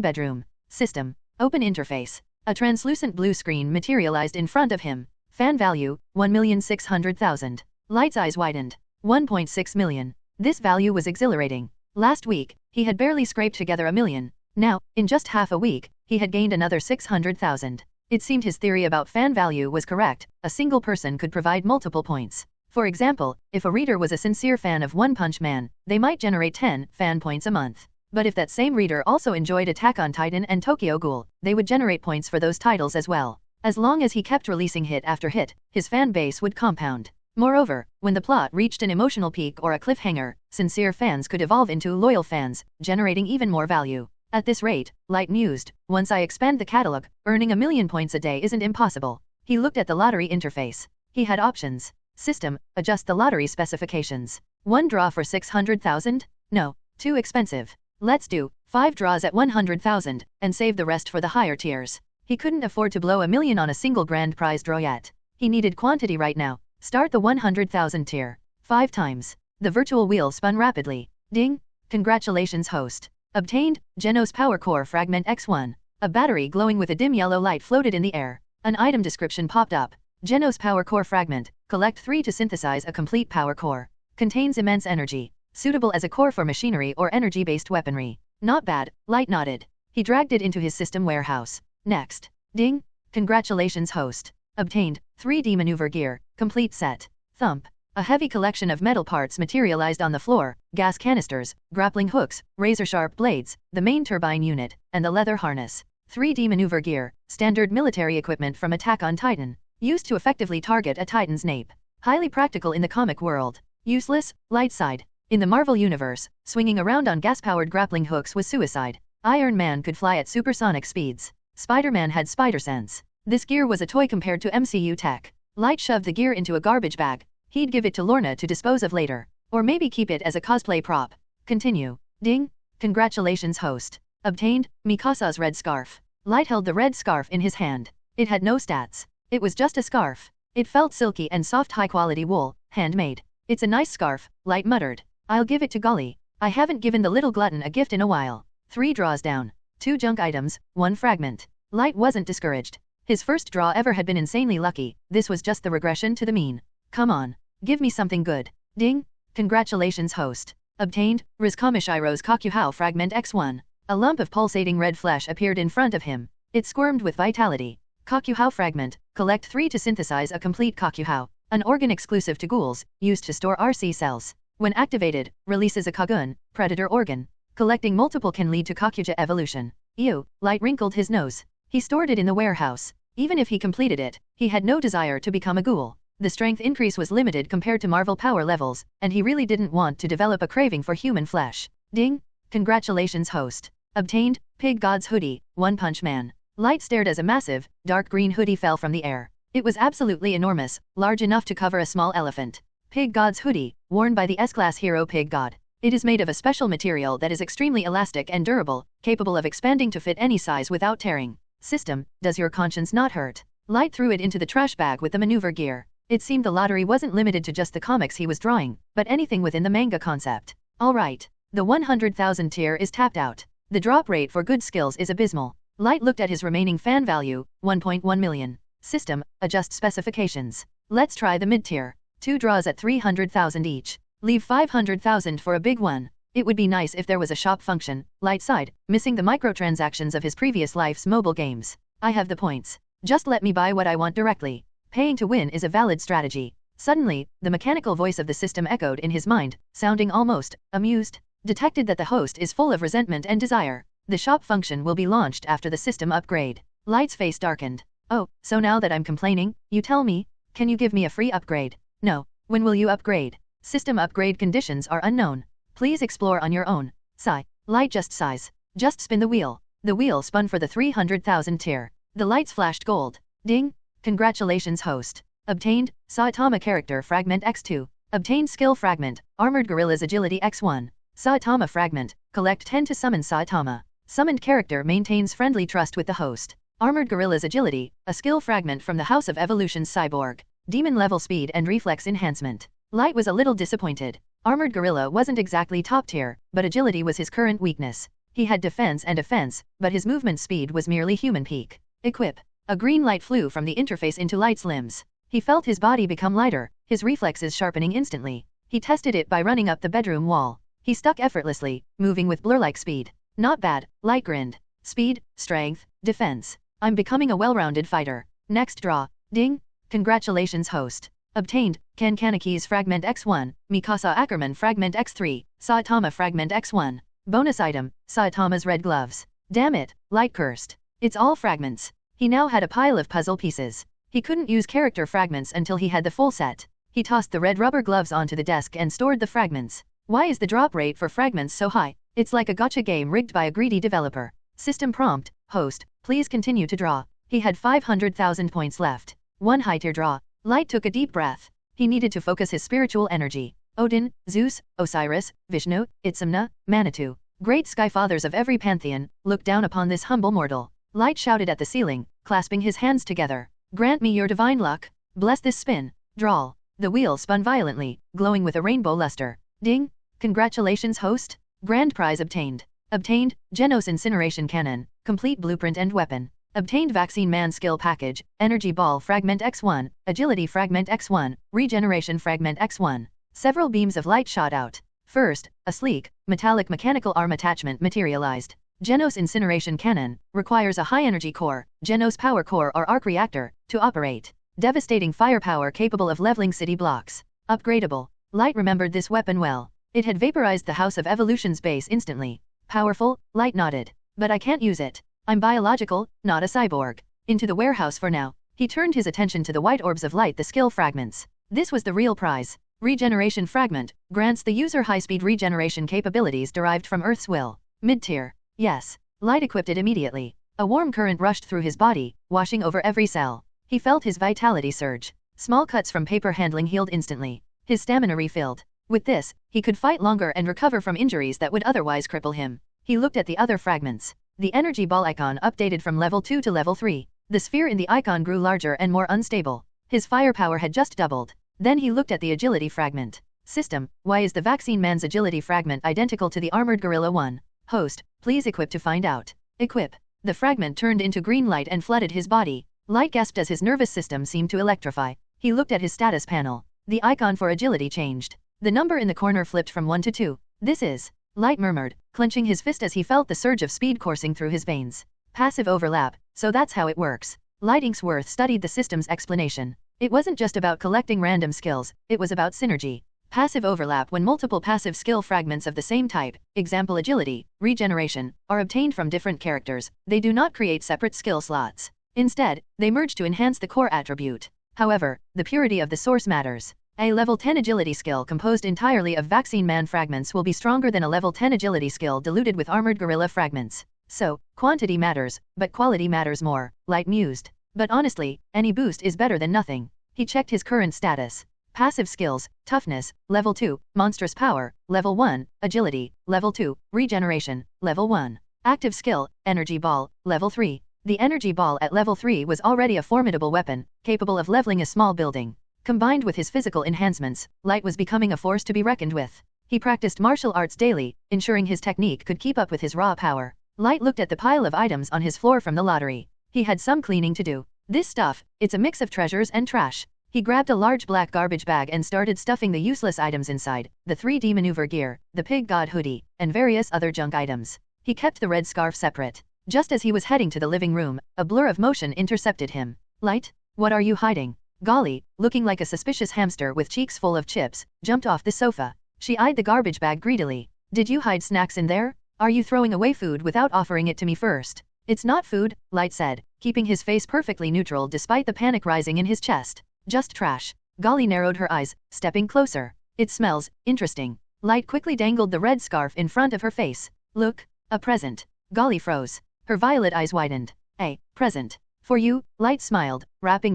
bedroom. System. Open interface. A translucent blue screen materialized in front of him. Fan value, 1,600,000. Light's eyes widened. 1.6 million. This value was exhilarating. Last week, he had barely scraped together $1 million. Now, in just half a week, he had gained another 600,000. It seemed his theory about fan value was correct. A single person could provide multiple points. For example, if a reader was a sincere fan of One Punch Man, they might generate 10 fan points a month. But if that same reader also enjoyed Attack on Titan and Tokyo Ghoul, they would generate points for those titles as well. As long as he kept releasing hit after hit, his fan base would compound. Moreover, when the plot reached an emotional peak or a cliffhanger, sincere fans could evolve into loyal fans, generating even more value. At this rate, Light mused, once I expand the catalog, earning 1 million points a day isn't impossible. He looked at the lottery interface. He had options. System, adjust the lottery specifications. 1 draw for 600,000? No, too expensive. Let's do 5 draws at 100,000, and save the rest for the higher tiers. He couldn't afford to blow $1 million on a single grand prize draw yet. He needed quantity right now. Start the 100,000 tier. 5 times. The virtual wheel spun rapidly. Ding! Congratulations, host. Obtained, Genos Power Core Fragment X1. A battery glowing with a dim yellow light floated in the air. An item description popped up. Genos Power Core Fragment. Collect 3 to synthesize a complete power core. Contains immense energy. Suitable as a core for machinery or energy-based weaponry. Not bad, Light nodded. He dragged it into his system warehouse. Next. Ding! Congratulations, host. Obtained, 3D maneuver gear, complete set. Thump. A heavy collection of metal parts materialized on the floor, gas canisters, grappling hooks, razor-sharp blades, the main turbine unit, and the leather harness. 3D maneuver gear, standard military equipment from Attack on Titan. Used to effectively target a Titan's nape. Highly practical in the comic world. Useless, Light side. In the Marvel Universe, swinging around on gas-powered grappling hooks was suicide. Iron Man could fly at supersonic speeds. Spider-Man had spider sense. This gear was a toy compared to MCU tech. Light shoved the gear into a garbage bag. He'd give it to Lorna to dispose of later. Or maybe keep it as a cosplay prop. Continue. Ding! Congratulations, host. Obtained, Mikasa's red scarf. Light held the red scarf in his hand. It had no stats. It was just a scarf. It felt silky and soft, high-quality wool, handmade. It's a nice scarf, Light muttered. I'll give it to Gully. I haven't given the little glutton a gift in a while. 3 draws down. 2 junk items, 1 fragment. Light wasn't discouraged. His first draw ever had been insanely lucky. This was just the regression to the mean. Come on. Give me something good. Ding! Congratulations, host. Obtained, Rizkamishiro's Kakuhou Fragment X1. A lump of pulsating red flesh appeared in front of him. It squirmed with vitality. Kakuhou Fragment. Collect 3 to synthesize a complete Kakuhou. An organ exclusive to ghouls, used to store RC cells. When activated, releases a Kagun, predator organ. Collecting multiple can lead to Kakuja evolution. Ew, Light wrinkled his nose. He stored it in the warehouse. Even if he completed it, he had no desire to become a ghoul. The strength increase was limited compared to Marvel power levels, and he really didn't want to develop a craving for human flesh. Ding! Congratulations, host. Obtained, Pig God's Hoodie, One Punch Man. Light stared as a massive, dark green hoodie fell from the air. It was absolutely enormous, large enough to cover a small elephant. Pig God's Hoodie, worn by the S-Class hero Pig God. It is made of a special material that is extremely elastic and durable, capable of expanding to fit any size without tearing. System, does your conscience not hurt? Light threw it into the trash bag with the maneuver gear. It seemed the lottery wasn't limited to just the comics he was drawing, but anything within the manga concept. Alright. The 100,000 tier is tapped out. The drop rate for good skills is abysmal. Light looked at his remaining fan value, 1.1 million. System, adjust specifications. Let's try the mid-tier. 2 draws at 300,000 each. Leave 500,000 for a big one. It would be nice if there was a shop function, light side, missing the microtransactions of his previous life's mobile games. I have the points. Just let me buy what I want directly. Paying to win is a valid strategy. Suddenly, the mechanical voice of the system echoed in his mind, sounding almost amused. Detected that the host is full of resentment and desire. The shop function will be launched after the system upgrade. Light's face darkened. Oh, so now that I'm complaining, you tell me? Can you give me a free upgrade? No. When will you upgrade? System upgrade conditions are unknown. Please explore on your own. Sigh. Light just sighs. Just spin the wheel. The wheel spun for the 300,000 tier. The lights flashed gold. Ding. Congratulations, host. Obtained, Saitama character fragment X2. Obtained skill fragment, Armored Gorilla's agility X1. Saitama fragment, collect 10 to summon Saitama. Summoned character maintains friendly trust with the host. Armored Gorilla's agility, a skill fragment from the House of Evolution's cyborg. Demon level speed and reflex enhancement. Light was a little disappointed. Armored Gorilla wasn't exactly top tier, but agility was his current weakness. He had defense and offense, but his movement speed was merely human peak. Equip. A green light flew from the interface into Light's limbs. He felt his body become lighter, his reflexes sharpening instantly. He tested it by running up the bedroom wall. He stuck effortlessly, moving with blur-like speed. Not bad, Light grinned. Speed, strength, defense. I'm becoming a well-rounded fighter. Next draw. Ding. Congratulations, host. Obtained, Ken Kanaki's Fragment X1, Mikasa Ackerman Fragment X3, Saitama Fragment X1. Bonus item, Saitama's red gloves. Damn it, Light cursed. It's all fragments. He now had a pile of puzzle pieces. He couldn't use character fragments until he had the full set. He tossed the red rubber gloves onto the desk and stored the fragments. Why is the drop rate for fragments so high? It's like a gacha game rigged by a greedy developer. System prompt, host, please continue to draw. He had 500,000 points left. One high-tier draw. Light took a deep breath. He needed to focus his spiritual energy. Odin, Zeus, Osiris, Vishnu, Itzamna, Manitou, great sky fathers of every pantheon, look down upon this humble mortal. Light shouted at the ceiling, clasping his hands together. Grant me your divine luck. Bless this spin. Drawl. The wheel spun violently, glowing with a rainbow luster. Ding. Congratulations, host. Grand prize obtained. Obtained, Genos Incineration Cannon, complete blueprint and weapon. Obtained Vaccine Man Skill Package, Energy Ball Fragment X1, Agility Fragment X1, Regeneration Fragment X1. Several beams of light shot out. First, a sleek, metallic mechanical arm attachment materialized. Genos Incineration Cannon requires a high-energy core, Genos Power Core or Arc Reactor, to operate. Devastating firepower capable of leveling city blocks. Upgradable. Light remembered this weapon well. It had vaporized the House of Evolution's base instantly. Powerful, Light nodded. But I can't use it. I'm biological, not a cyborg. Into the warehouse for now. He turned his attention to the white orbs of light, the skill fragments. This was the real prize. Regeneration Fragment grants the user high-speed regeneration capabilities derived from Earth's will. Mid-tier. Yes. Light equipped it immediately. A warm current rushed through his body, washing over every cell. He felt his vitality surge. Small cuts from paper handling healed instantly. His stamina refilled. With this, he could fight longer and recover from injuries that would otherwise cripple him. He looked at the other fragments. The energy ball icon updated from level 2 to level 3. The sphere in the icon grew larger and more unstable. His firepower had just doubled. Then he looked at the agility fragment. System, why is the Vaccine Man's agility fragment identical to the Armored Gorilla one? Host, please equip to find out. Equip. The fragment turned into green light and flooded his body. Light gasped as his nervous system seemed to electrify. He looked at his status panel. The icon for agility changed. The number in the corner flipped from 1 to 2. This is... Light murmured, clenching his fist as he felt the surge of speed coursing through his veins. Passive overlap, so that's how it works. Light Inksworth studied the system's explanation. It wasn't just about collecting random skills, it was about synergy. Passive overlap when multiple passive skill fragments of the same type, example agility, regeneration, are obtained from different characters, they do not create separate skill slots. Instead, they merge to enhance the core attribute. However, the purity of the source matters. A level 10 agility skill composed entirely of Vaccine Man fragments will be stronger than a level 10 agility skill diluted with Armored Gorilla fragments. So, quantity matters, but quality matters more, Light mused. But honestly, any boost is better than nothing. He checked his current status. Passive skills, toughness, level 2, monstrous power, level 1, agility, level 2, regeneration, level 1. Active skill, energy ball, level 3. The energy ball at level 3 was already a formidable weapon, capable of leveling a small building. Combined with his physical enhancements, Light was becoming a force to be reckoned with. He practiced martial arts daily, ensuring his technique could keep up with his raw power. Light looked at the pile of items on his floor from the lottery. He had some cleaning to do. This stuff, it's a mix of treasures and trash. He grabbed a large black garbage bag and started stuffing the useless items inside, the 3D maneuver gear, the pig god hoodie, and various other junk items. He kept the red scarf separate. Just as he was heading to the living room, a blur of motion intercepted him. Light? What are you hiding? Golly, looking like a suspicious hamster with cheeks full of chips, jumped off the sofa. She eyed the garbage bag greedily. Did you hide snacks in there? Are you throwing away food without offering it to me first? It's not food, Light said, keeping his face perfectly neutral despite the panic rising in his chest. Just trash. Golly narrowed her eyes, stepping closer. It smells interesting. Light quickly dangled the red scarf in front of her face. Look, a present. Golly froze. Her violet eyes widened. A present. For you, Light smiled, wrapping the